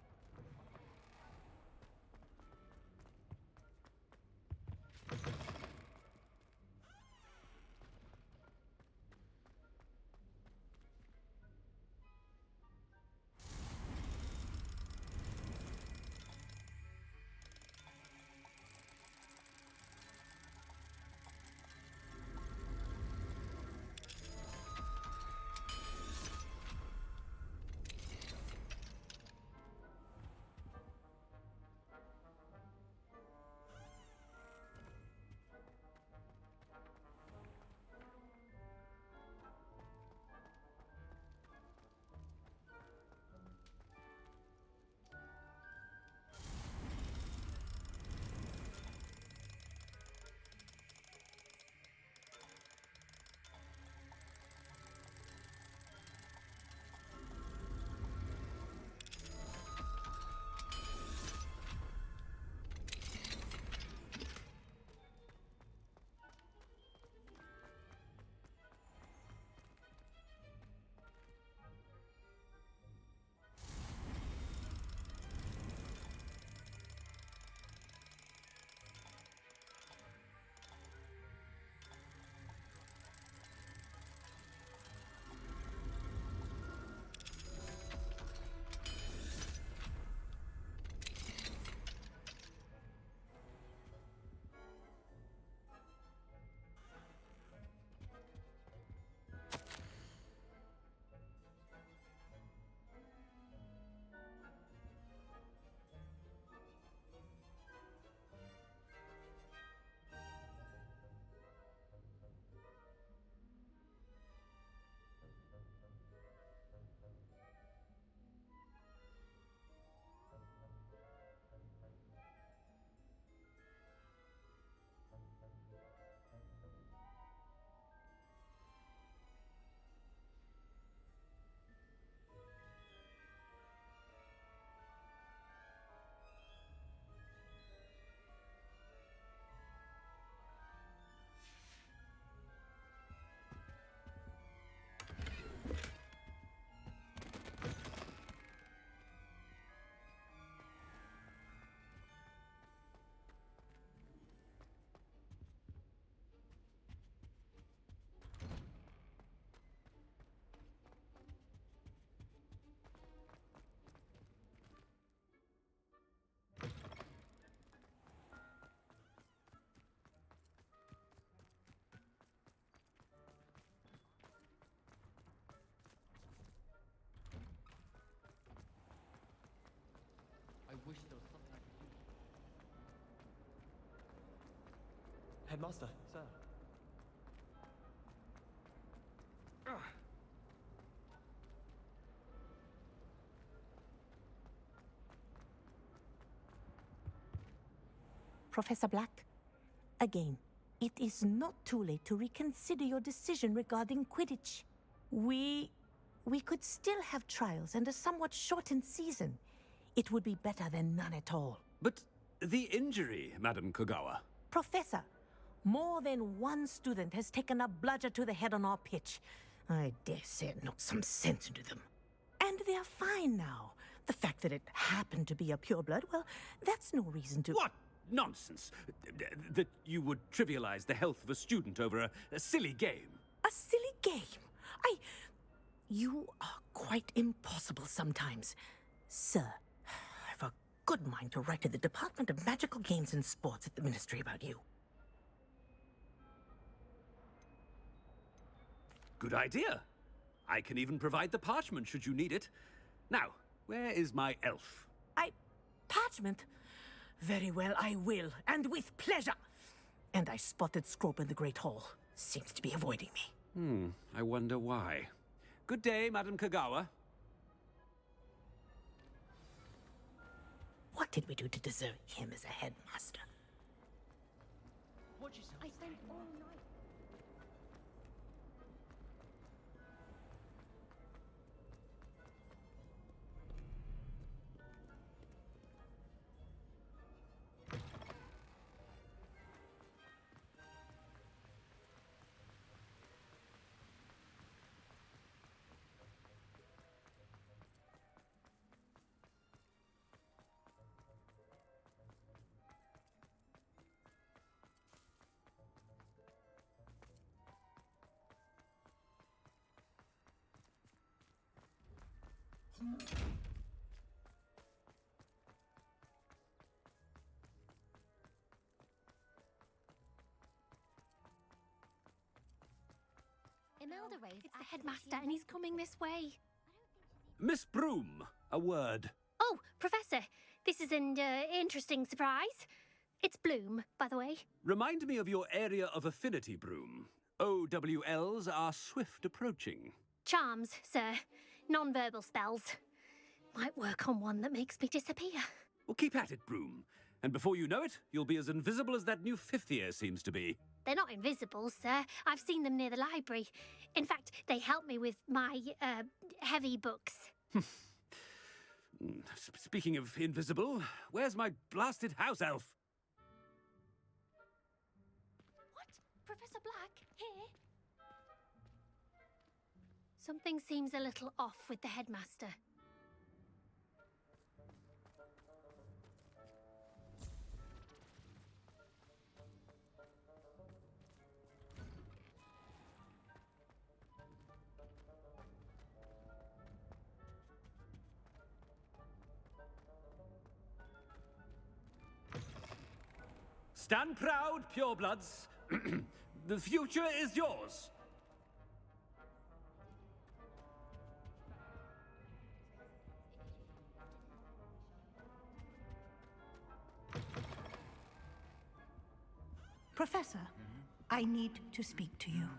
Headmaster, sir. Professor Black, again, it is not too late to reconsider your decision regarding Quidditch. We could still have trials and a somewhat shortened season. It would be better than none at all. But the injury, Madam Kogawa. Professor, more than one student has taken a bludger to the head on our pitch. I dare say it knocked some sense into them. And they're fine now. The fact that it happened to be a pureblood, well, that's no reason to... What nonsense! That you would trivialize the health of a student over a silly game. A silly game? You are quite impossible sometimes. Sir, I've a good mind to write to the Department of Magical Games and Sports at the Ministry about you. Good idea. I can even provide the parchment should you need it. Now, where is my elf? Parchment? Very well, I will, and with pleasure. And I spotted Scrope in the Great Hall. Seems to be avoiding me. I wonder why. Good day, Madam Kogawa. What did we do to deserve him as a headmaster? What'd you say? I spent all night. Imelda Ray's it's the headmaster, and he's coming this way. Miss Broom, a word. Oh, Professor, this is an interesting surprise. It's Bloom, by the way. Remind me of your area of affinity, Broom. OWLs are swift approaching. Charms, sir. Non-verbal spells. Might work on one that makes me disappear. Well, keep at it, Broom. And before you know it, you'll be as invisible as that new fifth year seems to be. They're not invisible, sir. I've seen them near the library. In fact, they help me with my, heavy books. Speaking of invisible, where's my blasted house elf? What? Professor Black? Here? Something seems a little off with the headmaster. Stand proud, purebloods. The future is yours. Professor, I need to speak to you.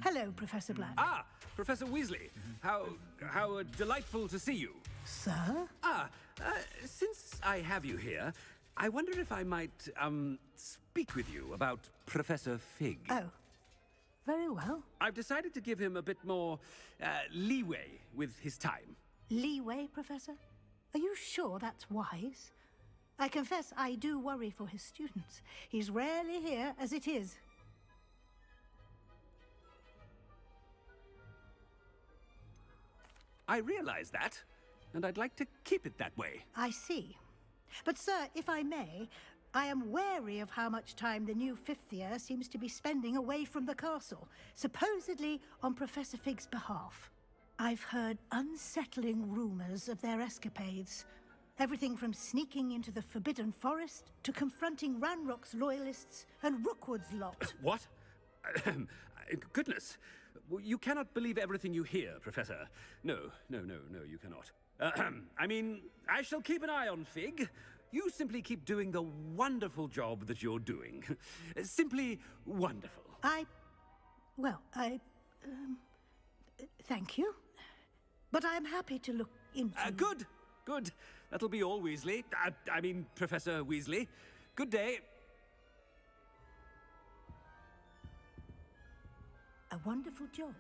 Hello, Professor Black. Ah, Professor Weasley. How delightful to see you. Sir? Since I have you here, I wonder if I might, speak with you about Professor Fig. Oh, very well. I've decided to give him a bit more, leeway with his time. Leeway, Professor? Are you sure that's wise? I confess I do worry for his students. He's rarely here as it is. I realize that, and I'd like to keep it that way. I see. But, sir, if I may, I am wary of how much time the new fifth year seems to be spending away from the castle, supposedly on Professor Fig's behalf. I've heard unsettling rumors of their escapades. Everything from sneaking into the Forbidden Forest to confronting Ranrock's loyalists and Rookwood's lot. What? Goodness. You cannot believe everything you hear, Professor. No, you cannot. I mean, I shall keep an eye on Fig. You simply keep doing the wonderful job that you're doing. Simply wonderful. Thank you. But I'm happy to look into... Good. Good. That'll be all, Weasley. I mean, Professor Weasley. Good day. A wonderful job.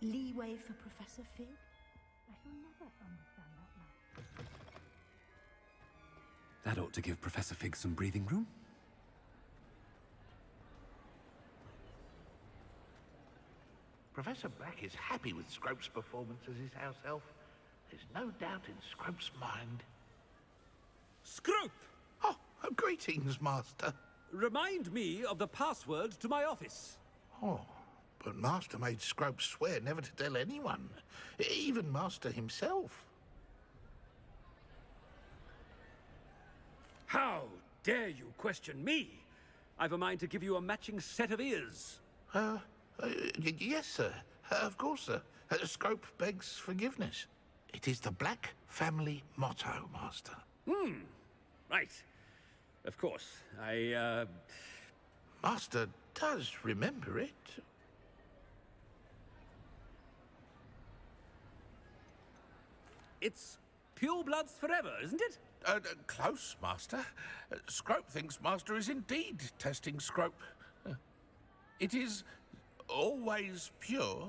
Leeway for Professor Fig? I shall never understand that man. That ought to give Professor Fig some breathing room. Professor Black is happy with Scrope's performance as his house elf. There's no doubt in Scrope's mind. Scrope! Oh, greetings, Master. Remind me of the password to my office. Oh, but Master made Scrope swear never to tell anyone, even Master himself. How dare you question me? I've a mind to give you a matching set of ears. Yes, sir. Of course, sir. Scrope begs forgiveness. It is the Black family motto, Master. Right. Of course. Master does remember it. It's pure bloods forever, isn't it? Close, Master. Scrope thinks Master is indeed testing Scrope. It is always pure.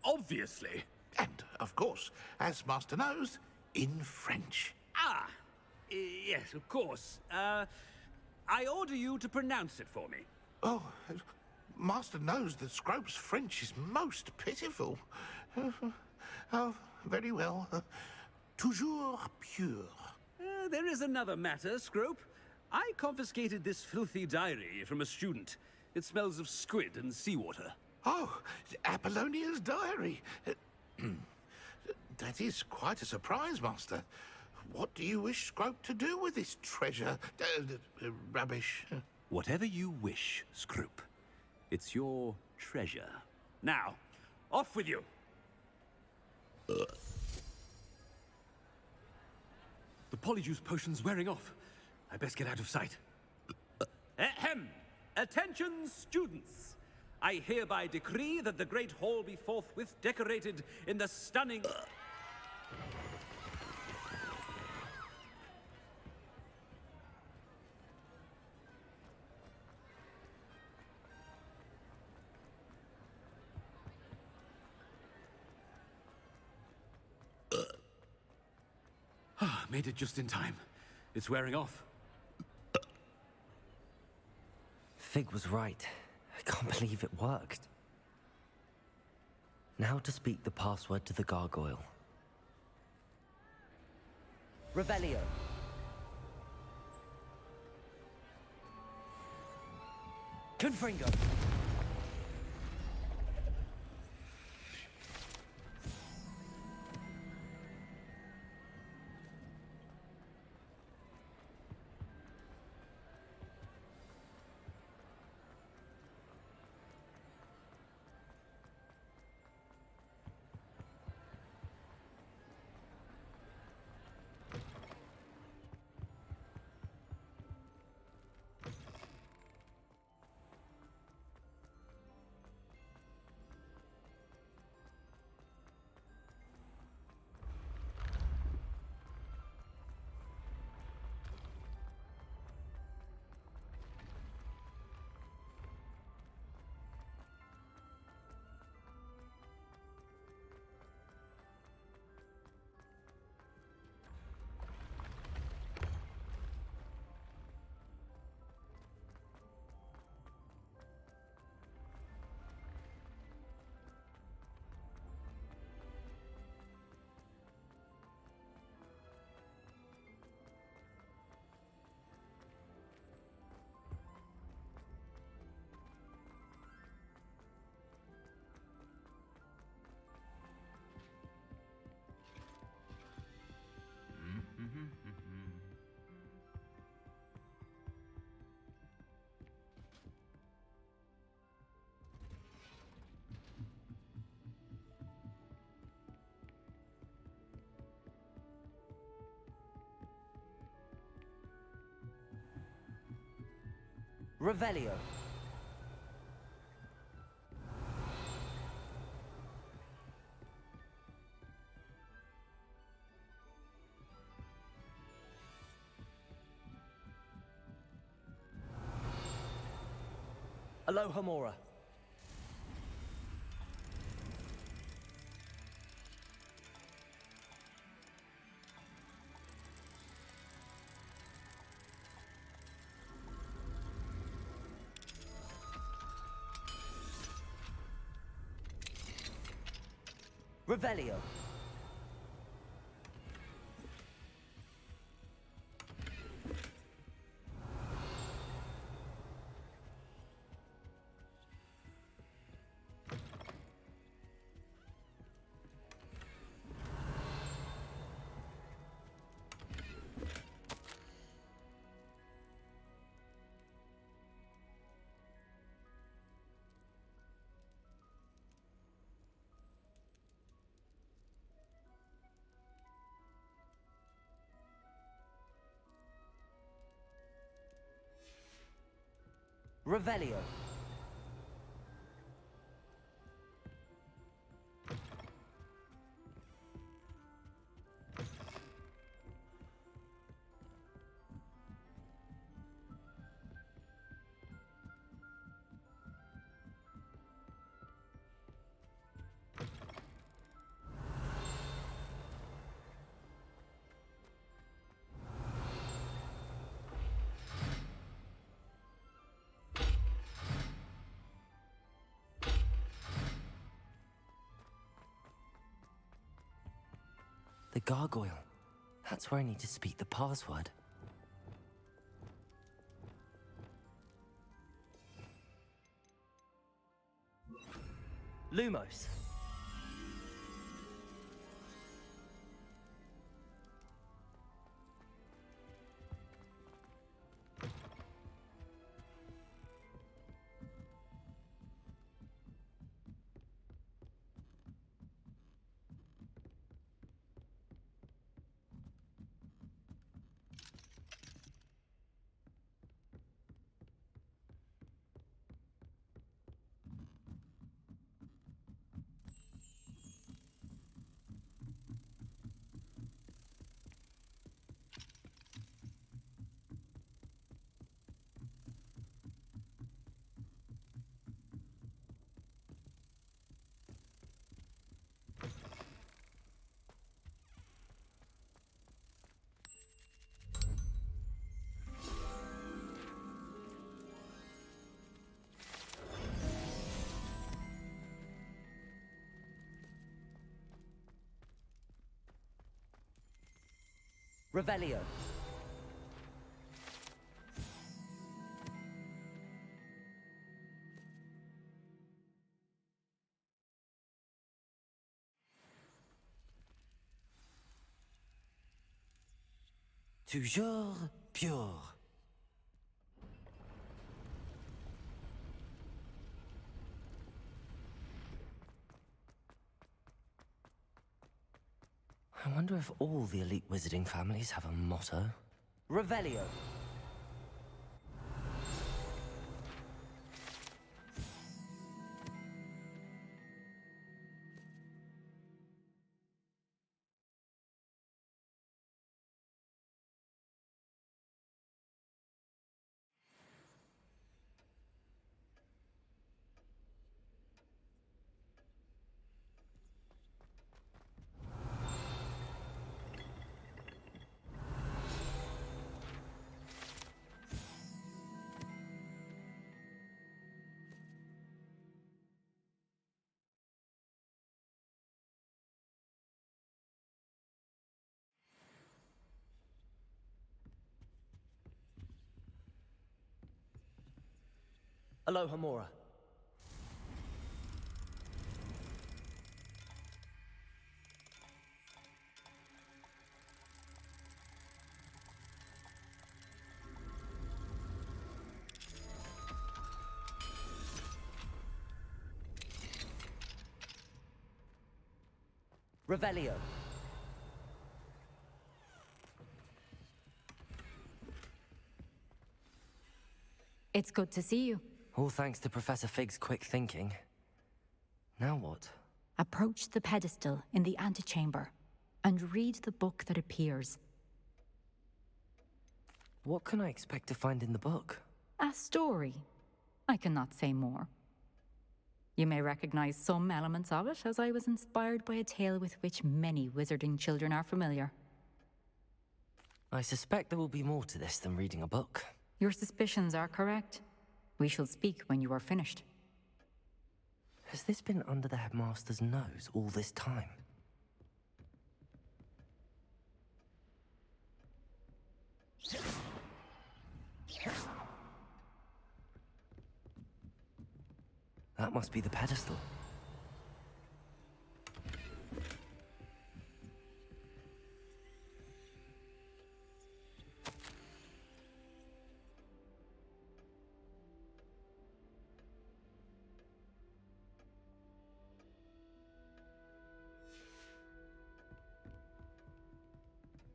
Obviously. And, of course, as Master knows, in French. Yes, of course. I order you to pronounce it for me. Oh, Master knows that Scrope's French is most pitiful. Oh, very well. Toujours pure. There is another matter, Scrope. I confiscated this filthy diary from a student. It smells of squid and seawater. Oh, Apollonia's diary. That is quite a surprise, Master. What do you wish Scrope to do with this treasure? Rubbish. Whatever you wish, Scrope. It's your treasure. Now, off with you. The polyjuice potion's wearing off. I best get out of sight. Ahem! Attention, students! I hereby decree that the Great Hall be forthwith decorated in the stunning... Made it just in time. It's wearing off. Fig was right. I can't believe it worked. Now to speak the password to the gargoyle. Revelio. Confringo. Revelio. Alohomora. Revelio. Revelio. The gargoyle. That's where I need to speak the password. Lumos. Revelio. Toujours pure. I wonder if all the elite wizarding families have a motto. Revelio. Alohomora. Revelio. It's good to see you. All thanks to Professor Fig's quick thinking. Now what? Approach the pedestal in the antechamber and read the book that appears. What can I expect to find in the book? A story. I cannot say more. You may recognize some elements of it, as I was inspired by a tale with which many wizarding children are familiar. I suspect there will be more to this than reading a book. Your suspicions are correct. We shall speak when you are finished. Has this been under the headmaster's nose all this time? That must be the pedestal.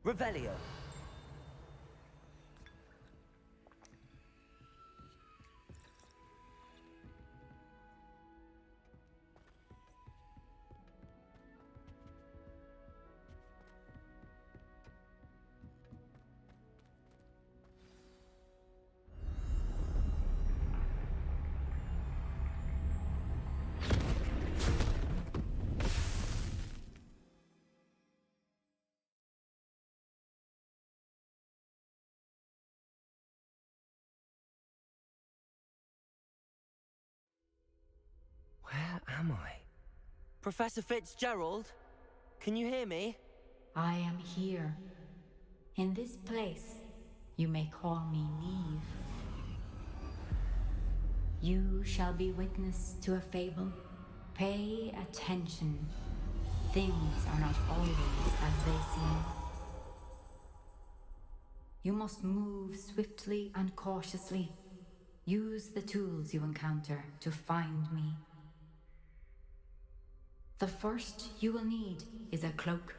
Revelio. Where am I? Professor Fitzgerald, can you hear me? I am here. In this place, you may call me Neve. You shall be witness to a fable. Pay attention. Things are not always as they seem. You must move swiftly and cautiously. Use the tools you encounter to find me. The first you will need is a cloak.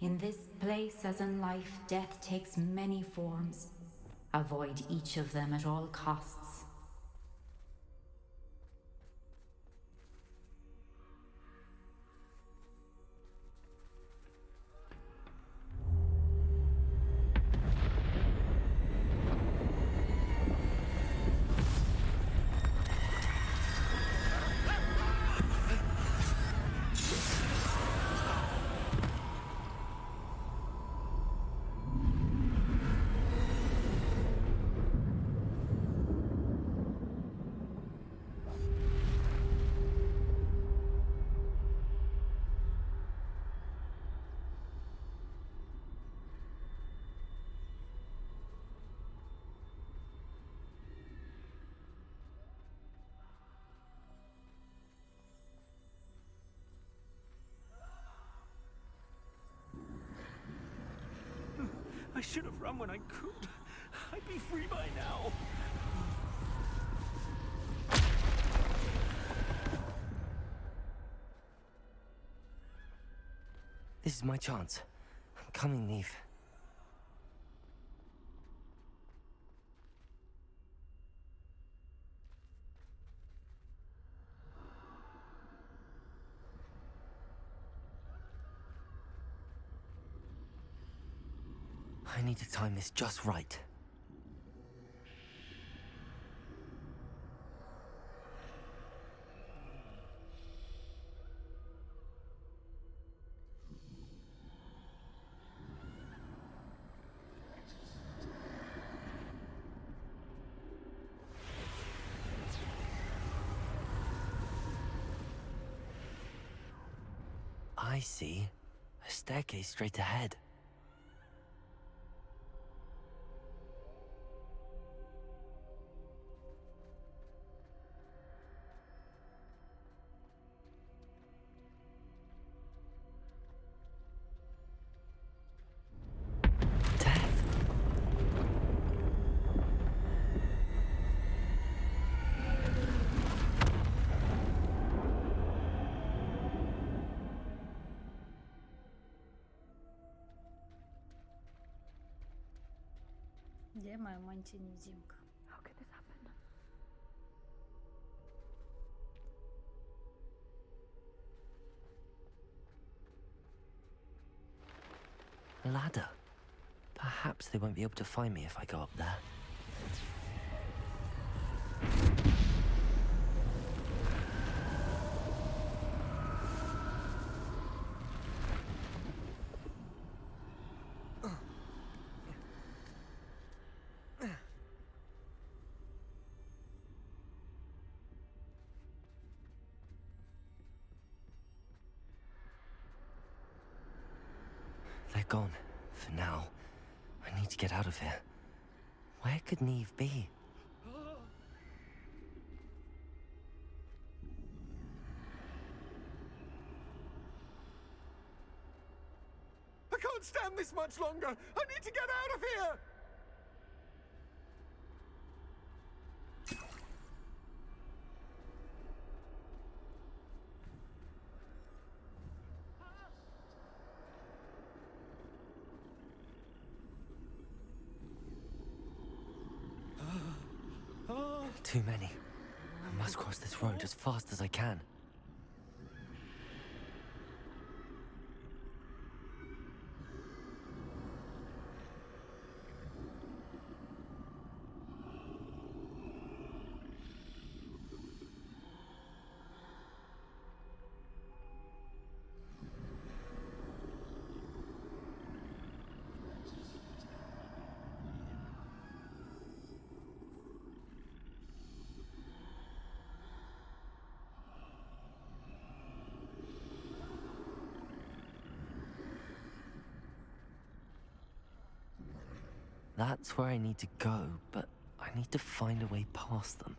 In this place, as in life, death takes many forms. Avoid each of them at all costs. I should have run when I could. I'd be free by now. This is my chance. I'm coming, Neve. I need to time this just right. I see a staircase straight ahead. Где моя мантия-невидимка? How could this happen? A ladder. Perhaps they won't be able to find me if I go up there. They're gone, for now. I need to get out of here. Where could Neve be? I can't stand this much longer! I need to get out of here! Too many. I must cross this road as fast as I can. That's where I need to go, but I need to find a way past them.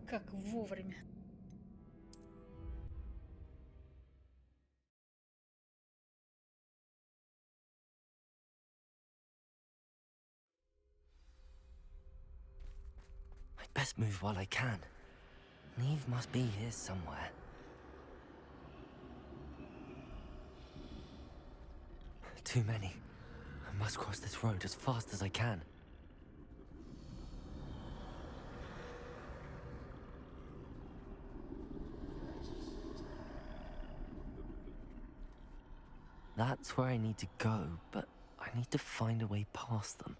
Как вовремя. I'd best move while I can. Neve must be here somewhere. Too many. I must cross this road as fast as I can. That's where I need to go, but I need to find a way past them.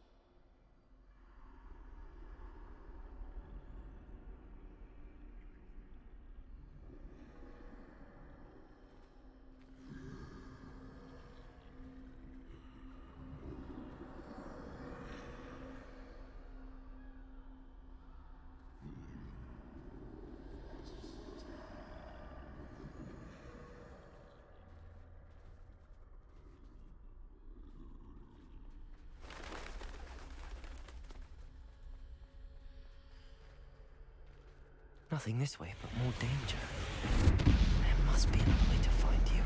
Nothing this way, but more danger. There must be another way to find you.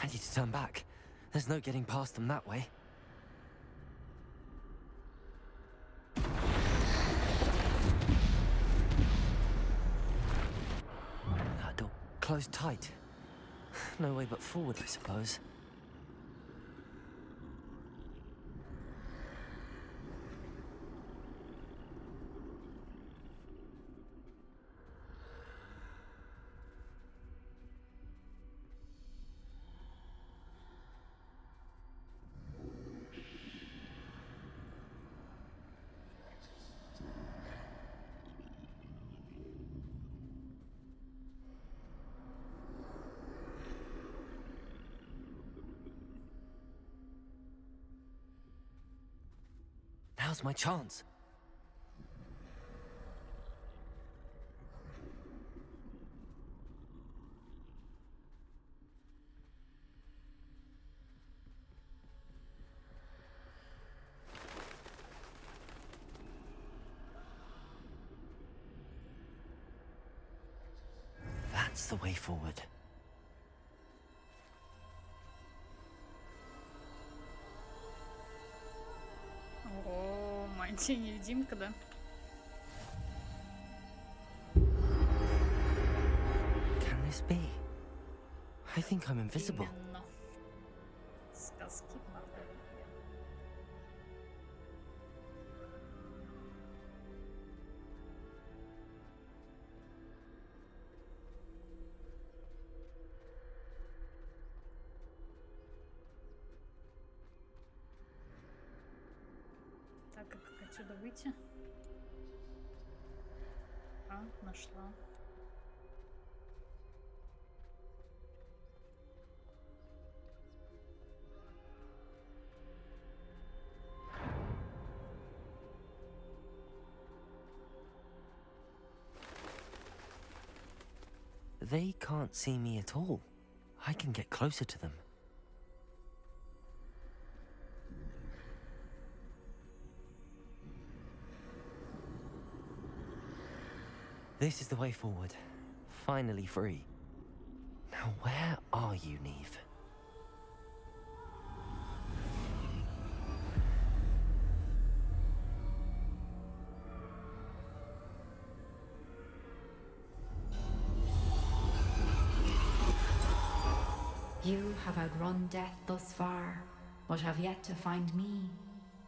I need to turn back. There's no getting past them that way. That door closed tight. No way but forward, I suppose. Now's my chance. That's the way forward. О, мантия-невидимка, да? Can this be? I think I'm invisible. Именно. Сказки Маргариты. Так, как отсюда выйти? А, нашла. They can't see me at all. I can get closer to them. This is the way forward. Finally free. Now where are you, Neve? You have outrun death thus far, but have yet to find me.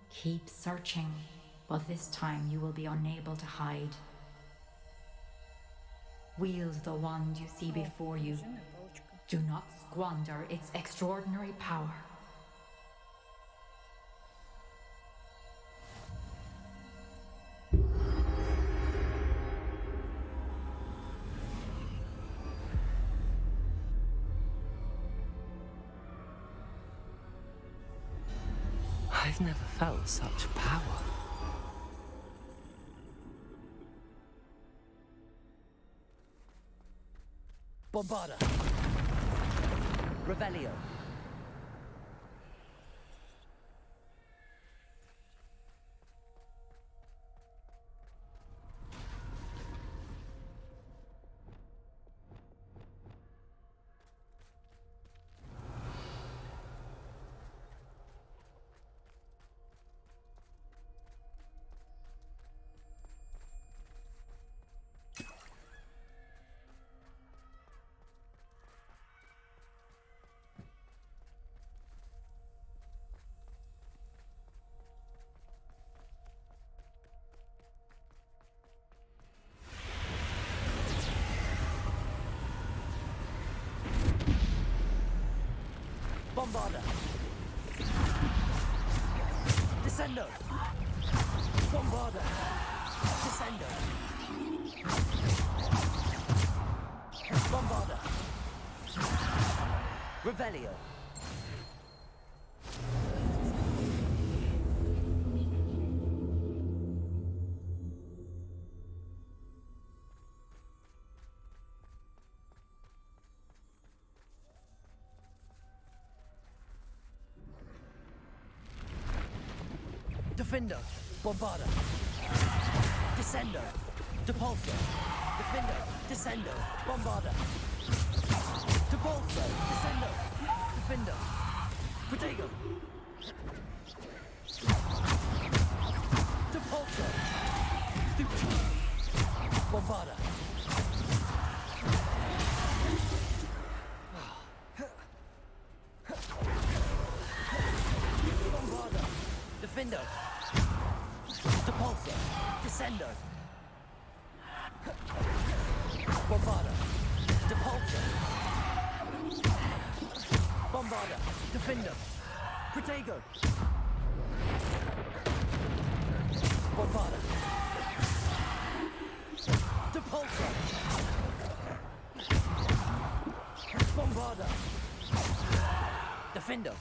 Keep searching, but this time you will be unable to hide. Wield the wand you see before you. Do not squander its extraordinary power. I've never felt such power. Bombarda. Revelio. Bombarda. Descendo. Bombarda. Descendo. Bombarda. Revelio. Defendo, Bombarda, Descendo, Depulso, Defendo, Descendo, Bombarda, Depulso, Descendo, Defendo, Protego, Depulso, Stupid, Bombarda. Bombarda, Defendo. Depulso, Descendo. Bombarda, Depulso. Bombarda, Defendo. Protego. Bombarda. Depulso. Bombarda. Defendo.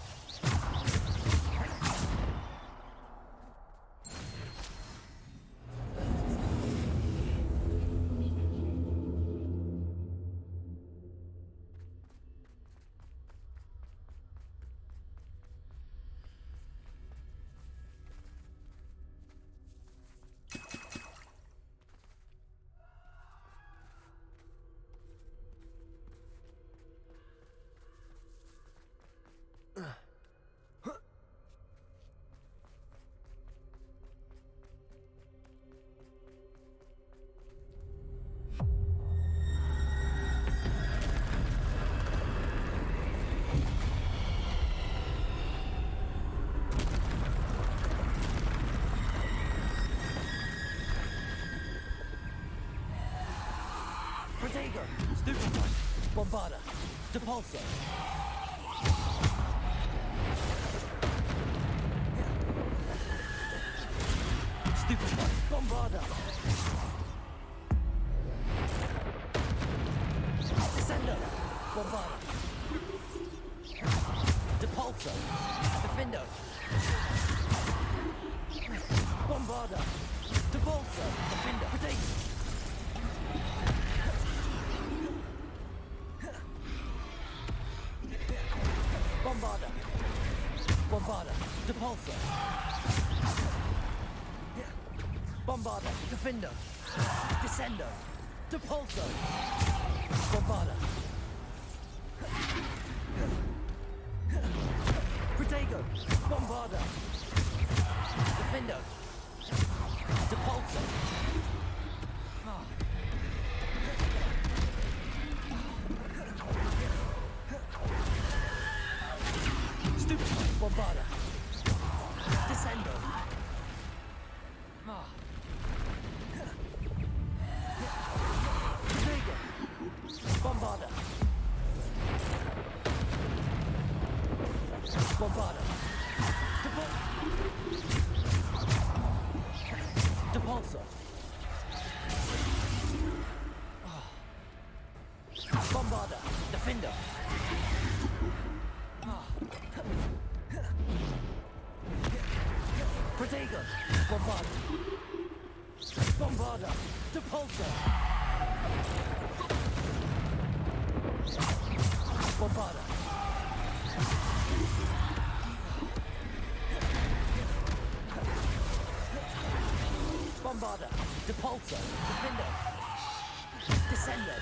Bombarda. Depulso. Stupefy. Bombarda. Descendo. Bombarda. Depulso. Defendo. Bombarda. Depulso. Defendo. Potato. Bombarda. Bombarda. Depulso. Bombarda. Defendo. Descendo. Depulso. Bombarda. Protego. Bombarda. Defendo. Depulso. Stupid. Bombarda. Descendo. Protego. Bombarda. Bombarda. Depulso. Bombarda. Defender. Protego. Bombarda. Bombarda. Depulso. Bombarda. Bombarda. Depulso. Defender. Descendo.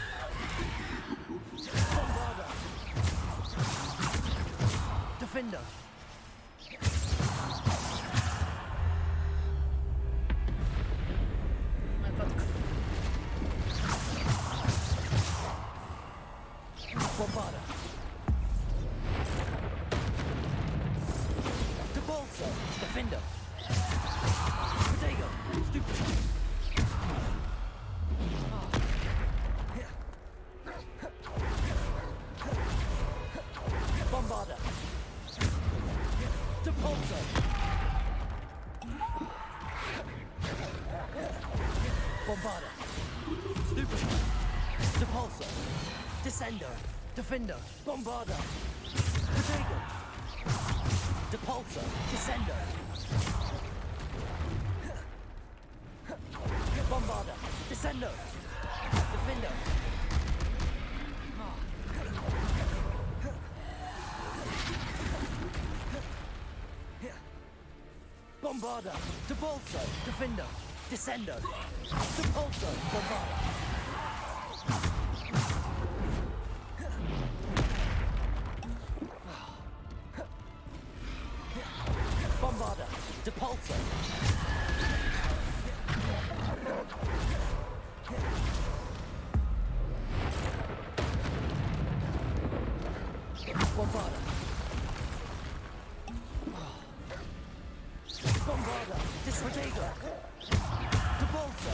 Bombarda. Defender. Bombarda. Depulso. Defender. Protego. Stupid. Bombarda. Depulso. Bombarda. Stupid. Depulso. Descendo. Defender. Bombarda. Protego. Depulso. Descendo. Bombarda. Descendo. Defender. Bombarda. Depulso. Defender. Descendo. Depulso. Bombarda. Bombarda. Depulso. Bombarda. Bombarda. Protego. Depulso.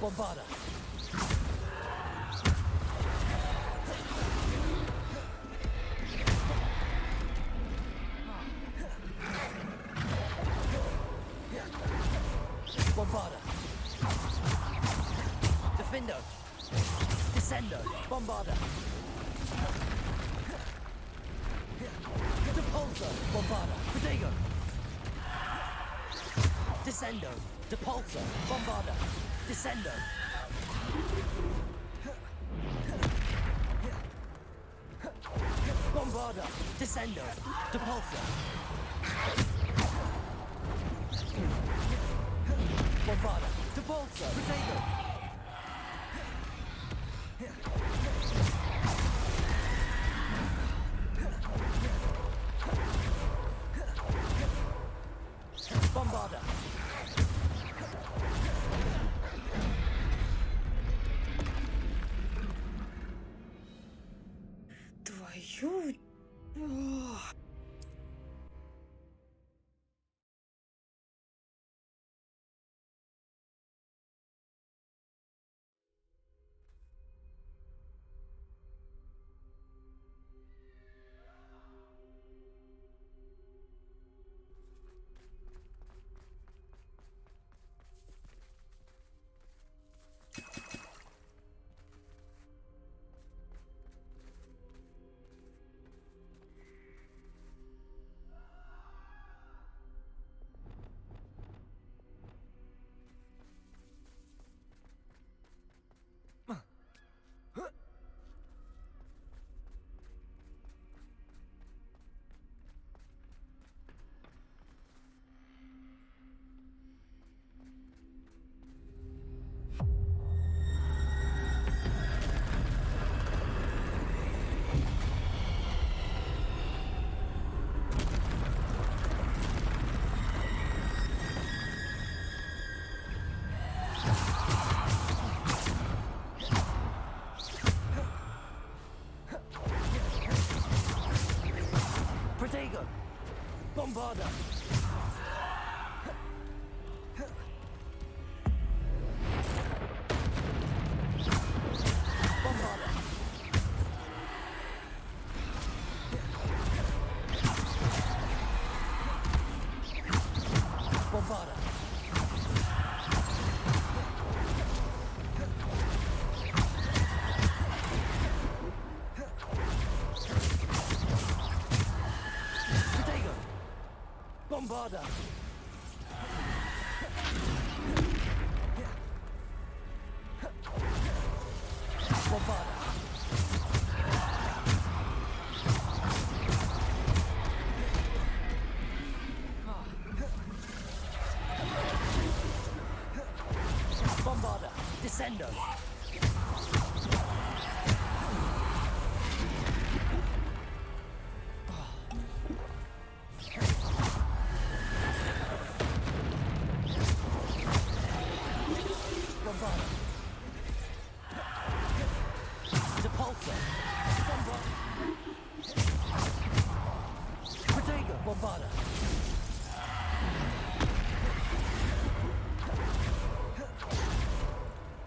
Bombarda. Bombarda. Defendo. Descendo. Bombarda. Depulso. Bombarda. Protego. Descendo. Depulso. Bombarda. Descendo. Bombarda. Descendo. Depulso. Bombarda. Depulso. Protego. Bombarda. Твою... Bombarder! Bombarder! Bombarder! Descendo!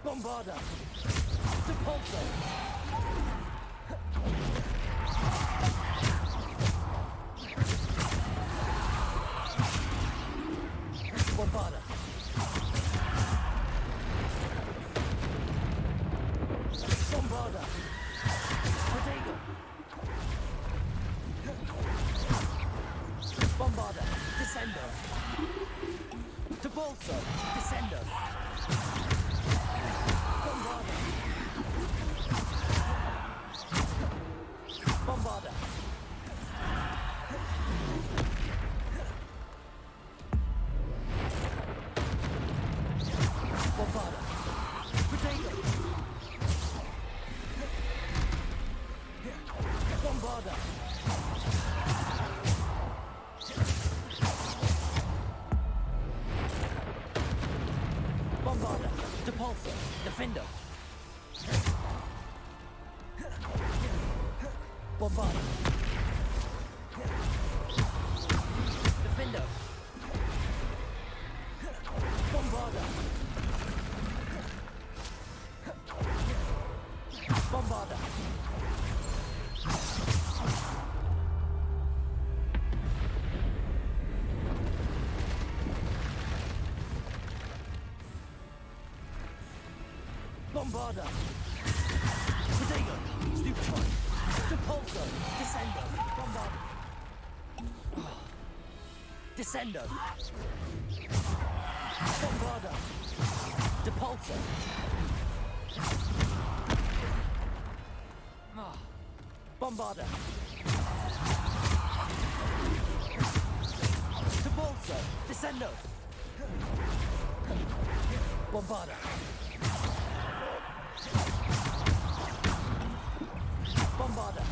Bombarder! Depulso! Bombarder! Bombarder! Protego! Bombarder! Descendo! Depulso! Descendo! Bombarder! Bombarder! Bombarder! Potato! Bombarder! Bombarder! Depulso! Defender! Bombarder! Defender! Bombarder! Bombarder! Bombarder! Potato! Stupefy! Depulso! Descendo! Bombarder! Descendo! Bombarder! Depulso! Bombarder! Depulso! Descendo! Bombarder! Bombarder!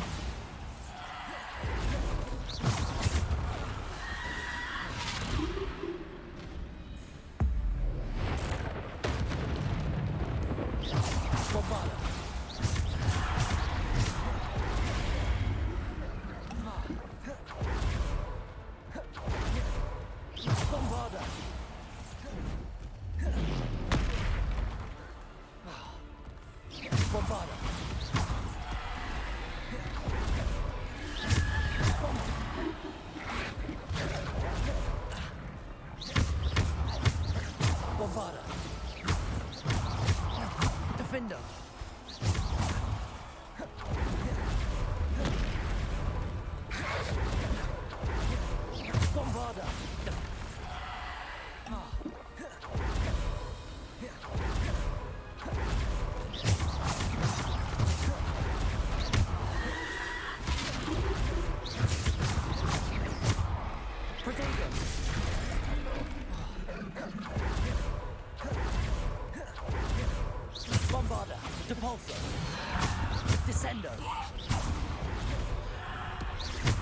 Bombarder! Bombarder! Bombarder! Bombarder! Defender! Bombarder! Protego! Bombarder! Depulso! Descendo!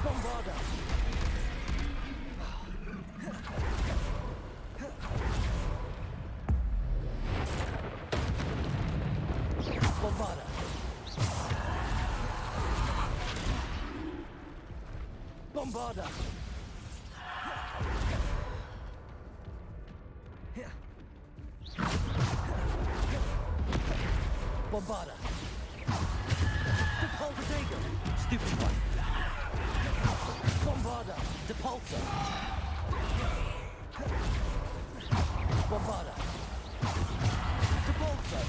Bombarder! Bombarder! Bombarder! Bombarder! Depulso! Stupefy! Bombarder! Depulso! Bombarder! Depulso!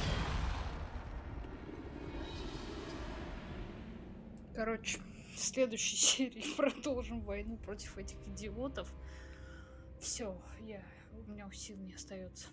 Короче, в следующей серии продолжим войну против этих идиотов. Все, у меня сил не остается.